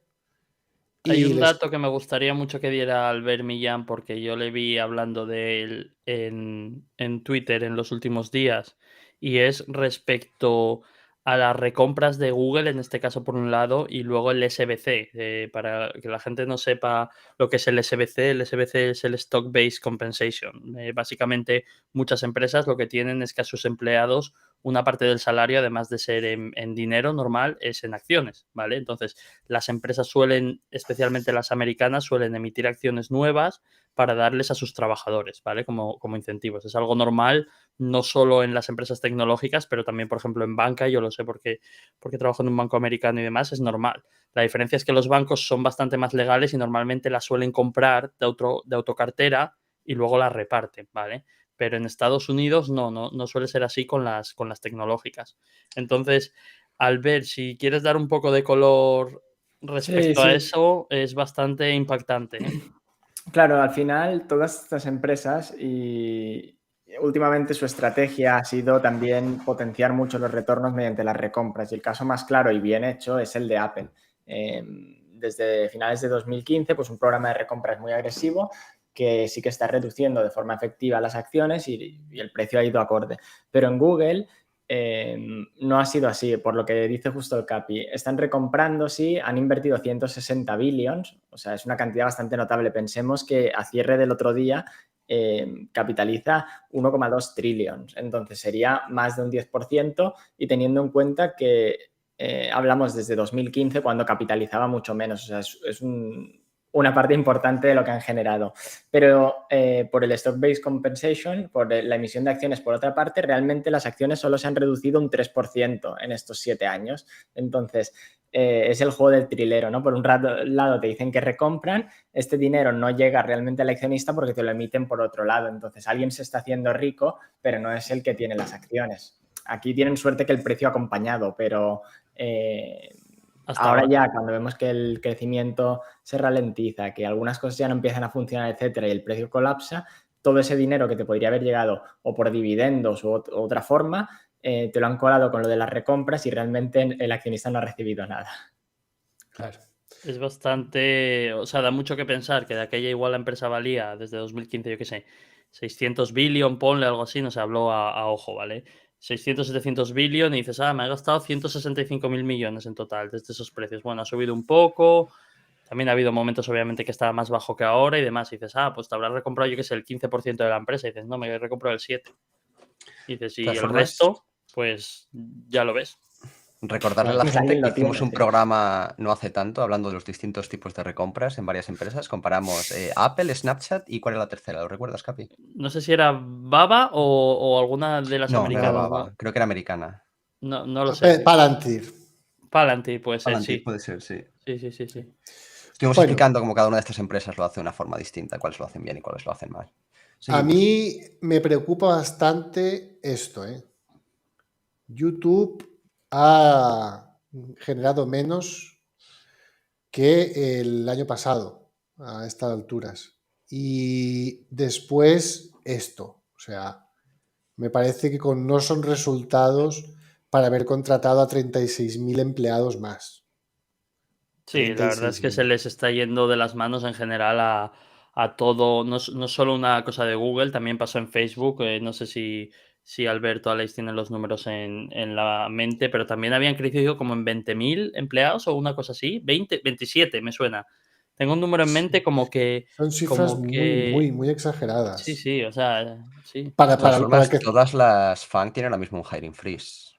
Hay Y un dato que me gustaría mucho que diera Albert Millán, porque yo le vi hablando de él en Twitter en los últimos días, y es respecto a las recompras de Google, en este caso por un lado, y luego el SBC. Para que la gente no sepa lo que es el SBC es el Stock Based Compensation. Básicamente, muchas empresas lo que tienen es que a sus empleados una parte del salario, además de ser en dinero normal, es en acciones, ¿vale? Entonces, las empresas suelen, especialmente las americanas, suelen emitir acciones nuevas para darles a sus trabajadores, ¿vale? Como incentivos. Es algo normal, no solo en las empresas tecnológicas, pero también, por ejemplo, en banca. Yo lo sé porque trabajo en un banco americano y demás, es normal. La diferencia es que los bancos son bastante más legales y normalmente las suelen comprar de autocartera y luego las reparten, ¿vale? Pero en Estados Unidos no suele ser así con las tecnológicas. Entonces, al ver, si quieres dar un poco de color respecto a eso, es bastante impactante, ¿eh? Claro, al final todas estas empresas y últimamente su estrategia ha sido también potenciar mucho los retornos mediante las recompras y el caso más claro y bien hecho es el de Apple. Desde finales de 2015, pues un programa de recompras muy agresivo que sí que está reduciendo de forma efectiva las acciones y el precio ha ido acorde. Pero en Google no ha sido así, por lo que dice justo el Capi. Están recomprando, sí, han invertido 160 billions, o sea, es una cantidad bastante notable. Pensemos que a cierre del otro día capitaliza 1,2 trillions, entonces sería más de un 10% y teniendo en cuenta que hablamos desde 2015 cuando capitalizaba mucho menos, o sea, es una parte importante de lo que han generado. Pero por el Stock-Based Compensation, por la emisión de acciones, por otra parte, realmente las acciones solo se han reducido un 3% en estos 7 años. Entonces, es el juego del trilero, ¿no? Por un lado te dicen que recompran, este dinero no llega realmente al accionista porque te lo emiten por otro lado. Entonces, alguien se está haciendo rico, pero no es el que tiene las acciones. Aquí tienen suerte que el precio ha acompañado, pero ahora ya cuando vemos que el crecimiento se ralentiza, que algunas cosas ya no empiezan a funcionar, etcétera, y el precio colapsa, todo ese dinero que te podría haber llegado o por dividendos u otra forma, te lo han colado con lo de las recompras y realmente el accionista no ha recibido nada. Claro. Es bastante, o sea, da mucho que pensar que de aquella igual la empresa valía desde 2015, yo qué sé, 600 billion, ponle algo así, no se habló a ojo, ¿vale? 600, 700 billion y dices, me he gastado 165.000 millones en total desde esos precios. Bueno, ha subido un poco, también ha habido momentos obviamente que estaba más bajo que ahora y demás. Y dices, pues te habrás recomprado, yo qué sé, el 15% de la empresa. Y dices, no, me he recomprado el 7%. Y dices, y el resto, pues ya lo ves. Recordarle a Pues la si gente alguien que lo hicimos tiene, un sí. programa no hace tanto hablando de los distintos tipos de recompras en varias empresas. Comparamos Apple, Snapchat y ¿cuál era la tercera? ¿Lo recuerdas, Capi? No sé si era Baba o alguna de las No, no era americanas, No. Baba. Creo que era americana. No lo sé. Palantir. Palantir puede ser, Palantir sí. puede ser, sí. Sí. Estuvimos Bueno. explicando cómo cada una de estas empresas lo hace de una forma distinta, cuáles lo hacen bien y cuáles lo hacen mal. A Seguimos. mí me preocupa bastante esto, YouTube ha generado menos que el año pasado a estas alturas. Y después esto. O sea, me parece que no son resultados para haber contratado a 36.000 empleados más. Sí, la verdad es que se 36.000. les está yendo de las manos en general a todo, no solo una cosa de Google, también pasó en Facebook, no sé si Alberto Aleix tiene los números en la mente, pero también habían crecido como en 20.000 empleados o una cosa así, 27 me suena. Tengo un número en mente como que... Son cifras Como que... muy exageradas. Sí, o sea, sí. Para, De todas para, para formas, que... todas las FANG tienen ahora mismo un hiring freeze.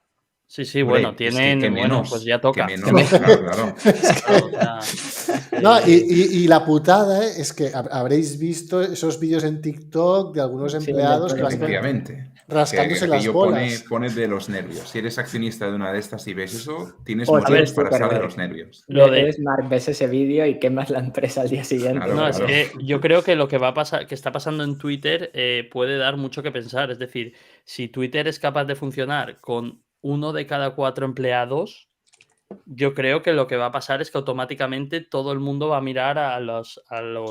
Sí, bueno, Hombre, es que tienen, bueno, pues ya toca. que menos, claro. Claro, o sea, es que- No, y la putada es que habréis visto esos vídeos en TikTok de algunos Sí, empleados de que todo. Efectivamente. rascándose Que las aquello bolas. pone de los nervios. Si eres accionista de una de estas y ves eso, tienes O motivos tienes para estar de Zuckerberg. los nervios. Lo de- Eres Mark, ves ese vídeo y quemas la empresa al día siguiente. Claro, No, es claro. que yo creo que lo que va a pasar, que está pasando en Twitter, puede dar mucho que pensar. Es decir, si Twitter es capaz de funcionar con 1 de cada 4 empleados, yo creo que lo que va a pasar es que automáticamente todo el mundo va a mirar a los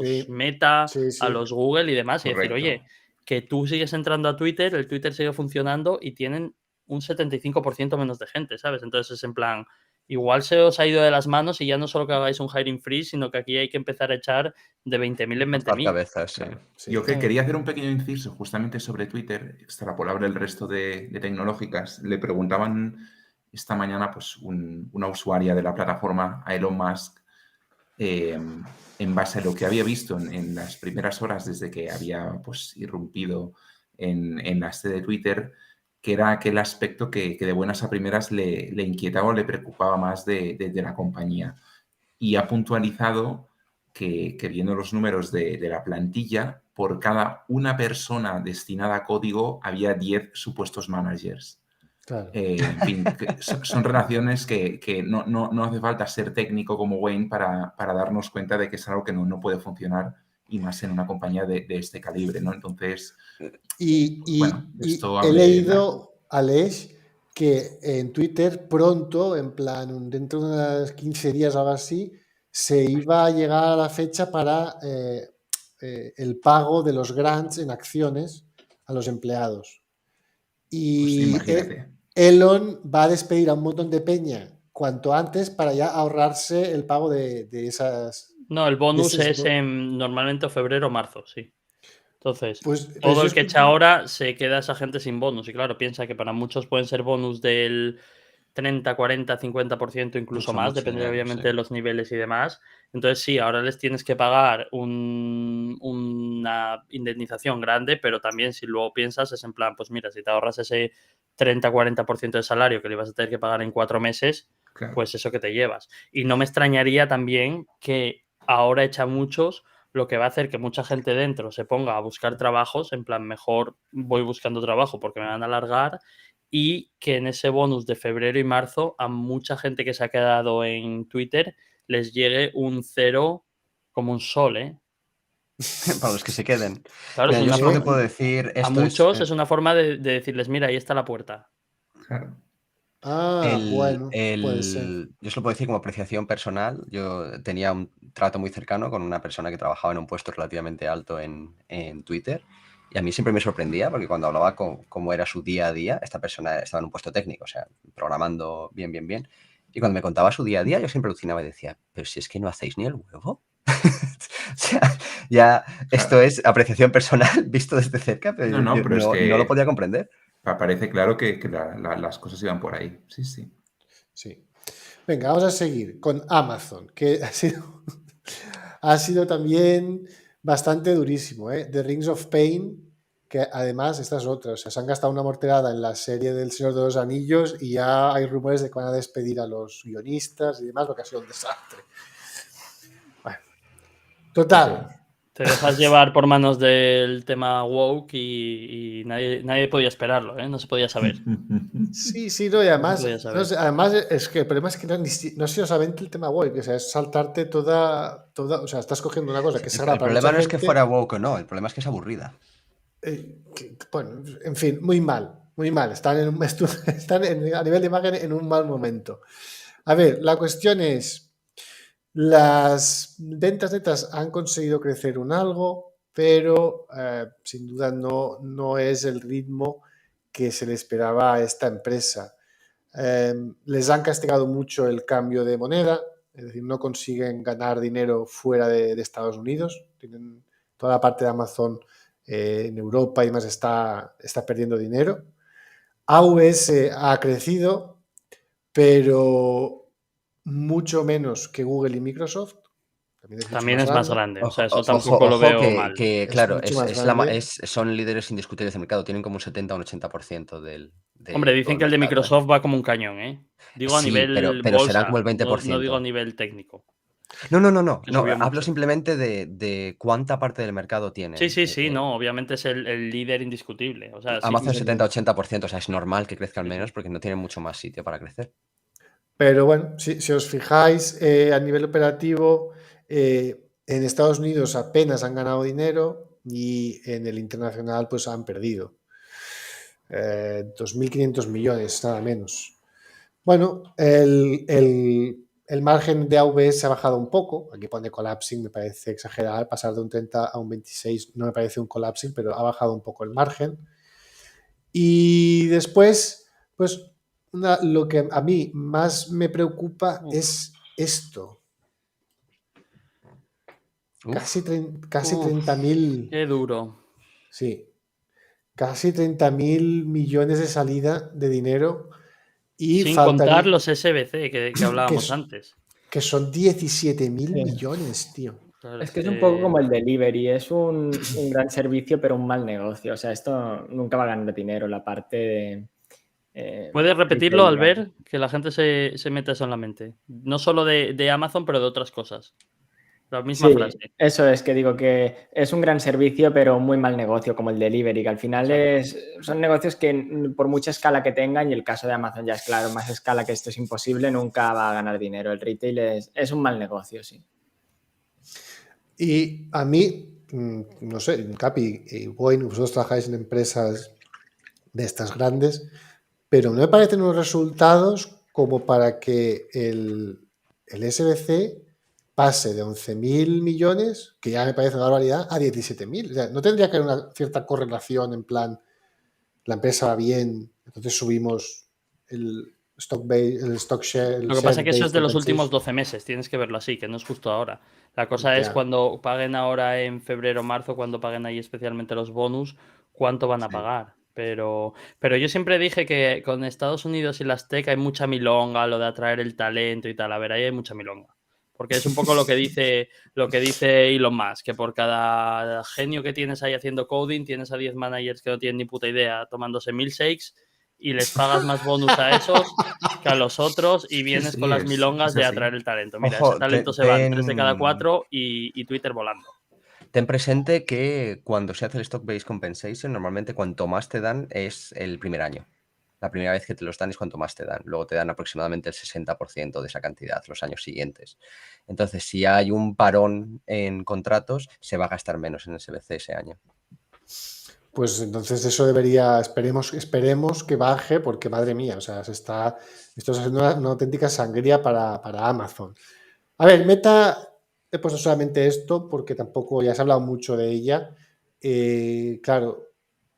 Sí, Meta, sí. a los Google y demás, y decir, Correcto. oye, que tú sigues entrando a Twitter, el Twitter sigue funcionando y tienen un 75% menos de gente, ¿sabes? Entonces es en plan, igual se os ha ido de las manos y ya no solo que hagáis un hiring freeze, sino que aquí hay que empezar a echar de 20.000 en Cortar 20.000. cabezas, sí. Claro. Sí. Yo que quería hacer un pequeño inciso justamente sobre Twitter, extrapolable el resto de tecnológicas. Le preguntaban esta mañana pues, una usuaria de la plataforma a Elon Musk en base a lo que había visto en las primeras horas desde que había pues, irrumpido en la sede de Twitter, que era aquel aspecto que de buenas a primeras le inquietaba o le preocupaba más de la compañía. Y ha puntualizado que viendo los números de la plantilla, por cada una persona destinada a código había 10 supuestos managers. Claro. En fin, son relaciones que no hace falta ser técnico como Wayne para darnos cuenta de que es algo que no puede funcionar y más en una compañía de este calibre, ¿no? Entonces, bueno, esto He abre leído, Aleix, que en Twitter pronto, en plan, dentro de unos 15 días o algo así, se iba a llegar a la fecha para el pago de los grants en acciones a los empleados. pues Y imagínate. Elon va a despedir a un montón de peña cuanto antes para ya ahorrarse el pago de esas... No, el bonus ese es en normalmente febrero o marzo, sí. Entonces, Pues todo yo el que echa ahora se queda esa gente sin bonus. Y claro, piensa que para muchos pueden ser bonus del 30, 40, 50%, incluso más, mucho depende dinero, obviamente sí. de los niveles y demás. Entonces, sí, ahora les tienes que pagar una indemnización grande, pero también si luego piensas es en plan, pues mira, si te ahorras ese 30, 40% de salario que le vas a tener que pagar en 4 meses, Claro. pues eso que te llevas. Y no me extrañaría también que ahora echa muchos, lo que va a hacer que mucha gente dentro se ponga a buscar trabajos, en plan, mejor voy buscando trabajo porque me van a alargar, y que en ese bonus de febrero y marzo a mucha gente que se ha quedado en Twitter les llegue un cero como un sol, ¿eh? Para los que se queden. Claro, Mira, es yo una solo te forma, puedo decir, a esto muchos es una forma de decirles, mira, ahí está la puerta. Claro. bueno, puede ser. Yo solo puedo decir como apreciación personal. Yo tenía un trato muy cercano con una persona que trabajaba en un puesto relativamente alto en Twitter. Y a mí siempre me sorprendía porque cuando hablaba con cómo era su día a día, esta persona estaba en un puesto técnico, o sea, programando bien. Y cuando me contaba su día a día, yo siempre alucinaba y decía, pero si es que no hacéis ni el huevo. O sea, ya esto es apreciación personal visto desde cerca, pero yo Pero es que no lo podía comprender. parece claro que las cosas iban por ahí. Sí. Sí. Venga, vamos a seguir con Amazon, que ha sido también bastante durísimo, ¿eh? The Rings of Pain, que además esta es otra, o sea, se han gastado una morterada en la serie del Señor de los Anillos y ya hay rumores de que van a despedir a los guionistas y demás, lo que ha sido un desastre. Bueno, total. Te dejas llevar por manos del tema woke y nadie podía esperarlo, ¿eh? No se podía saber. Sí, no, y además, podía saber. no sé, además es que el problema es que no es solamente el tema woke, o sea, es saltarte toda, o sea, estás cogiendo una cosa que es El sagrada para problema mucha no es que gente, fuera woke o no, el problema es que es aburrida. bueno, en fin, muy mal. Están, a nivel de imagen en un mal momento. A ver, la cuestión es, las ventas netas han conseguido crecer un algo, pero sin duda no es el ritmo que se le esperaba a esta empresa. Les han castigado mucho el cambio de moneda, es decir, no consiguen ganar dinero fuera de Estados Unidos. Tienen toda la parte de Amazon en Europa y más está perdiendo dinero. AWS ha crecido, pero mucho menos que Google y Microsoft. También es más grande, o sea, eso Ojo, tampoco lo veo que, mal. que, Es claro, mucho más grande. son líderes indiscutibles del mercado, tienen como un 70 o un 80% de Hombre, todo dicen el que el de mercado, ¿eh? Microsoft va como un cañón, ¿eh? Digo a Sí, nivel pero será como bolsa, el no digo a 20%. nivel técnico, No, que subió hablo mucho. simplemente de cuánta parte del mercado Sí, tienen. no, obviamente es el líder indiscutible. O sea, sí, Amazon 70-80%, o sea, es normal que crezcan menos porque no tienen mucho más sitio para crecer. Pero bueno, si os fijáis, a nivel operativo, en Estados Unidos apenas han ganado dinero y en el internacional pues han perdido. 2.500 millones, nada menos. Bueno, el margen de AWS ha bajado un poco. Aquí pone collapsing, me parece exagerar. Pasar de un 30 a un 26 no me parece un collapsing, pero ha bajado un poco el margen. Y después, pues lo que a mí más me preocupa es esto. Casi 30.000. Qué duro. Sí. Casi 30.000 millones de salida de dinero. Y sin contar faltaría los SBC que hablábamos antes. que son 17.000 Sí. millones, tío. Claro, Es que es un poco como el delivery, es un gran servicio pero un mal negocio. O sea, esto nunca va a ganar dinero, la parte de... ¿Puedes repetirlo, retail, digamos. Albert? Que la gente se meta eso en la mente. No solo de Amazon, pero de otras cosas. La misma Sí, frase. eso es que digo que es un gran servicio pero muy mal negocio como el delivery, que al final son negocios que por mucha escala que tengan, y el caso de Amazon ya es claro, más escala que esto es imposible, nunca va a ganar dinero. El retail es un mal negocio, sí. Y a mí, no sé, Capi y Wayne, vosotros trabajáis en empresas de estas grandes, pero no me parecen unos resultados como para que el SBC pase de 11.000 millones, que ya me parece una barbaridad, a 17.000. O sea, no tendría que haber una cierta correlación en plan, la empresa va bien, entonces subimos el stock share. Lo que pasa es que eso es de los últimos 12 meses, tienes que verlo así, que no es justo ahora. La cosa es cuando paguen ahora en febrero o marzo, cuando paguen ahí especialmente los bonus, cuánto van a pagar. Pero yo siempre dije que con Estados Unidos y las tech hay mucha milonga, lo de atraer el talento y tal. A ver, ahí hay mucha milonga. Porque es un poco lo que dice Elon Musk, que por cada genio que tienes ahí haciendo coding, tienes a 10 managers que no tienen ni puta idea tomándose milkshakes y les pagas más bonus a esos que a los otros y vienes con las milongas de atraer el talento. Mira, Ojo, ese talento se van 3 de cada 4 y Twitter volando. Ten presente que cuando se hace el stock-based compensation, normalmente cuanto más te dan es el primer año. La primera vez que te los dan es cuanto más te dan. Luego te dan aproximadamente el 60% de esa cantidad los años siguientes. Entonces, si hay un parón en contratos, se va a gastar menos en SBC ese año. Pues entonces eso debería, esperemos que baje, porque madre mía, o sea, esto está haciendo una auténtica sangría para Amazon. A ver, Meta, he puesto solamente esto porque tampoco, ya se ha hablado mucho de ella. Claro,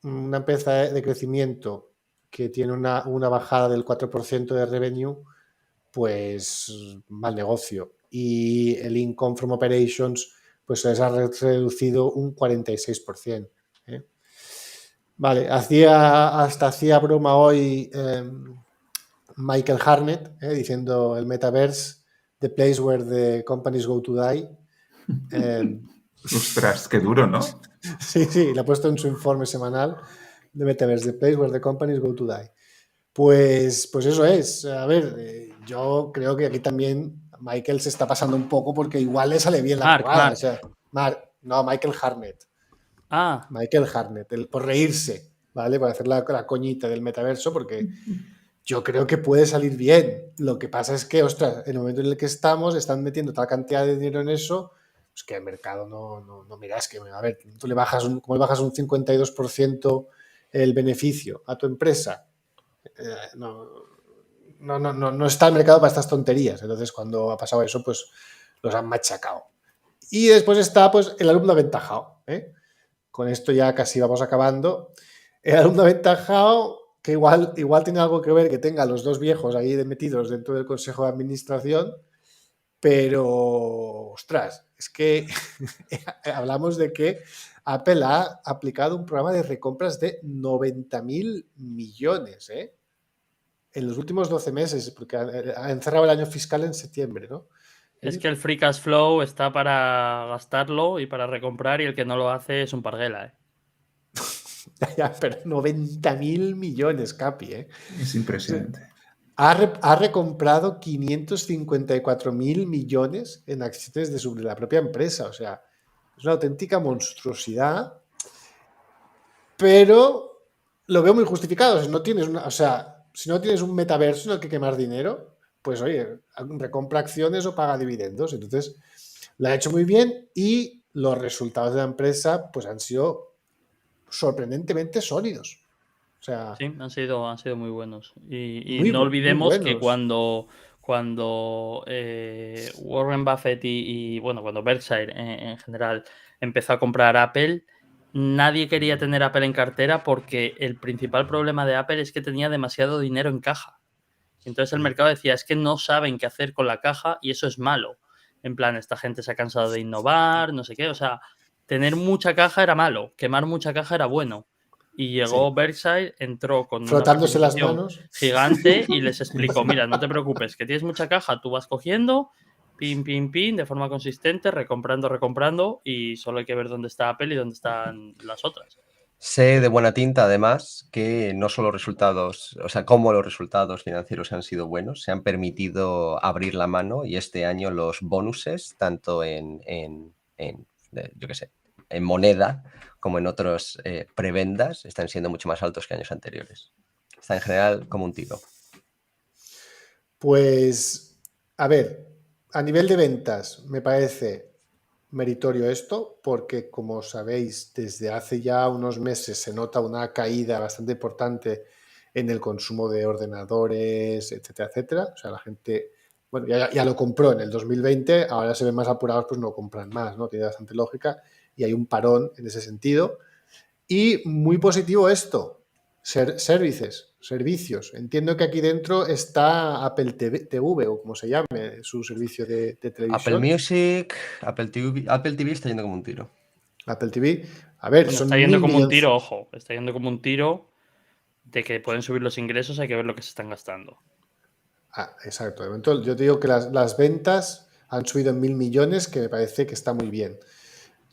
una empresa de crecimiento que tiene una bajada del 4% de revenue, pues mal negocio. Y el income from operations, pues se les ha reducido un 46%. Vale, hacía broma hoy Michael Harnett, diciendo el metaverse, the place where the companies go to die. Ostras, qué duro, ¿no? Sí, le ha puesto en su informe semanal de Metaverse, The Place Where the Companies Go to Die. Pues eso es. A ver, yo creo que aquí también Michael se está pasando un poco porque igual le sale bien la jugada. O sea, Michael Harnett. Ah, Michael Harnett, por reírse, ¿vale? Por hacer la coñita del metaverso, porque yo creo que puede salir bien. Lo que pasa es que, ostras, en el momento en el que están metiendo tal cantidad de dinero en eso, pues que el mercado no mira, es que, a ver, tú ¿cómo le bajas un 52% el beneficio a tu empresa? No está el mercado para estas tonterías. Entonces, cuando ha pasado eso, pues los han machacado. Y después está, pues, el alumno aventajado, ¿eh? Con esto ya casi vamos acabando. El alumno aventajado, que igual tiene algo que ver que tenga los dos viejos ahí metidos dentro del consejo de administración, pero, ostras, es que hablamos de que Apple ha aplicado un programa de recompras de 90.000 millones, ¿eh? En los últimos 12 meses, porque ha encerrado el año fiscal en septiembre, ¿no? es que el free cash flow está para gastarlo y para recomprar, y el que no lo hace es un parguela, ¿eh? Ya, pero 90.000 millones, Capi, ¿eh? Es impresionante. Ha recomprado 554.000 millones en acciones de la propia empresa. O sea, es una auténtica monstruosidad, pero lo veo muy justificado. Si no tienes si no tienes un metaverso en el que quemar dinero, pues oye, recompra acciones o paga dividendos. Entonces, lo ha hecho muy bien y los resultados de la empresa pues han sido sorprendentemente sólidos. O sea, Sí, han sido muy buenos. Y muy no olvidemos que buenos. cuando Warren Buffett bueno, cuando Berkshire en general empezó a comprar Apple, nadie quería tener Apple en cartera porque el principal problema de Apple es que tenía demasiado dinero en caja. Entonces el mercado decía, es que no saben qué hacer con la caja y eso es malo. En plan, esta gente se ha cansado de innovar, no sé qué. O sea, tener mucha caja era malo, quemar mucha caja era bueno. Y llegó Sí. Berkshire, entró con una Frotándose las capitalización manos. gigante y les explicó, mira, no te preocupes, que tienes mucha caja, tú vas cogiendo, pin, pin, pin, de forma consistente, recomprando, y solo hay que ver dónde está Apple y dónde están las otras. Sé de buena tinta, además, que no solo resultados, o sea, cómo los resultados financieros han sido buenos, se han permitido abrir la mano y este año los bonuses, tanto yo qué sé, en moneda como en otros prebendas, están siendo mucho más altos que años anteriores. Está en general como un tiro. Pues, a ver, a nivel de ventas me parece meritorio esto, porque como sabéis, desde hace ya unos meses se nota una caída bastante importante en el consumo de ordenadores, etcétera, etcétera. O sea, la gente, bueno, ya lo compró en el 2020, ahora se ven más apurados, pues no compran más, ¿no? Tiene bastante lógica y hay un parón en ese sentido. Y muy positivo esto, servicios. Entiendo que aquí dentro está Apple TV o como se llame, su servicio de televisión. Apple Music, Apple TV está yendo como un tiro. Apple TV, a ver, Bueno, son está yendo 1.000 como un millones. tiro, ojo, está yendo como un tiro de que pueden subir los ingresos, hay que ver lo que se están gastando. Exacto. De momento, yo te digo que las ventas han subido en 1.000 millones, que me parece que está muy bien.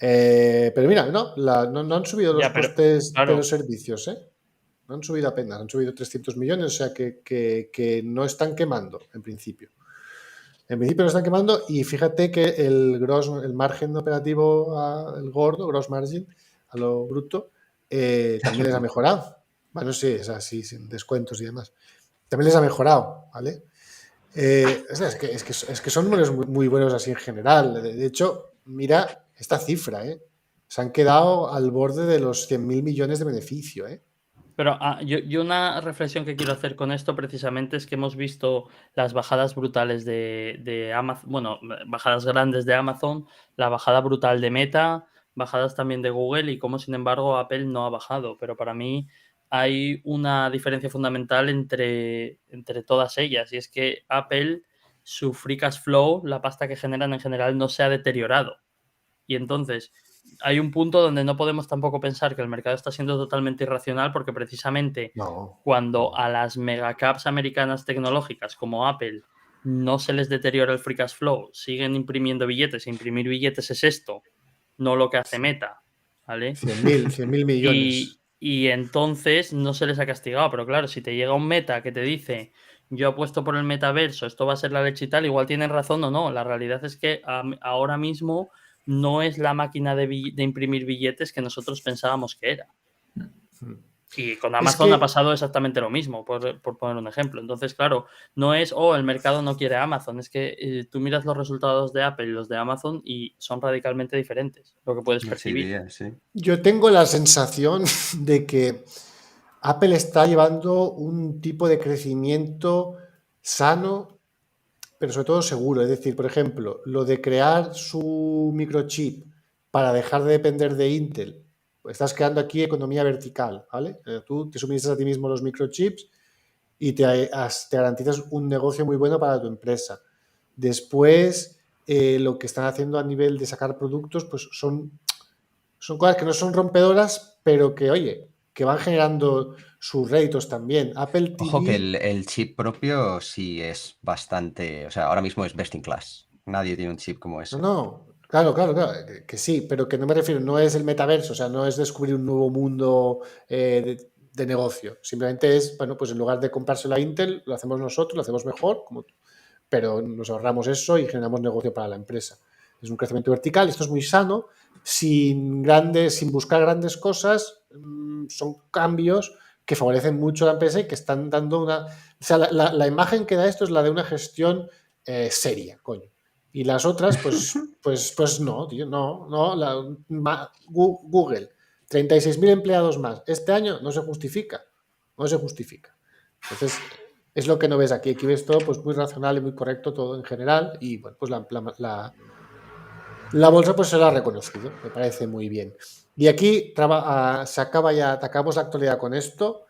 Pero mira, no han subido los costes de los servicios, ¿eh? No han subido apenas, han subido 300 millones, o sea que no están quemando, en principio. En principio no están quemando y fíjate que el margen operativo, el gordo, gross margin, a lo bruto, también les ha mejorado. Bueno, sí, es así, sin descuentos y demás. También les ha mejorado, ¿vale? Es que son números muy, muy buenos así en general. De hecho, mira esta cifra, ¿eh? Se han quedado al borde de los 100.000 millones de beneficio, ¿eh? Pero yo una reflexión que quiero hacer con esto precisamente es que hemos visto las bajadas brutales de Amazon, bueno, bajadas grandes de Amazon, la bajada brutal de Meta, bajadas también de Google y cómo sin embargo Apple no ha bajado. Pero para mí hay una diferencia fundamental entre todas ellas y es que Apple, su free cash flow, la pasta que generan en general no se ha deteriorado. Y entonces hay un punto donde no podemos tampoco pensar que el mercado está siendo totalmente irracional porque precisamente cuando a las megacaps americanas tecnológicas como Apple no se les deteriora el free cash flow, siguen imprimiendo billetes, e imprimir billetes es esto, no lo que hace Meta, ¿vale? 100.000 millones. Y entonces no se les ha castigado, pero claro, si te llega un Meta que te dice yo apuesto por el metaverso, esto va a ser la leche y tal, igual tienen razón o no. La realidad es que ahora mismo no es la máquina de imprimir billetes que nosotros pensábamos que era. Y con Amazon ha pasado exactamente lo mismo, por poner un ejemplo. Entonces, claro, no es, el mercado no quiere Amazon, es que tú miras los resultados de Apple y los de Amazon y son radicalmente diferentes, lo que puedes percibir. Sí. Yo tengo la sensación de que Apple está llevando un tipo de crecimiento sano, pero sobre todo seguro. Es decir, por ejemplo, lo de crear su microchip para dejar de depender de Intel, pues estás creando aquí economía vertical, ¿vale? Tú te suministras a ti mismo los microchips y te garantizas un negocio muy bueno para tu empresa. Después, lo que están haciendo a nivel de sacar productos, pues son cosas que no son rompedoras, pero que, oye, que van generando sus réditos también. Apple TV... Ojo que el chip propio sí es bastante... O sea, ahora mismo es best in class. Nadie tiene un chip como ese. No, claro, que sí, pero que no me refiero, no es el metaverso, o sea, no es descubrir un nuevo mundo de negocio. Simplemente es, bueno, pues en lugar de comprárselo a Intel, lo hacemos nosotros, lo hacemos mejor, pero nos ahorramos eso y generamos negocio para la empresa. Es un crecimiento vertical, esto es muy sano, sin buscar grandes cosas, son cambios que favorecen mucho a la empresa y que están dando una... O sea, la imagen que da esto es la de una gestión seria, coño. Y las otras, pues no, tío, no. Google, 36.000 empleados más. Este año no se justifica. No se justifica. Entonces, es lo que no ves aquí. Aquí ves todo pues muy racional y muy correcto, todo en general. Y bueno, pues la bolsa pues se lo ha reconocido. Me parece muy bien. Y aquí acabamos la actualidad con esto.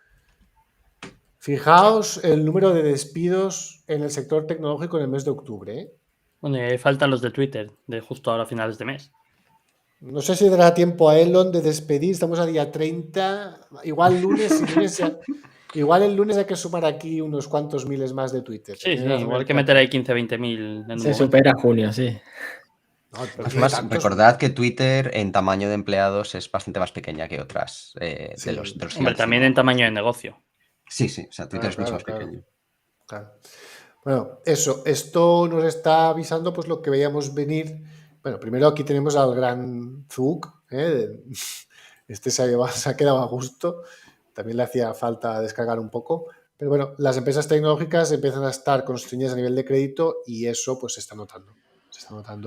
Fijaos el número de despidos en el sector tecnológico en el mes de octubre, ¿eh? Bueno, y ahí faltan los de Twitter, de justo ahora a finales de mes. No sé si dará tiempo a Elon de despedir. Estamos a día 30. Igual el lunes hay que sumar aquí unos cuantos miles más de Twitter. Sí, igual que meter ahí 15, 20.000 en un Se supera junio, sí. No, Además, recordad que Twitter en tamaño de empleados es bastante más pequeña que otras de los Hombre, también en tamaño de negocio. Sí, o sea, Twitter es mucho más pequeño. Claro. Bueno, esto nos está avisando pues lo que veíamos venir. Bueno, primero aquí tenemos al gran Zuck, este se ha quedado a gusto, también le hacía falta descargar un poco, pero bueno, las empresas tecnológicas empiezan a estar constreñidas a nivel de crédito y eso pues se está notando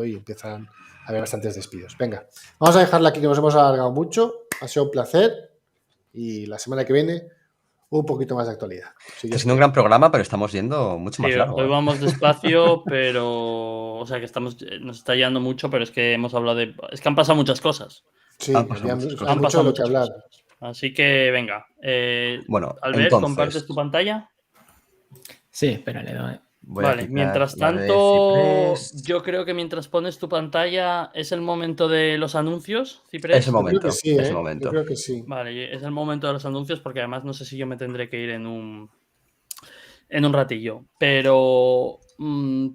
y empiezan a haber bastantes despidos. Venga, vamos a dejarla aquí que nos hemos alargado mucho, ha sido un placer y la semana que viene un poquito más de actualidad. Está siendo un gran programa, pero estamos yendo mucho más largo. Hoy vamos despacio, pero... O sea, que nos está yendo mucho, pero es que hemos hablado de... Es que han pasado muchas cosas. Sí, han pasado muchas cosas. Así que, venga. Bueno, Albert, entonces, ¿compartes tu pantalla? Sí, espérale, doy. Vale, mientras tanto, yo creo que mientras pones tu pantalla es el momento de los anuncios, Ciprés. Es el momento, Yo creo que sí. Vale, es el momento de los anuncios porque además no sé si yo me tendré que ir en un ratillo. Pero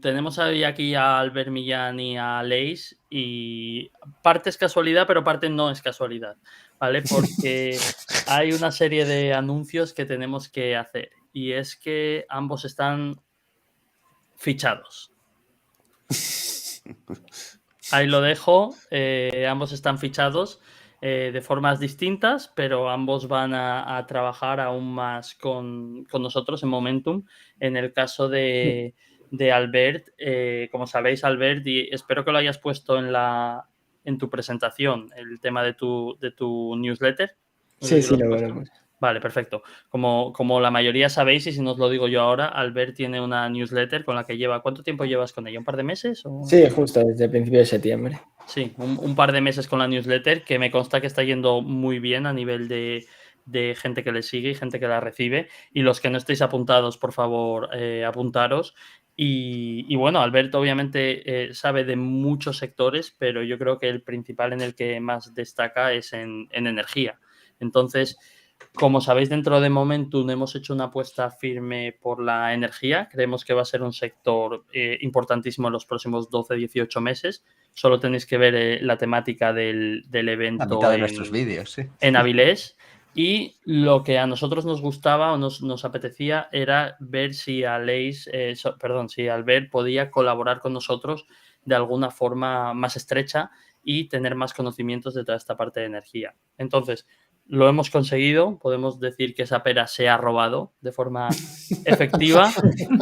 tenemos aquí a Albert Millán y a Leis y parte es casualidad, pero parte no es casualidad, ¿vale? Porque hay una serie de anuncios que tenemos que hacer y es que ambos están fichados. Ahí lo dejo. Ambos están fichados de formas distintas, pero ambos van a trabajar aún más con nosotros en Momentum. En el caso de Albert, como sabéis, Albert, y espero que lo hayas puesto en tu presentación, el tema de tu newsletter. Sí, lo veo. Vale, perfecto. Como la mayoría sabéis, y si no os lo digo yo ahora, Albert tiene una newsletter con la que lleva... ¿Cuánto tiempo llevas con ella? ¿Un par de meses? ¿O? Sí, justo desde el principio de septiembre. Sí, un par de meses con la newsletter, que me consta que está yendo muy bien a nivel de gente que le sigue y gente que la recibe. Y los que no estéis apuntados, por favor, apuntaros. Y bueno, Albert obviamente sabe de muchos sectores, pero yo creo que el principal en el que más destaca es en energía. Entonces... Como sabéis, dentro de Momentum hemos hecho una apuesta firme por la energía. Creemos que va a ser un sector importantísimo en los próximos 12-18 meses. Solo tenéis que ver la temática del La evento mitad de nuestros vídeos, sí. en Avilés. Y lo que a nosotros nos gustaba o nos apetecía era ver si si Albert podía colaborar con nosotros de alguna forma más estrecha y tener más conocimientos de toda esta parte de energía. Entonces, lo hemos conseguido, podemos decir que esa pera se ha robado de forma efectiva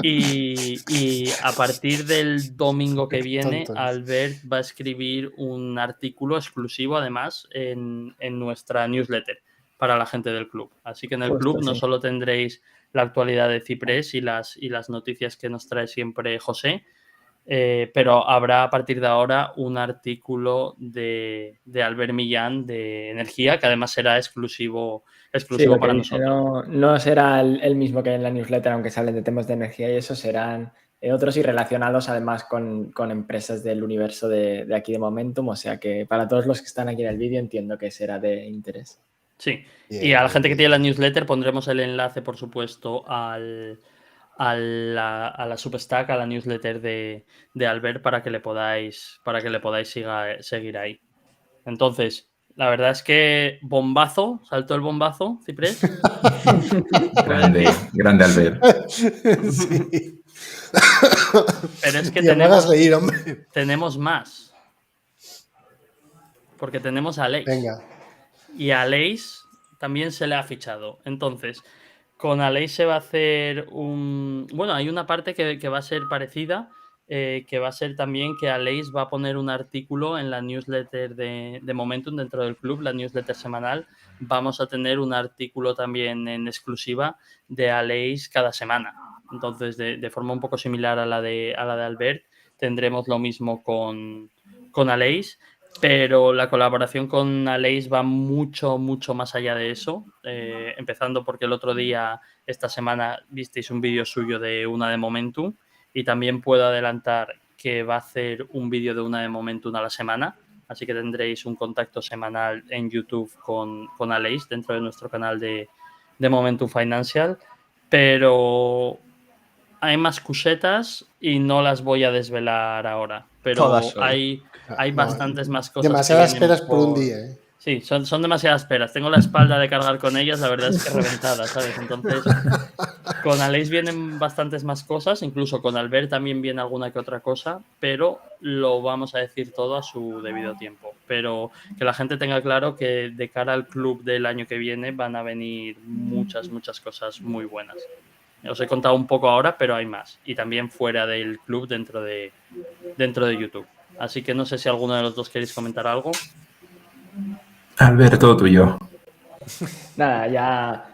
y a partir del domingo que viene, Tontos. Albert va a escribir un artículo exclusivo, además, en nuestra newsletter para la gente del club. Así que en el Justo, club no sí. solo tendréis la actualidad de Ciprés y las noticias que nos trae siempre José, pero habrá a partir de ahora un artículo de Albert Millán de energía, que además será exclusivo Sí, lo para que dice, nosotros. no será el mismo que en la newsletter, aunque se hablen de temas de energía y eso, serán otros y relacionados además con empresas del universo de aquí de Momentum, o sea que para todos los que están aquí en el vídeo entiendo que será de interés. Sí, Bien, y a la bien, gente que bien. tiene la newsletter pondremos el enlace, por supuesto, a la Substack, a la newsletter de Albert para que le podáis seguir ahí. Entonces, la verdad es que bombazo, saltó el bombazo, Ciprés. Grande Albert. Sí. Pero es que Tío, me hagas reír, hombre. tenemos más. Porque tenemos a Aleix. Venga. Y a Aleix también se le ha fichado. Entonces, con Aleix se va a hacer un... Bueno, hay una parte que va a ser parecida, que va a ser también que Aleix va a poner un artículo en la newsletter de Momentum dentro del club, la newsletter semanal. Vamos a tener un artículo también en exclusiva de Aleix cada semana. Entonces, de forma un poco similar a la de Albert, tendremos lo mismo con Aleix. Pero la colaboración con Aleix va mucho, mucho más allá de eso. Empezando porque el otro día, esta semana, visteis un vídeo suyo de una de Momentum. Y también puedo adelantar que va a hacer un vídeo de una de Momentum a la semana. Así que tendréis un contacto semanal en YouTube con Aleix dentro de nuestro canal de Momentum Financial. Pero hay más cusetas y no las voy a desvelar ahora. Pero Todas son. hay No, bastantes más cosas. Demasiadas que vienen peras por un día, ¿eh? Sí, son demasiadas peras. Tengo la espalda de cargar con ellas, la verdad es que reventada, ¿sabes? Entonces, con Aleix vienen bastantes más cosas, incluso con Albert también viene alguna que otra cosa, pero lo vamos a decir todo a su debido tiempo. Pero que la gente tenga claro que de cara al club del año que viene van a venir muchas, muchas cosas muy buenas. Os he contado un poco ahora, pero hay más. Y también fuera del club dentro de YouTube. Así que no sé si alguno de los dos queréis comentar algo. Albert, todo tuyo. Nada, ya,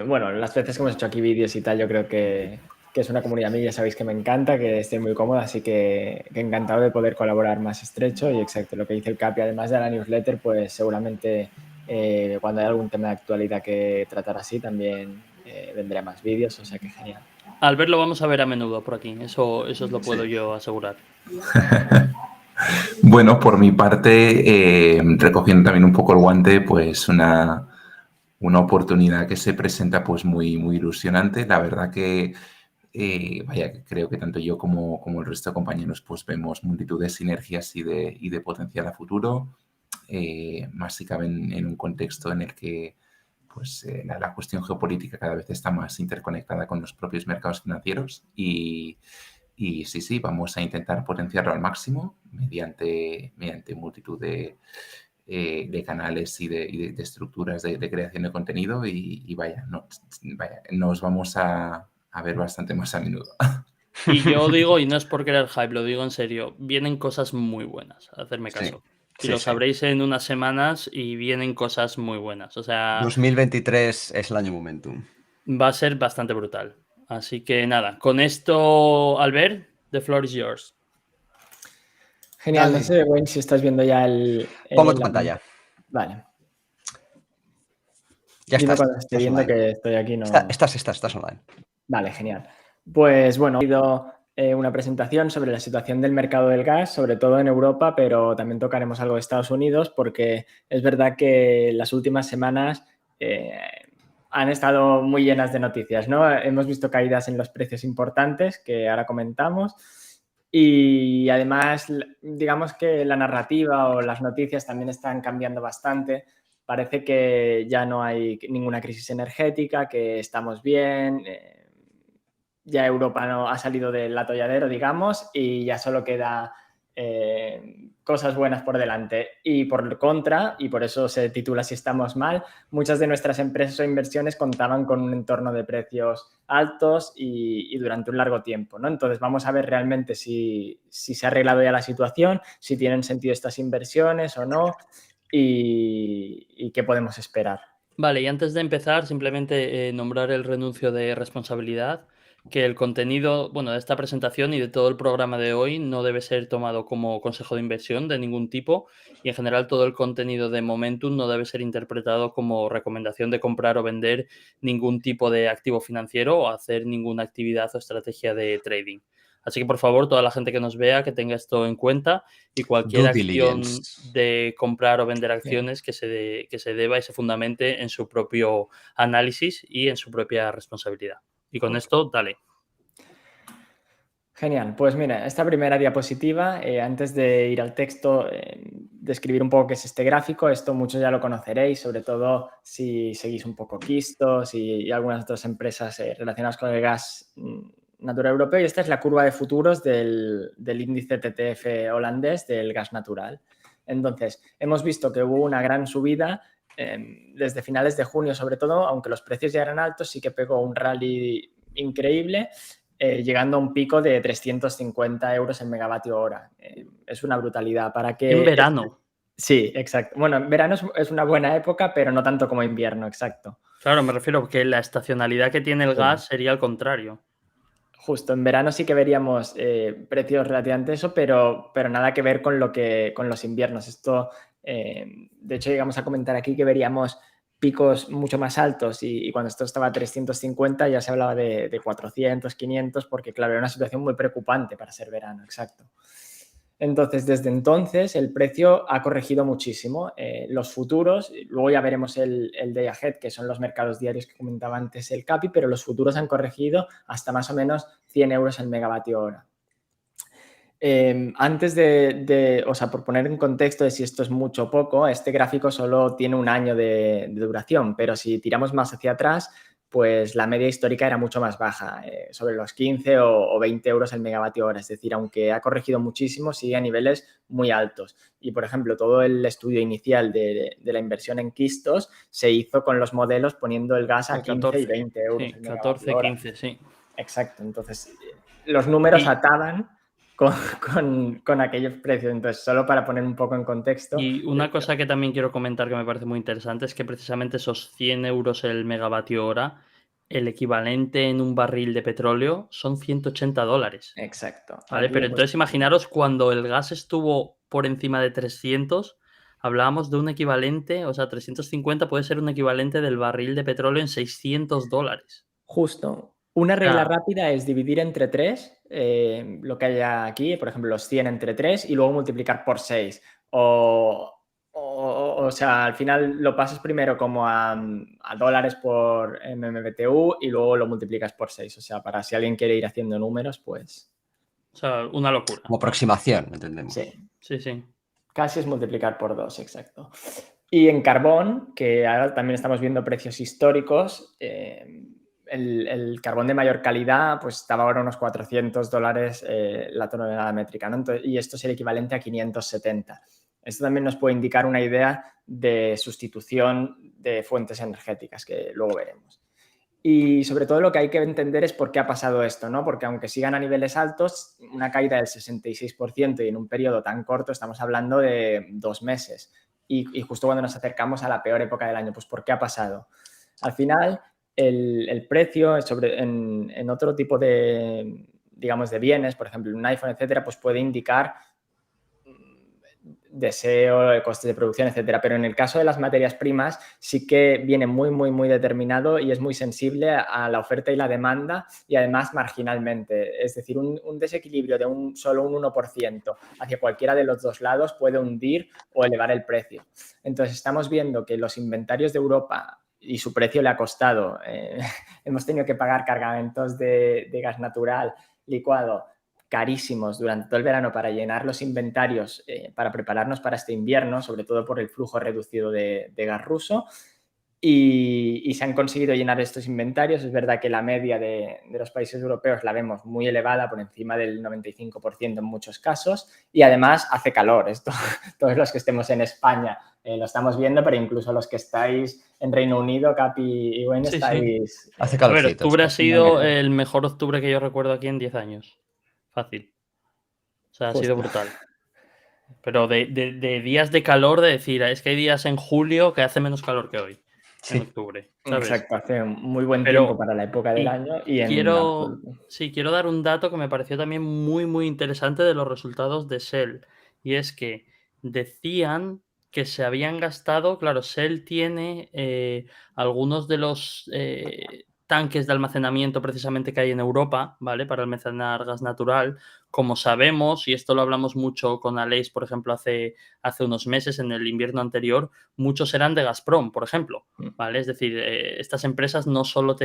bueno, las veces que hemos hecho aquí vídeos y tal, yo creo que es una comunidad a mí, ya sabéis que me encanta, que estoy muy cómoda, así que encantado de poder colaborar más estrecho y exacto, lo que dice el Capi, además de la newsletter, pues seguramente cuando haya algún tema de actualidad que tratar así, también vendré más vídeos, o sea que genial. Albert lo vamos a ver a menudo por aquí, eso os lo puedo yo asegurar. Bueno, por mi parte, recogiendo también un poco el guante, pues una oportunidad que se presenta pues muy, muy ilusionante. La verdad que, creo que tanto yo como el resto de compañeros pues vemos multitud de sinergias y de potencial a futuro, más si cabe en un contexto en el que pues la cuestión geopolítica cada vez está más interconectada con los propios mercados financieros y sí, vamos a intentar potenciarlo al máximo mediante multitud de canales y de estructuras de creación de contenido y nos vamos a ver bastante más a menudo. Y yo digo, y no es por querer hype, lo digo en serio, vienen cosas muy buenas, hacerme caso. Y lo sabréis en unas semanas y vienen cosas muy buenas. O sea, 2023 es el año Momentum. Va a ser bastante brutal. Así que nada, con esto, Albert, the floor is yours. Genial, Dale. no sé, Wayne, si estás viendo ya Pongo tu pantalla. Vale. Ya Dime estás. cuando esté viendo online. que estoy aquí. No... Estás online. Vale, genial. Pues bueno, ha habido una presentación sobre la situación del mercado del gas, sobre todo en Europa, pero también tocaremos algo de Estados Unidos porque es verdad que las últimas semanas han estado muy llenas de noticias, ¿no? Hemos visto caídas en los precios importantes que ahora comentamos y además, digamos que la narrativa o las noticias también están cambiando bastante. Parece que ya no hay ninguna crisis energética, que estamos bien, ya Europa no ha salido del atolladero, digamos, y ya solo queda cosas buenas por delante. Y por contra, y por eso se titula Si estamos mal, muchas de nuestras empresas o inversiones contaban con un entorno de precios altos y durante un largo tiempo, ¿no? Entonces vamos a ver realmente si se ha arreglado ya la situación, si tienen sentido estas inversiones o no y qué podemos esperar. Vale, y antes de empezar, simplemente nombrar el renuncio de responsabilidad, que el contenido, bueno, de esta presentación y de todo el programa de hoy no debe ser tomado como consejo de inversión de ningún tipo y en general todo el contenido de Momentum no debe ser interpretado como recomendación de comprar o vender ningún tipo de activo financiero o hacer ninguna actividad o estrategia de trading. Así que, por favor, toda la gente que nos vea, que tenga esto en cuenta y cualquier Due acción diligence. de comprar o vender acciones que se deba y se fundamente en su propio análisis y en su propia responsabilidad. Y con esto, dale. Genial, pues mira, esta primera diapositiva, antes de ir al texto, describir un poco qué es este gráfico, esto muchos ya lo conoceréis, sobre todo si seguís un poco Quistos y algunas otras empresas relacionadas con el gas natural europeo, y esta es la curva de futuros del índice TTF holandés del gas natural. Entonces, hemos visto que hubo una gran subida desde finales de junio, sobre todo, aunque los precios ya eran altos, sí que pegó un rally increíble, llegando a un pico de 350 euros el megavatio hora. Es una brutalidad. Para que... En verano. Sí, exacto. Bueno, en verano es una buena época, pero no tanto como invierno, exacto. Claro, me refiero que la estacionalidad que tiene el gas sería al contrario. Justo, en verano sí que veríamos precios relativamente eso, pero nada que ver con los inviernos. Esto, de hecho, llegamos a comentar aquí que veríamos picos mucho más altos y cuando esto estaba a 350 ya se hablaba de 400, 500, porque claro, era una situación muy preocupante para ser verano, exacto. Entonces, desde entonces, el precio ha corregido muchísimo. Los futuros, luego ya veremos el day ahead, que son los mercados diarios que comentaba antes el CAPI, pero los futuros han corregido hasta más o menos 100 euros el megavatio hora. Antes o sea, por poner en contexto de si esto es mucho o poco, este gráfico solo tiene un año de duración, pero si tiramos más hacia atrás, pues la media histórica era mucho más baja, sobre los 15 o 20 euros el megavatio hora. Es decir, aunque ha corregido muchísimo, sigue a niveles muy altos. Y, por ejemplo, todo el estudio inicial de la inversión en Quistos se hizo con los modelos poniendo el gas a 15 14, y 20 euros sí, el megavatio 14, hora. 15, sí. Exacto. Entonces, los números ataban con aquellos precios. Entonces, solo para poner un poco en contexto. Y una cosa que también quiero comentar que me parece muy interesante es que precisamente esos 100 euros el megavatio hora, el equivalente en un barril de petróleo son 180 dólares. Exacto. ¿Vale? Aquí, Pero pues, entonces imaginaros cuando el gas estuvo por encima de 300, hablábamos de un equivalente, o sea, 350 puede ser un equivalente del barril de petróleo en 600 dólares. Justo. Una regla rápida es dividir entre 3 lo que haya aquí, por ejemplo, los 100 entre 3 y luego multiplicar por 6. O sea, al final lo pasas primero como a dólares por MMBTU y luego lo multiplicas por 6. O sea, para si alguien quiere ir haciendo números, pues... O sea, una locura. Como aproximación, entendemos. Sí. Sí, sí. Casi es multiplicar por 2, exacto. Y en carbón, que ahora también estamos viendo precios históricos, el carbón de mayor calidad pues estaba ahora unos 400 dólares la tonelada métrica, ¿no? Entonces, y esto es el equivalente a 570. Esto también nos puede indicar una idea de sustitución de fuentes energéticas, que luego veremos. Y sobre todo lo que hay que entender es por qué ha pasado esto, ¿no? Porque aunque sigan a niveles altos, una caída del 66% y en un periodo tan corto, estamos hablando de 2 meses. Y justo cuando nos acercamos a la peor época del año, pues ¿por qué ha pasado? Al final, el precio en otro tipo de, digamos, de bienes, por ejemplo, un iPhone, etcétera, pues puede indicar deseo, costes de producción, etcétera. Pero en el caso de las materias primas sí que viene muy, muy, muy determinado y es muy sensible a la oferta y la demanda y además marginalmente. Es decir, un desequilibrio de solo un 1% hacia cualquiera de los dos lados puede hundir o elevar el precio. Entonces, estamos viendo que los inventarios de Europa y su precio le ha costado. Hemos tenido que pagar cargamentos de gas natural licuado carísimos durante todo el verano para llenar los inventarios, para prepararnos para este invierno, sobre todo por el flujo reducido de gas ruso. Y se han conseguido llenar estos inventarios. Es verdad que la media de los países europeos la vemos muy elevada, por encima del 95% en muchos casos, y además hace calor. Esto, todos los que estemos en España lo estamos viendo, pero incluso los que estáis en Reino Unido, Capi y Wayne, Sí, sí. estáis... Hace A ver, calorcito. octubre ha sí. sido el mejor octubre que yo recuerdo aquí en 10 años. Fácil. O sea, ha Justo. sido brutal. Pero de días de calor, de decir, es que hay días en julio que hace menos calor que hoy, Sí. en octubre, ¿sabes? Exacto, hace un muy buen Pero- tiempo para la época del y año y en Quiero, absoluto. sí, quiero dar un dato que me pareció también muy, muy interesante de los resultados de Shell. Y es que decían que se habían gastado, claro, Shell tiene algunos de los tanques de almacenamiento precisamente que hay en Europa, ¿vale? Para almacenar gas natural. Como sabemos, y esto lo hablamos mucho con Aleix, por ejemplo, hace unos meses, en el invierno anterior, muchos eran de Gazprom, por ejemplo. ¿Vale? Es decir, estas empresas no solo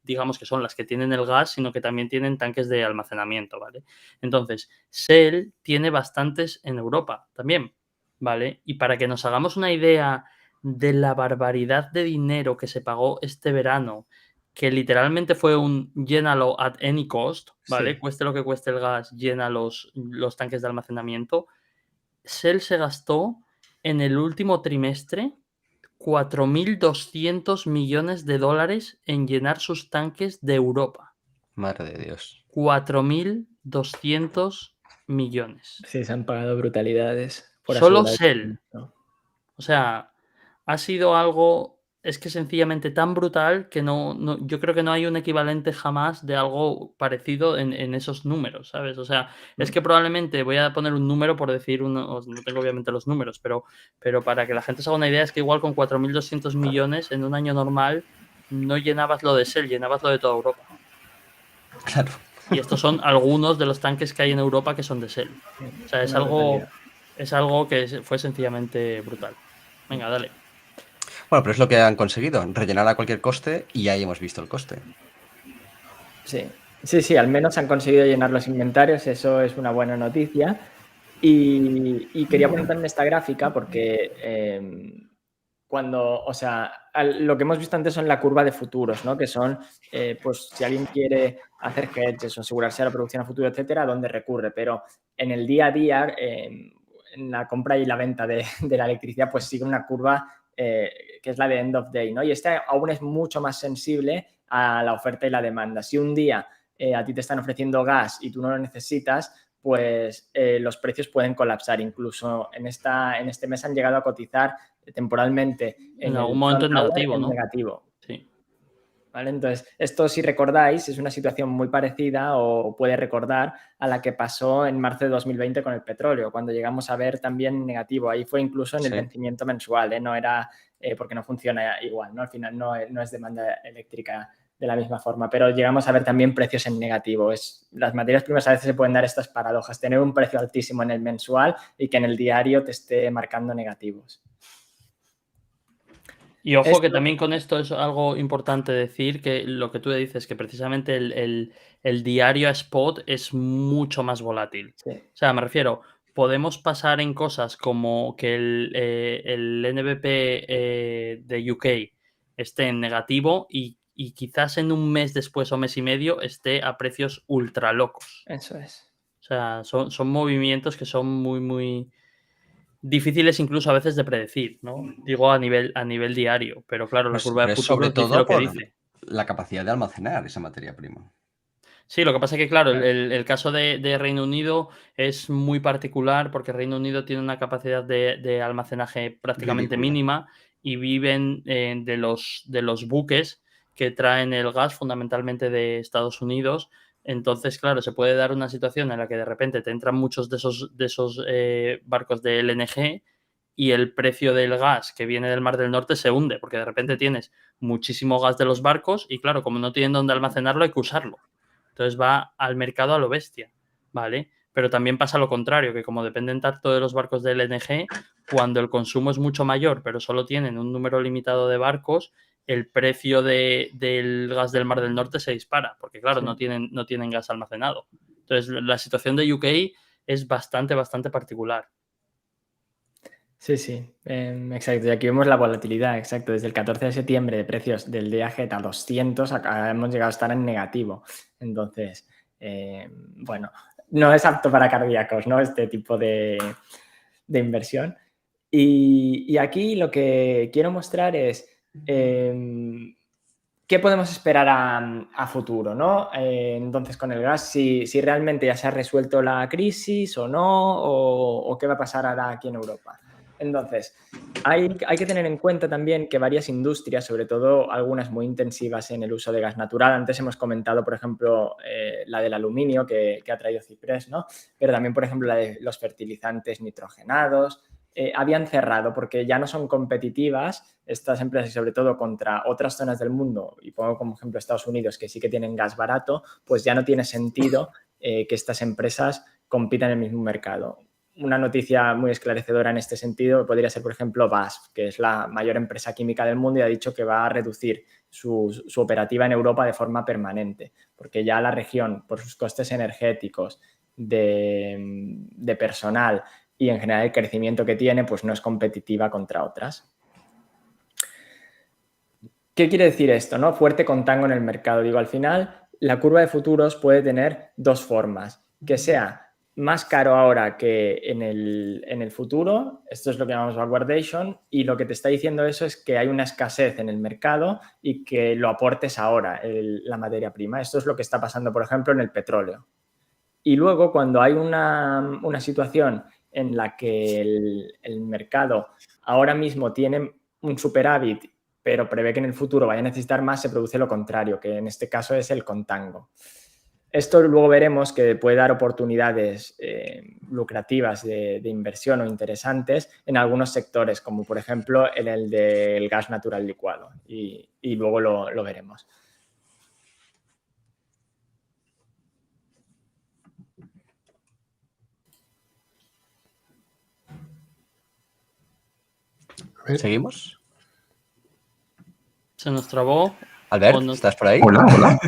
digamos que son las que tienen el gas, sino que también tienen tanques de almacenamiento, ¿vale? Entonces, Shell tiene bastantes en Europa también, ¿vale? Y para que nos hagamos una idea de la barbaridad de dinero que se pagó este verano, que literalmente fue un llénalo at any cost, ¿vale? Sí. Cueste lo que cueste el gas, llena los tanques de almacenamiento. Shell se gastó en el último trimestre 4.200 millones de dólares en llenar sus tanques de Europa. Madre de Dios. 4.200 millones. Sí, se han pagado brutalidades por Solo asegurar el Shell. suministro. O sea, ha sido algo, es que sencillamente tan brutal que yo creo que no hay un equivalente jamás de algo parecido en esos números, ¿sabes? O sea, es que probablemente voy a poner un número por decir uno, no tengo obviamente los números, pero para que la gente se haga una idea, es que igual con 4.200 millones en un año normal no llenabas lo de Shell, llenabas lo de toda Europa. Claro. Y estos son algunos de los tanques que hay en Europa que son de Shell. O sea, es Una algo brutalidad. que fue sencillamente brutal. Venga, dale. Bueno, pero es lo que han conseguido, rellenar a cualquier coste y ahí hemos visto el coste. Sí, al menos han conseguido llenar los inventarios, eso es una buena noticia. Y quería poner también esta gráfica porque lo que hemos visto antes son la curva de futuros, ¿no? Que son, pues si alguien quiere hacer hedges o asegurarse de la producción a futuro, etcétera, ¿dónde recurre? Pero en el día a día, en la compra y la venta de la electricidad, pues sigue una curva que es la de end of day, ¿no? Y esta aún es mucho más sensible a la oferta y la demanda. Si un día a ti te están ofreciendo gas y tú no lo necesitas, pues los precios pueden colapsar. Incluso en este mes han llegado a cotizar temporalmente en algún momento en negativo, ¿no? negativo. Sí. ¿Vale? Entonces, esto, si recordáis, es una situación muy parecida o puede recordar a la que pasó en marzo de 2020 con el petróleo, cuando llegamos a ver también negativo. Ahí fue incluso en el vencimiento mensual, no era porque no funciona igual, ¿no? Al final no es demanda eléctrica de la misma forma, pero llegamos a ver también precios en negativo. Las materias primas a veces se pueden dar estas paradojas, tener un precio altísimo en el mensual y que en el diario te esté marcando negativos. Y ojo que también con esto es algo importante decir, que lo que tú dices, que precisamente el diario a spot es mucho más volátil. Sí. O sea, me refiero, podemos pasar en cosas como que el NBP de UK esté en negativo y quizás en un mes después o mes y medio esté a precios ultra locos. Eso es. O sea, son movimientos que son muy, muy difíciles incluso a veces de predecir, ¿no? Digo a nivel diario, pero claro, la curva de futuros sobre dice todo lo que por dice. la capacidad de almacenar esa materia prima. Sí, lo que pasa es que, claro, el caso de Reino Unido es muy particular porque Reino Unido tiene una capacidad de almacenaje prácticamente Ridícula. mínima y viven de los buques que traen el gas fundamentalmente de Estados Unidos. Entonces, claro, se puede dar una situación en la que de repente te entran muchos de esos barcos de LNG y el precio del gas que viene del Mar del Norte se hunde porque de repente tienes muchísimo gas de los barcos y, claro, como no tienen dónde almacenarlo, hay que usarlo. Entonces va al mercado a lo bestia, ¿vale? Pero también pasa lo contrario, que como dependen tanto de los barcos de LNG, cuando el consumo es mucho mayor, pero solo tienen un número limitado de barcos, el precio del gas del Mar del Norte se dispara, porque claro, no tienen gas almacenado. Entonces, la situación de UK es bastante particular. Sí, exacto. Y aquí vemos la volatilidad, exacto. Desde el 14 de septiembre de precios del Diageo a 200 hemos llegado a estar en negativo. Entonces, bueno, no es apto para cardíacos, ¿no? Este tipo de inversión. Y aquí lo que quiero mostrar es qué podemos esperar a futuro, ¿no? Entonces, con el gas, si realmente ya se ha resuelto la crisis o no, o qué va a pasar ahora aquí en Europa. Entonces, hay que tener en cuenta también que varias industrias, sobre todo algunas muy intensivas en el uso de gas natural, antes hemos comentado, por ejemplo, la del aluminio que ha traído Ciprés, ¿no? Pero también, por ejemplo, la de los fertilizantes nitrogenados, habían cerrado porque ya no son competitivas estas empresas y sobre todo contra otras zonas del mundo, y pongo como ejemplo Estados Unidos, que sí que tienen gas barato, pues ya no tiene sentido que estas empresas compitan en el mismo mercado. Una noticia muy esclarecedora en este sentido podría ser, por ejemplo, BASF, que es la mayor empresa química del mundo y ha dicho que va a reducir su operativa en Europa de forma permanente, porque ya la región, por sus costes energéticos, de personal y en general el crecimiento que tiene, pues no es competitiva contra otras. ¿Qué quiere decir esto, no? Fuerte contango en el mercado. Digo, al final, la curva de futuros puede tener dos formas. Que sea más caro ahora que en el futuro, esto es lo que llamamos backwardation, y lo que te está diciendo eso es que hay una escasez en el mercado y que lo aportes ahora, la materia prima. Esto es lo que está pasando, por ejemplo, en el petróleo. Y luego, cuando hay una situación en la que el mercado ahora mismo tiene un superávit, pero prevé que en el futuro vaya a necesitar más, se produce lo contrario, que en este caso es el contango. Esto luego veremos que puede dar oportunidades lucrativas de inversión o interesantes en algunos sectores, como por ejemplo en el del gas natural licuado, y luego lo veremos. ¿Seguimos? Se nos trabó. Albert, ¿estás por ahí? Hola.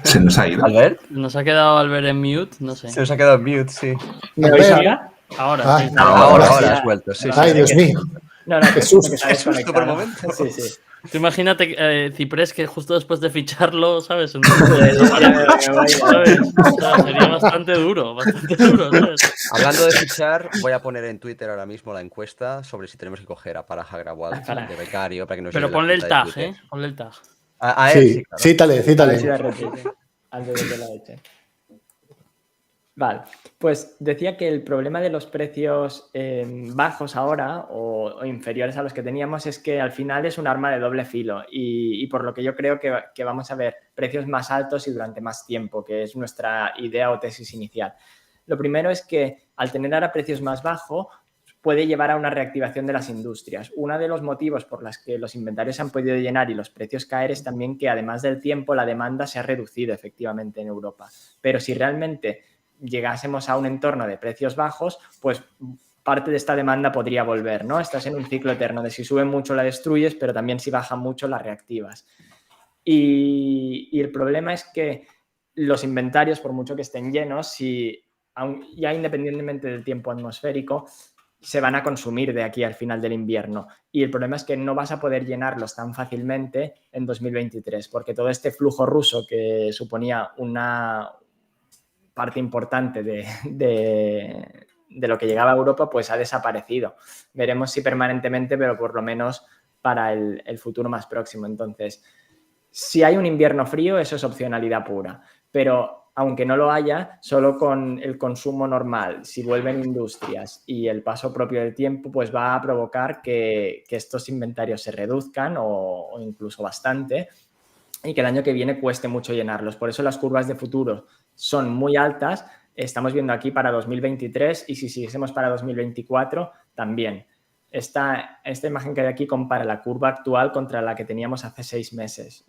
Se nos ha ido. ¿Albert? Nos ha quedado Albert en mute, no sé. Se nos ha quedado en mute, sí. ¿Me oís ahora? Ahora, Ay, sí. Ahora has vuelto, sí. Ay, sí. Dios mío. No, que susto, se ha qué susto por desconectado. momento. Sí. Tú imagínate, Ciprés, que justo después de ficharlo, ¿sabes? ¿Sabes? O sea, sería bastante duro, ¿sabes? Hablando de fichar, voy a poner en Twitter ahora mismo la encuesta sobre si tenemos que coger a Paraja Agrawal de becario para que nos Pero lleve la ponle el cuenta de tag, Twitter. Ponle el tag. A él, Sí, sí, claro. cítale. A ver si la repite antes de que la eche. Vale, pues decía que el problema de los precios bajos ahora o inferiores a los que teníamos es que al final es un arma de doble filo y por lo que yo creo que vamos a ver precios más altos y durante más tiempo, que es nuestra idea o tesis inicial. Lo primero es que al tener ahora precios más bajos puede llevar a una reactivación de las industrias. Uno de los motivos por los que los inventarios se han podido llenar y los precios caer es también que además del tiempo la demanda se ha reducido efectivamente en Europa. Pero si realmente llegásemos a un entorno de precios bajos, pues parte de esta demanda podría volver, ¿no? Estás en un ciclo eterno de si sube mucho la destruyes, pero también si baja mucho la reactivas. Y el problema es que los inventarios, por mucho que estén llenos, ya independientemente del tiempo atmosférico, se van a consumir de aquí al final del invierno. Y el problema es que no vas a poder llenarlos tan fácilmente en 2023, porque todo este flujo ruso que suponía una parte importante de lo que llegaba a Europa, pues ha desaparecido. Veremos si permanentemente, pero por lo menos para el futuro más próximo. Entonces, si hay un invierno frío, eso es opcionalidad pura. Pero aunque no lo haya, solo con el consumo normal, si vuelven industrias y el paso propio del tiempo, pues va a provocar que estos inventarios se reduzcan o incluso bastante y que el año que viene cueste mucho llenarlos. Por eso las curvas de futuro son muy altas. Estamos viendo aquí para 2023 y si siguiésemos para 2024 también. Esta imagen que hay aquí compara la curva actual contra la que teníamos hace 6 meses.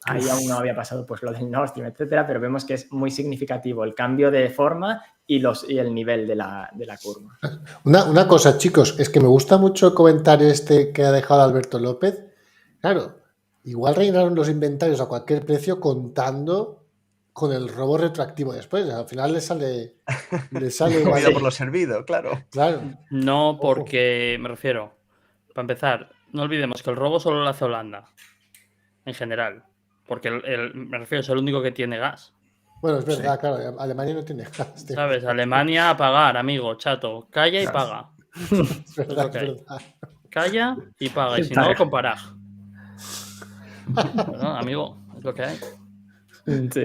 ahí aún no había pasado pues lo del Nord Stream, etcétera, pero vemos que es muy significativo el cambio de forma y el nivel de la curva. Una cosa, chicos, es que me gusta mucho el comentario este que ha dejado Alberto López. Claro, igual rellenaron los inventarios a cualquier precio contando con el robo retroactivo después. Al final le sale igual. Comido por lo servido, claro. Claro. No, Ojo. porque me refiero, para empezar, no olvidemos que el robo solo lo hace Holanda, en general. Porque me refiero, es el único que tiene gas. Bueno, es verdad, claro, Alemania no tiene gas. ¿Sabes? Alemania a pagar, amigo, chato. Calla y Claro. paga. Es verdad, lo que es hay. verdad. Calla y paga. Y si no, con Parag. Bueno, amigo, es lo que hay. Sí.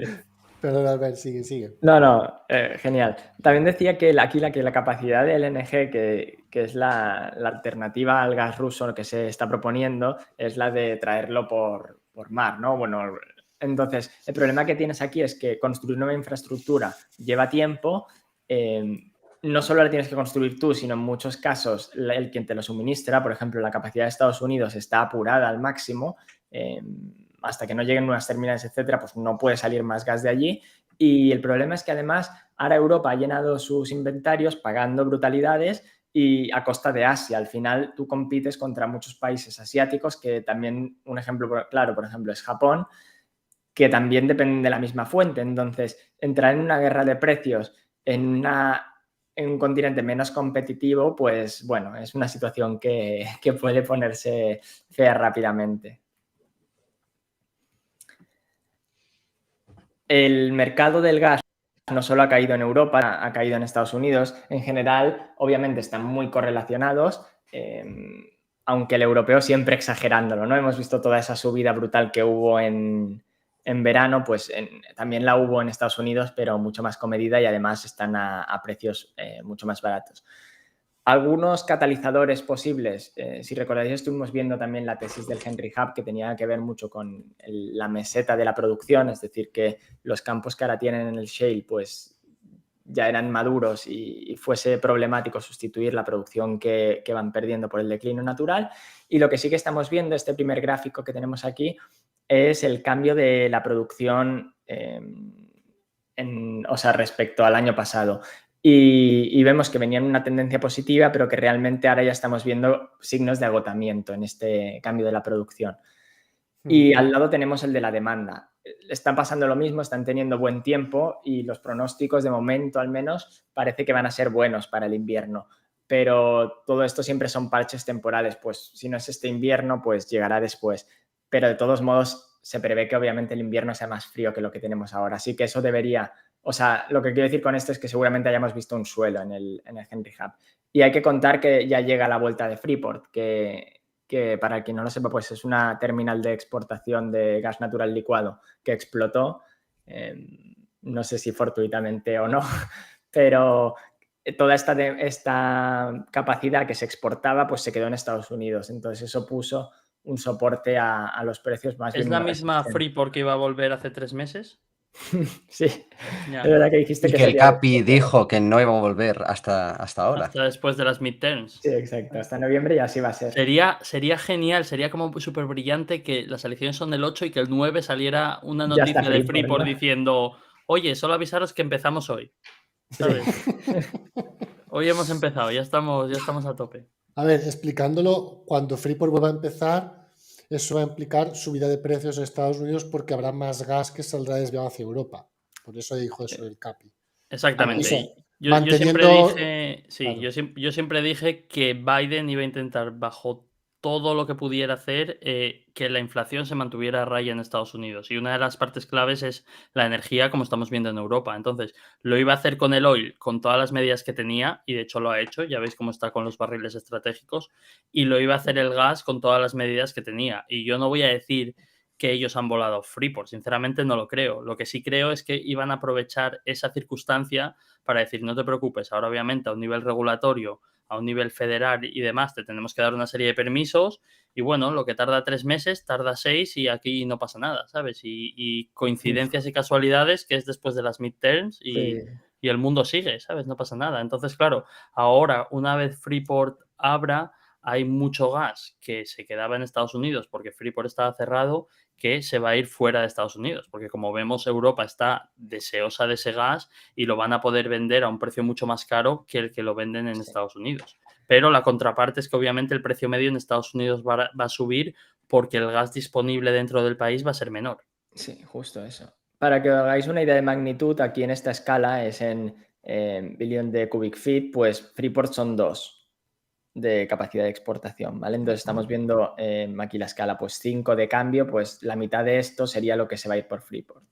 Perdón, Albert, sigue. No, genial. También decía que la capacidad del LNG, que es la alternativa al gas ruso que se está proponiendo, es la de traerlo por mar, ¿no? Bueno, entonces, el problema que tienes aquí es que construir nueva infraestructura lleva tiempo. No solo la tienes que construir tú, sino en muchos casos el quien te lo suministra, por ejemplo, la capacidad de Estados Unidos está apurada al máximo. Hasta que no lleguen nuevas terminales, etcétera, pues no puede salir más gas de allí. Y el problema es que además ahora Europa ha llenado sus inventarios pagando brutalidades y a costa de Asia. Al final tú compites contra muchos países asiáticos que también, un ejemplo claro, por ejemplo, es Japón, que también dependen de la misma fuente. Entonces, entrar en una guerra de precios en un continente menos competitivo, pues bueno, es una situación que puede ponerse fea rápidamente. El mercado del gas no solo ha caído en Europa, ha caído en Estados Unidos. En general, obviamente, están muy correlacionados, aunque el europeo siempre exagerándolo, ¿no? Hemos visto toda esa subida brutal que hubo en verano, pues también la hubo en Estados Unidos, pero mucho más comedida y además están a precios mucho más baratos. Algunos catalizadores posibles, si recordáis, estuvimos viendo también la tesis del Henry Hub que tenía que ver mucho con la meseta de la producción, es decir, que los campos que ahora tienen en el shale pues ya eran maduros y fuese problemático sustituir la producción que van perdiendo por el declino natural. Y lo que sí que estamos viendo, este primer gráfico que tenemos aquí, es el cambio de la producción respecto al año pasado. Y vemos que venía en una tendencia positiva, pero que realmente ahora ya estamos viendo signos de agotamiento en este cambio de la producción. Y al lado tenemos el de la demanda. Está pasando lo mismo, están teniendo buen tiempo y los pronósticos, de momento al menos, parece que van a ser buenos para el invierno. Pero todo esto siempre son parches temporales, pues si no es este invierno, pues llegará después. Pero de todos modos, se prevé que obviamente el invierno sea más frío que lo que tenemos ahora. Así que eso debería... O sea, lo que quiero decir con esto es que seguramente hayamos visto un suelo en el Henry Hub. Y hay que contar que ya llega la vuelta de Freeport, que para quien no lo sepa, pues es una terminal de exportación de gas natural licuado que explotó, no sé si fortuitamente o no, pero toda esta capacidad que se exportaba pues se quedó en Estados Unidos. Entonces eso puso un soporte a los precios más bien. ¿Es la misma Freeport que iba a volver hace 3 meses? Sí, ya. Es verdad que dijiste y que el Capi dijo que no iba a volver hasta ahora. Hasta después de las midterms. Sí, exacto. Hasta noviembre ya así va a ser. Sería genial, sería como súper brillante que las elecciones son el 8 y que el 9 saliera una noticia de Freeport, ¿no? Diciendo, oye, solo avisaros que empezamos hoy. ¿Sabes? Sí. Hoy hemos empezado, ya estamos a tope. A ver, explicándolo, cuando Freeport vuelva a empezar, eso va a implicar subida de precios en Estados Unidos porque habrá más gas que saldrá desviado hacia Europa. Por eso dijo eso del Capi. Exactamente. Yo siempre dije que Biden iba a intentar, bajo todo lo que pudiera hacer, que la inflación se mantuviera a raya en Estados Unidos. Y una de las partes claves es la energía, como estamos viendo en Europa. Entonces, lo iba a hacer con el oil, con todas las medidas que tenía, y de hecho lo ha hecho, ya veis cómo está con los barriles estratégicos, y lo iba a hacer el gas con todas las medidas que tenía. Y yo no voy a decir que ellos han volado Freeport, sinceramente no lo creo. Lo que sí creo es que iban a aprovechar esa circunstancia para decir, no te preocupes, ahora obviamente a un nivel regulatorio, a un nivel federal y demás, te tenemos que dar una serie de permisos y bueno, lo que tarda 3 meses, tarda 6 y aquí no pasa nada, ¿sabes? Y coincidencias y casualidades que es después de las midterms y el mundo sigue, ¿sabes? No pasa nada. Entonces, claro, ahora una vez Freeport abra, hay mucho gas que se quedaba en Estados Unidos porque Freeport estaba cerrado, que se va a ir fuera de Estados Unidos, porque como vemos Europa está deseosa de ese gas y lo van a poder vender a un precio mucho más caro que el que lo venden en Estados Unidos. Pero la contraparte es que obviamente el precio medio en Estados Unidos va a subir porque el gas disponible dentro del país va a ser menor. Sí, justo eso. Para que os hagáis una idea de magnitud, aquí en esta escala es en billón de cubic feet, pues Freeport son 2 de capacidad de exportación, ¿vale? Entonces estamos viendo aquí la escala, pues 5 de cambio, pues la mitad de esto sería lo que se va a ir por Freeport.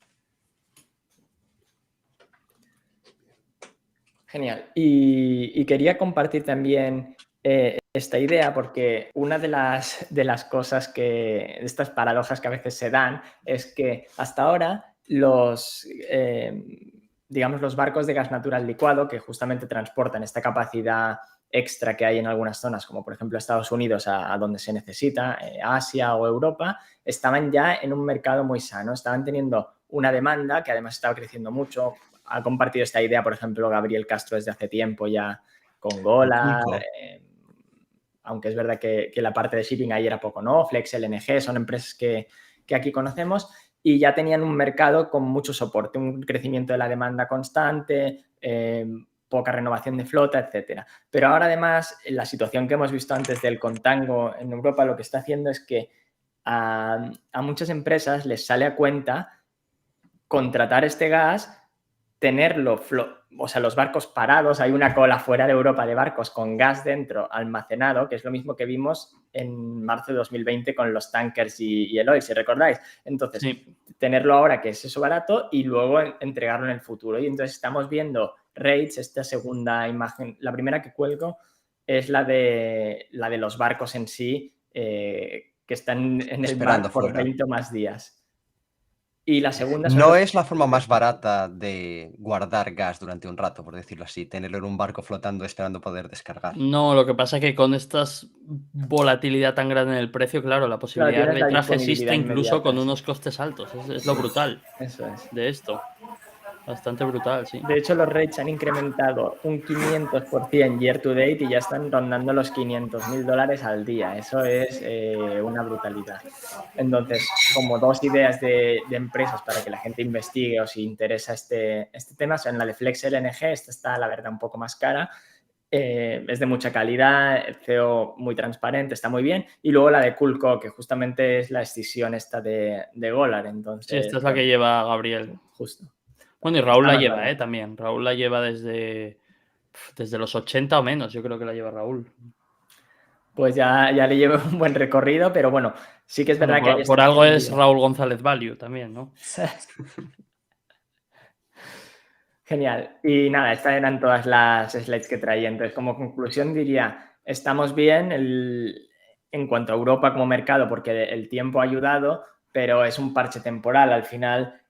Genial. Y quería compartir también esta idea porque una de las cosas de estas paradojas que a veces se dan es que hasta ahora digamos, los barcos de gas natural licuado que justamente transportan esta capacidad extra que hay en algunas zonas, como por ejemplo Estados Unidos a donde se necesita, Asia o Europa, estaban ya en un mercado muy sano, estaban teniendo una demanda que además estaba creciendo mucho. Ha compartido esta idea, por ejemplo, Gabriel Castro desde hace tiempo ya con Golar, aunque es verdad que la parte de shipping ahí era poco, ¿no? Flex LNG, son empresas que aquí conocemos y ya tenían un mercado con mucho soporte, un crecimiento de la demanda constante, poca renovación de flota, etcétera. Pero ahora además la situación que hemos visto antes del contango en Europa lo que está haciendo es que a muchas empresas les sale a cuenta contratar este gas, tenerlo, o sea, los barcos parados, hay una cola fuera de Europa de barcos con gas dentro almacenado, que es lo mismo que vimos en marzo de 2020 con los tankers y el oil, si recordáis. Entonces, Sí. tenerlo ahora, que es eso barato, y luego entregarlo en el futuro. Y entonces estamos viendo rates, esta segunda imagen, la primera que cuelgo es la de los barcos en sí, que están en el mar por 20 o más días. Y la segunda no es la forma más barata de guardar gas durante un rato, por decirlo así, tenerlo en un barco flotando esperando poder descargar. No, lo que pasa es que con esta volatilidad tan grande en el precio, claro, la posibilidad de tienes la arbitraje existe disponibilidad incluso con inmediata, unos costes altos. Es lo brutal Eso es. de esto. Bastante brutal, sí. De hecho, los rates han incrementado un 500% year to date y ya están rondando los $500.000 al día. Eso es una brutalidad. Entonces, como dos ideas de empresas para que la gente investigue o si interesa este tema, son la de Flex LNG, esta está, la verdad, un poco más cara. Es de mucha calidad, el CEO muy transparente, está muy bien. Y luego la de Coolco, que justamente es la escisión esta de Golar. Entonces, Sí, esta es la que lleva Gabriel. Justo. Bueno, y Raúl la lleva, también. Raúl la lleva desde los 80 o menos, yo creo que la lleva Raúl. Pues ya le llevo un buen recorrido, pero bueno, sí que es verdad que hay por algo es Raúl González Value también, ¿no? Genial. Y nada, estas eran todas las slides que traía. Entonces, como conclusión diría, estamos bien en cuanto a Europa como mercado porque el tiempo ha ayudado, pero es un parche temporal. Al final,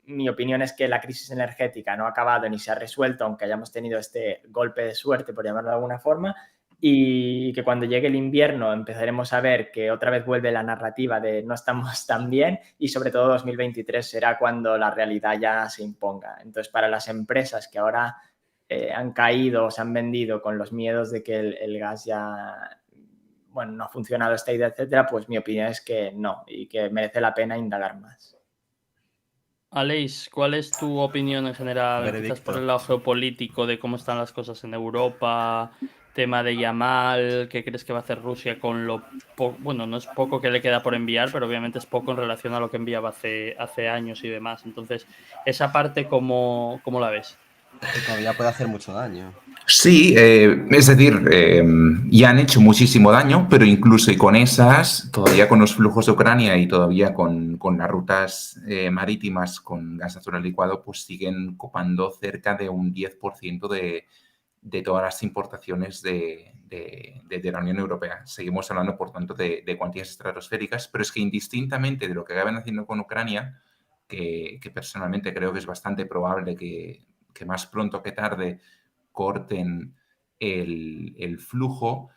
mi opinión es que la crisis energética no ha acabado ni se ha resuelto, aunque hayamos tenido este golpe de suerte, por llamarlo de alguna forma, y que cuando llegue el invierno empezaremos a ver que otra vez vuelve la narrativa de no estamos tan bien y sobre todo 2023 será cuando la realidad ya se imponga. Entonces, para las empresas que ahora han caído o se han vendido con los miedos de que el gas ya, bueno, no ha funcionado esta idea, etcétera, pues mi opinión es que no y que merece la pena indagar más. Aleix, ¿cuál es tu opinión en general? Empiezas por el lado geopolítico de cómo están las cosas en Europa, tema de Yamal, ¿qué crees que va a hacer Rusia con lo poco? Bueno, no es poco que le queda por enviar, pero obviamente es poco en relación a lo que enviaba hace años y demás. Entonces, esa parte, ¿cómo la ves? Que todavía puede hacer mucho daño. Sí, es decir, ya han hecho muchísimo daño, pero incluso y con esas, todavía con los flujos de Ucrania y todavía con las rutas marítimas con gas natural licuado, pues siguen copando cerca de un 10% de todas las importaciones de la Unión Europea. Seguimos hablando, por tanto, de cuantías estratosféricas, pero es que indistintamente de lo que acaban haciendo con Ucrania, que personalmente creo que es bastante probable que más pronto que tarde corten el flujo,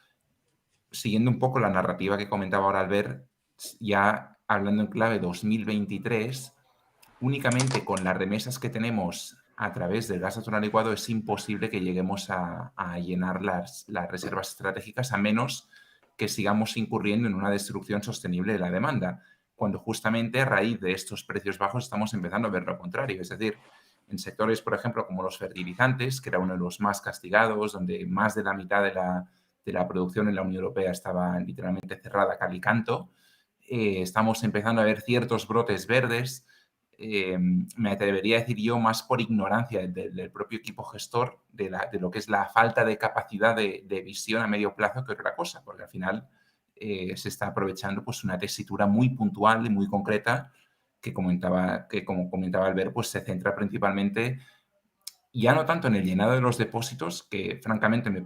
siguiendo un poco la narrativa que comentaba ahora Albert, ya hablando en clave 2023, únicamente con las remesas que tenemos a través del gas natural licuado es imposible que lleguemos a llenar las reservas estratégicas, a menos que sigamos incurriendo en una destrucción sostenible de la demanda, cuando justamente a raíz de estos precios bajos estamos empezando a ver lo contrario. Es decir, en sectores, por ejemplo, como los fertilizantes, que era uno de los más castigados, donde más de la mitad de la producción en la Unión Europea estaba literalmente cerrada cal y canto, estamos empezando a ver ciertos brotes verdes. Me atrevería a decir yo, más por ignorancia del propio equipo gestor de lo que es la falta de capacidad de visión a medio plazo que otra cosa, porque al final se está aprovechando pues una tesitura muy puntual y muy concreta que como comentaba Albert, pues se centra principalmente ya no tanto en el llenado de los depósitos, que francamente me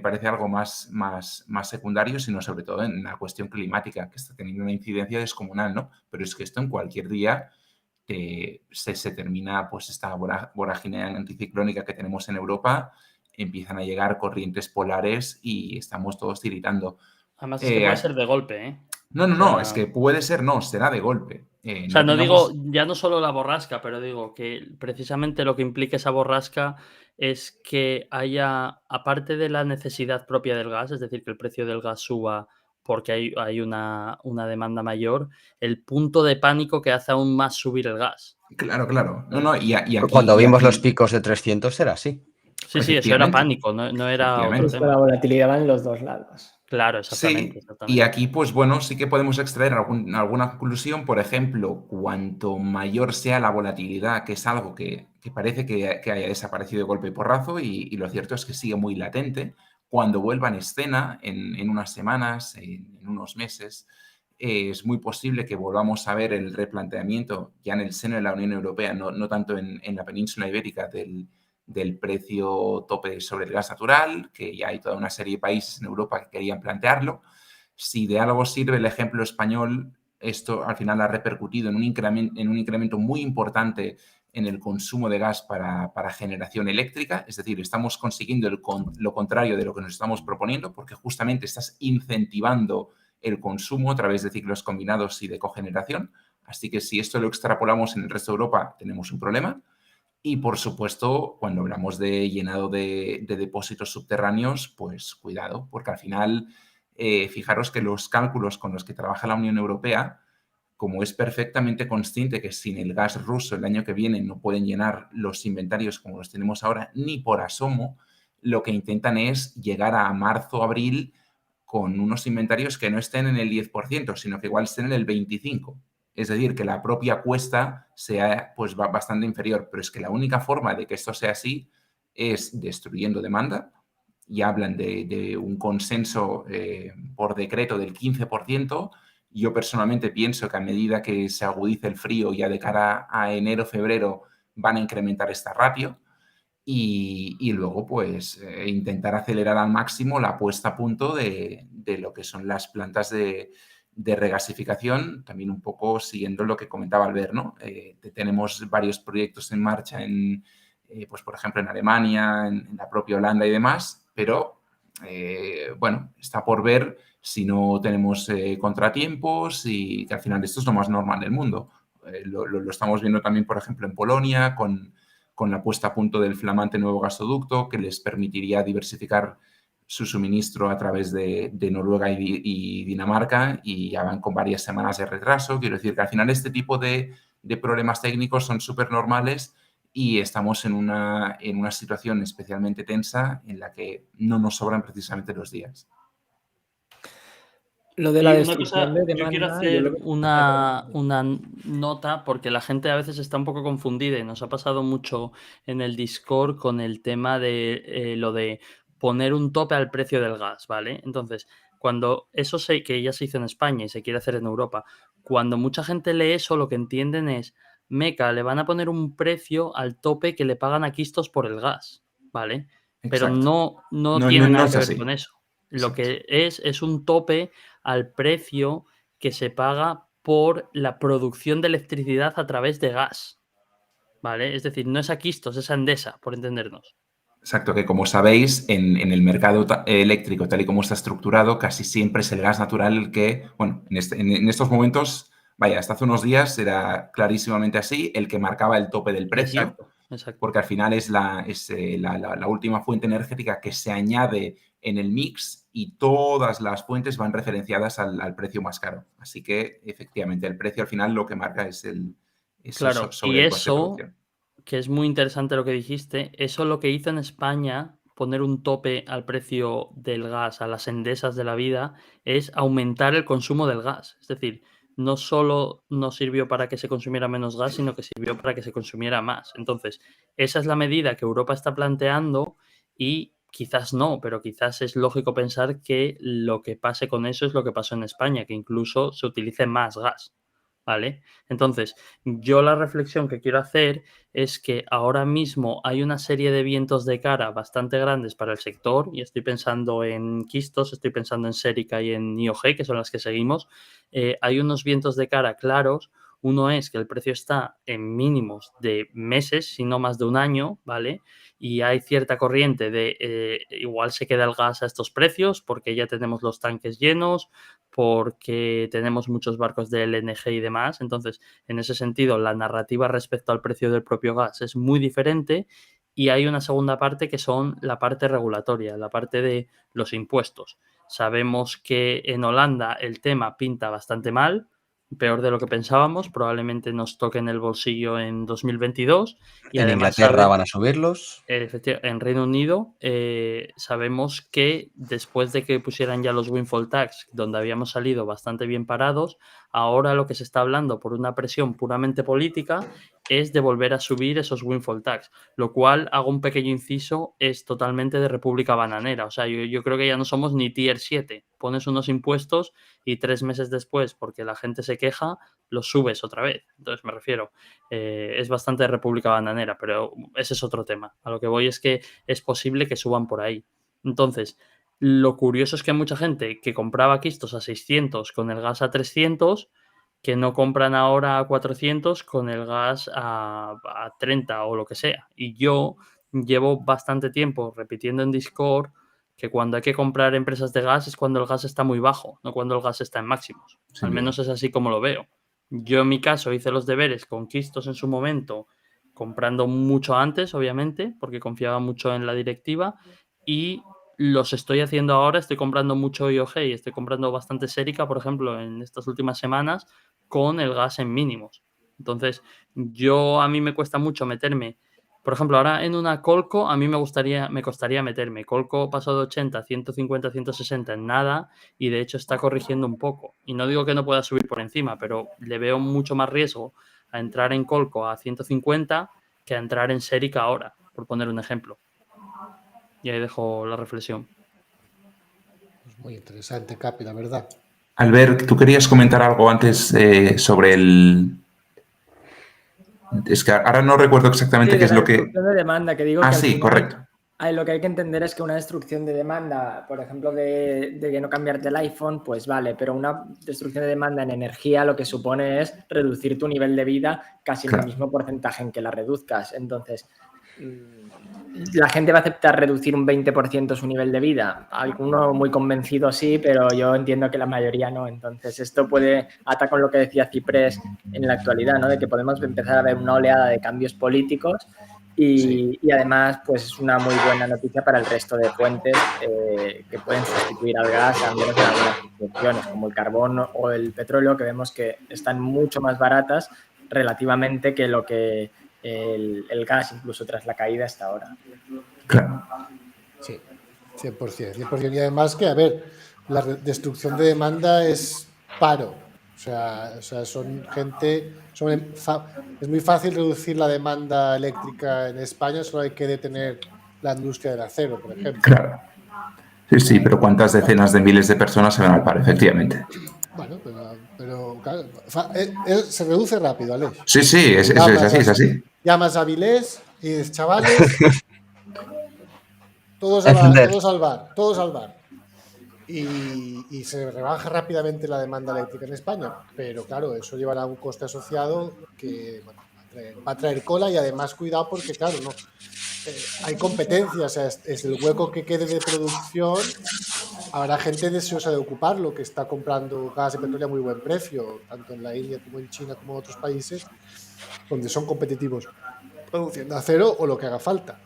parece algo más secundario, sino sobre todo en la cuestión climática, que está teniendo una incidencia descomunal, ¿no? Pero es que esto en cualquier día se termina pues esta vorágine anticiclónica que tenemos en Europa, empiezan a llegar corrientes polares y estamos todos tiritando. Además es que puede ser de golpe, ¿eh? No, es que puede ser, será de golpe. O sea, no digo, ya no solo la borrasca, pero digo que precisamente lo que implica esa borrasca es que haya, aparte de la necesidad propia del gas, es decir, que el precio del gas suba porque hay una demanda mayor, el punto de pánico que hace aún más subir el gas. Claro. No, y aquí, cuando vimos los picos de 300 era así. Sí, eso era pánico, no era otro tema. La volatilidad va en los dos lados. Claro, exactamente. Sí, y aquí, pues bueno, sí que podemos extraer alguna conclusión. Por ejemplo, cuanto mayor sea la volatilidad, que es algo que parece que haya desaparecido de golpe y porrazo, y lo cierto es que sigue muy latente, cuando vuelva en escena, en unas semanas, en unos meses, es muy posible que volvamos a ver el replanteamiento ya en el seno de la Unión Europea, no tanto en la península ibérica, del precio tope sobre el gas natural, que ya hay toda una serie de países en Europa que querían plantearlo. Si de algo sirve el ejemplo español, esto al final ha repercutido en un incremento muy importante en el consumo de gas para generación eléctrica, es decir, estamos consiguiendo lo contrario de lo que nos estamos proponiendo, porque justamente estás incentivando el consumo a través de ciclos combinados y de cogeneración. Así que si esto lo extrapolamos en el resto de Europa, tenemos un problema. Y, por supuesto, cuando hablamos de llenado de depósitos subterráneos, pues cuidado, porque al final, fijaros que los cálculos con los que trabaja la Unión Europea, como es perfectamente consciente que sin el gas ruso el año que viene no pueden llenar los inventarios como los tenemos ahora, ni por asomo, lo que intentan es llegar a marzo, abril, con unos inventarios que no estén en el 10%, sino que igual estén en el 25%. Es decir, que la propia cuesta sea pues bastante inferior. Pero es que la única forma de que esto sea así es destruyendo demanda. Y hablan de un consenso por decreto del 15%. Yo personalmente pienso que a medida que se agudice el frío, ya de cara a enero, febrero, van a incrementar esta ratio. Y luego, pues, intentar acelerar al máximo la puesta a punto de lo que son las plantas de regasificación, también un poco siguiendo lo que comentaba Albert, ¿no? Tenemos varios proyectos en marcha, pues por ejemplo, en Alemania, en la propia Holanda y demás, pero, bueno, está por ver si no tenemos contratiempos y que al final esto es lo más normal del mundo. Lo estamos viendo también, por ejemplo, en Polonia, con la puesta a punto del flamante nuevo gasoducto que les permitiría diversificar su suministro a través de Noruega y Dinamarca, y ya van con varias semanas de retraso. Quiero decir que al final este tipo de problemas técnicos son súper normales y estamos en una situación especialmente tensa en la que no nos sobran precisamente los días. Lo de la destrucción de demanda, yo quiero hacer una nota, porque la gente a veces está un poco confundida y nos ha pasado mucho en el Discord con el tema de lo de poner un tope al precio del gas, ¿vale? Entonces, cuando eso que ya se hizo en España y se quiere hacer en Europa, cuando mucha gente lee eso, lo que entienden es, meca, le van a poner un precio al tope que le pagan a Quistos por el gas, ¿vale? Pero Exacto. no tiene nada que ver así. con eso. Lo que es un tope al precio que se paga por la producción de electricidad a través de gas, ¿vale? Es decir, no es a Quistos, es a Endesa, por entendernos. Exacto, que como sabéis, en el mercado eléctrico, tal y como está estructurado, casi siempre es el gas natural el que, bueno, en estos momentos, vaya, hasta hace unos días era clarísimamente así, el que marcaba el tope del precio. Exacto. Exacto. porque al final es la última fuente energética que se añade en el mix y todas las fuentes van referenciadas al precio más caro. Así que, efectivamente, el precio al final lo que marca es Claro, sobre y el coste de eso, producción. que es muy interesante lo que dijiste, eso lo que hizo en España, poner un tope al precio del gas, a las Endesas de la vida, es aumentar el consumo del gas. Es decir, no solo nos sirvió para que se consumiera menos gas, sino que sirvió para que se consumiera más. Entonces, esa es la medida que Europa está planteando y quizás no, pero quizás es lógico pensar que lo que pase con eso es lo que pasó en España, que incluso se utilice más gas. ¿Vale? Entonces, yo la reflexión que quiero hacer es que ahora mismo hay una serie de vientos de cara bastante grandes para el sector, y estoy pensando en Kistos, estoy pensando en Serica y en IOG, que son las que seguimos. Hay unos vientos de cara claros. Uno es que el precio está en mínimos de meses, si no más de un año, ¿vale? Y hay cierta corriente de igual se queda el gas a estos precios porque ya tenemos los tanques llenos, porque tenemos muchos barcos de LNG y demás. Entonces, en ese sentido, la narrativa respecto al precio del propio gas es muy diferente. Y hay una segunda parte que son la parte regulatoria, la parte de los impuestos. Sabemos que en Holanda el tema pinta bastante mal, peor de lo que pensábamos, probablemente nos toque en el bolsillo en 2022 y En además Inglaterra van a subirlos. en Reino Unido sabemos que después de que pusieran ya los windfall tax, donde habíamos salido bastante bien parados, ahora lo que se está hablando por una presión puramente política es de volver a subir esos windfall tax, lo cual, hago un pequeño inciso, es totalmente de república bananera. O sea, yo creo que ya no somos ni tier 7. Pones unos impuestos y 3 meses después, porque la gente se queja, los subes otra vez. Entonces me refiero, es bastante de república bananera, pero ese es otro tema. A lo que voy es que es posible que suban por ahí. Entonces, lo curioso es que hay mucha gente que compraba Kistos a 600 con el gas a 300, que no compran ahora a 400 con el gas a 30 o lo que sea. Y yo llevo bastante tiempo repitiendo en Discord que cuando hay que comprar empresas de gas es cuando el gas está muy bajo, no cuando el gas está en máximos. Sin Al duda. menos es así como lo veo. Yo en mi caso hice los deberes con Kistos en su momento, comprando mucho antes, obviamente, porque confiaba mucho en la directiva, y los estoy haciendo ahora. Estoy comprando mucho IOG y estoy comprando bastante Serica, por ejemplo, en estas últimas semanas, con el gas en mínimos. Entonces, a mí me cuesta mucho meterme. Por ejemplo, ahora en una Colco a mí me costaría meterme. Colco pasó de 80 a 150, 160 en nada y de hecho está corrigiendo un poco. Y no digo que no pueda subir por encima, pero le veo mucho más riesgo a entrar en Colco a 150 que a entrar en Serica ahora, por poner un ejemplo. Y ahí dejo la reflexión. Pues muy interesante, Capi, la verdad. Albert, tú querías comentar algo antes sobre el... Es que ahora no recuerdo exactamente Sí, qué de es la lo que... destrucción de demanda, que digo Ah, que al sí, final correcto. lo que hay que entender es que una destrucción de demanda, por ejemplo, de que no cambiarte el iPhone, pues vale, pero una destrucción de demanda en energía lo que supone es reducir tu nivel de vida casi en el Claro. mismo porcentaje en que la reduzcas. Entonces, ¿la gente va a aceptar reducir un 20% su nivel de vida? Alguno muy convencido sí, pero yo entiendo que la mayoría no. Entonces, esto puede atar con lo que decía Ciprés en la actualidad, ¿no? De que podemos empezar a ver una oleada de cambios políticos y además, pues es una muy buena noticia para el resto de fuentes que pueden sustituir al gas, al menos en algunas situaciones, como el carbón o el petróleo, que vemos que están mucho más baratas relativamente que lo que el gas, incluso tras la caída hasta ahora. Claro. Sí, 100%, 100%. Y además que, a ver, la destrucción de demanda es paro. O sea son gente... es muy fácil reducir la demanda eléctrica en España, solo hay que detener la industria del acero, por ejemplo. Claro. Sí, sí, pero ¿cuántas decenas de miles de personas se van al paro? Efectivamente. Bueno, pero claro, se reduce rápido, Aleix. Sí, sí, es así, es así. Llamas a Vilés y dices, chavales, todos al bar. Y se rebaja rápidamente la demanda eléctrica en España, pero claro, eso llevará un coste asociado que bueno, va a traer cola y además cuidado porque claro, no hay competencia, o sea, es el hueco que quede de producción, habrá gente deseosa de ocuparlo que está comprando gas y petróleo a muy buen precio, tanto en la India como en China como en otros países donde son competitivos. produciendo acero o lo que haga falta.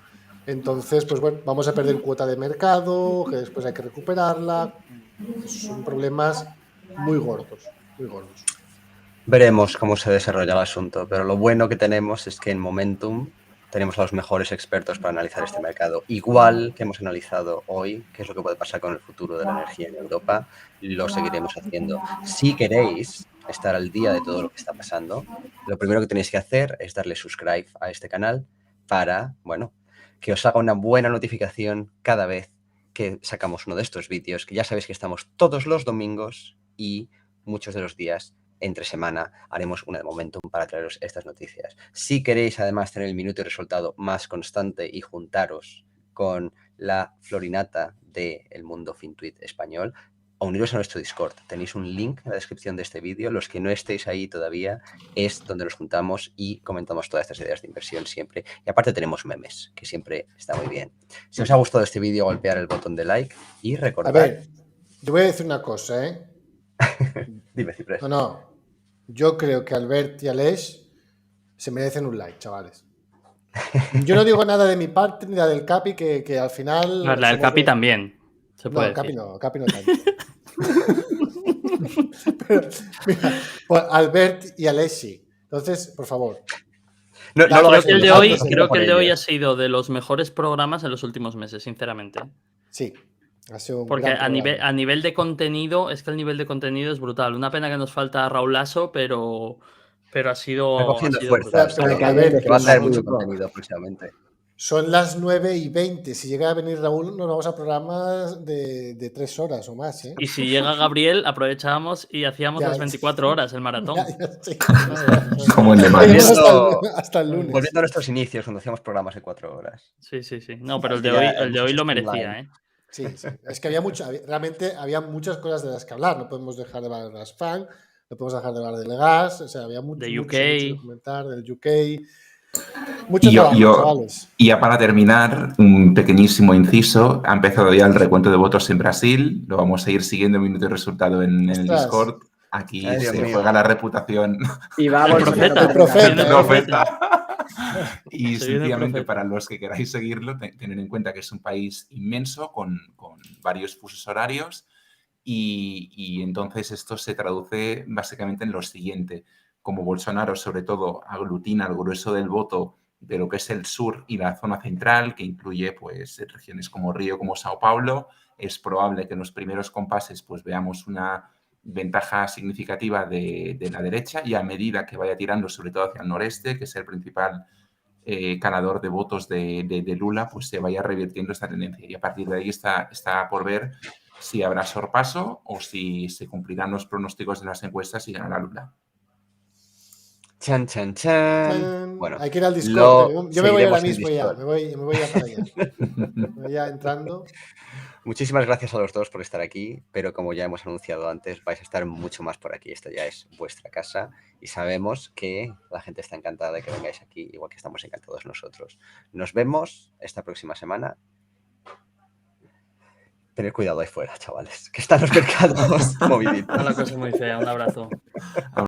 Entonces, pues bueno, vamos a perder cuota de mercado, que después hay que recuperarla. Son problemas muy gordos, muy gordos. Veremos cómo se desarrolla el asunto, pero lo bueno que tenemos es que en Momentum tenemos a los mejores expertos para analizar este mercado. Igual que hemos analizado hoy qué es lo que puede pasar con el futuro de la energía en Europa, lo seguiremos haciendo. Si queréis estar al día de todo lo que está pasando, lo primero que tenéis que hacer es darle subscribe a este canal para, bueno, que os haga una buena notificación cada vez que sacamos uno de estos vídeos, que ya sabéis que estamos todos los domingos y muchos de los días entre semana haremos una de Momentum para traeros estas noticias. Si queréis además tener el minuto y resultado más constante y juntaros con la florinata del mundo FinTwit español, uniros a nuestro Discord. Tenéis un link en la descripción de este vídeo. Los que no estéis ahí todavía es donde nos juntamos y comentamos todas estas ideas de inversión siempre. Y aparte tenemos memes, que siempre está muy bien. Si os ha gustado este vídeo, golpear el botón de like y recordad... A ver, yo voy a decir una cosa, ¿eh? Dime, Ciprés. No. Yo creo que Albert y Aleix se merecen un like, chavales. Yo no digo nada de mi parte ni la del Capi, que al final... La del Capi también. Se puede No, Capi decir. no tanto. Pero, mira, pues Albert y Aleix sí. Entonces, por favor. No, Creo lo Creo hacemos, que el de hoy ha ellos. sido de los mejores programas en los últimos meses, sinceramente. Sí, ha sido un Porque gran programa. a nivel de contenido, es que el nivel de contenido es brutal. Una pena que nos falta Raúl Lasso, pero ha sido, Está cogiendo brutal. fuerza. Pero, que a alguien ver, Que va a defienda traer a mucho Pulpo. contenido próximamente. son las 9:20. Si llega a venir Raúl, nos vamos a programas de 3 horas o más, ¿eh? Y si llega Gabriel, aprovechábamos y hacíamos Ya, las 24 horas, el maratón. Sí. Como el de Seguimos Madrid. hasta el lunes. Volviendo a nuestros inicios, cuando hacíamos programas de 4 horas. Sí. No, pero el de Ya, hoy lo muchos merecía, ¿eh? Sí. Es que realmente había muchas cosas de las que hablar. No podemos dejar de hablar de las FAN, no podemos dejar de hablar del gas, o sea, había mucho, De UK. mucho que comentar, del UK. Mucho Y trabajo, chavales. y ya para terminar, un pequeñísimo inciso. Ha empezado ya el recuento de votos en Brasil. Lo vamos a ir siguiendo minuto y resultado en el Ostras. Discord. Aquí Ay, Dios se mío. juega la reputación Y va El Bolsonaro profeta. El profeta. El profeta. Y Se viene el sencillamente profeta. para los que queráis seguirlo, tener en cuenta que es un país inmenso con varios fusos horarios y entonces esto se traduce básicamente en lo siguiente. Como Bolsonaro sobre todo aglutina el grueso del voto de lo que es el sur y la zona central, que incluye pues regiones como Río, como Sao Paulo, es probable que en los primeros compases pues veamos una ventaja significativa de la derecha y a medida que vaya tirando sobre todo hacia el noreste, que es el principal ganador de votos de Lula, pues se vaya revirtiendo esta tendencia. Y a partir de ahí está por ver si habrá sorpaso o si se cumplirán los pronósticos de las encuestas y ganará Lula. Chan, chan, chan. Bueno, hay que ir al Discord. lo Yo me voy ahora seguiremos en mismo ya. Discord. Me voy ya para allá. Me voy ya entrando. Muchísimas gracias a los dos por estar aquí, pero como ya hemos anunciado antes, vais a estar mucho más por aquí. Esto ya es vuestra casa y sabemos que la gente está encantada de que vengáis aquí, igual que estamos encantados nosotros. Nos vemos esta próxima semana. Tened cuidado ahí fuera, chavales, que están los mercados moviditos. Una cosa muy fea. Un abrazo.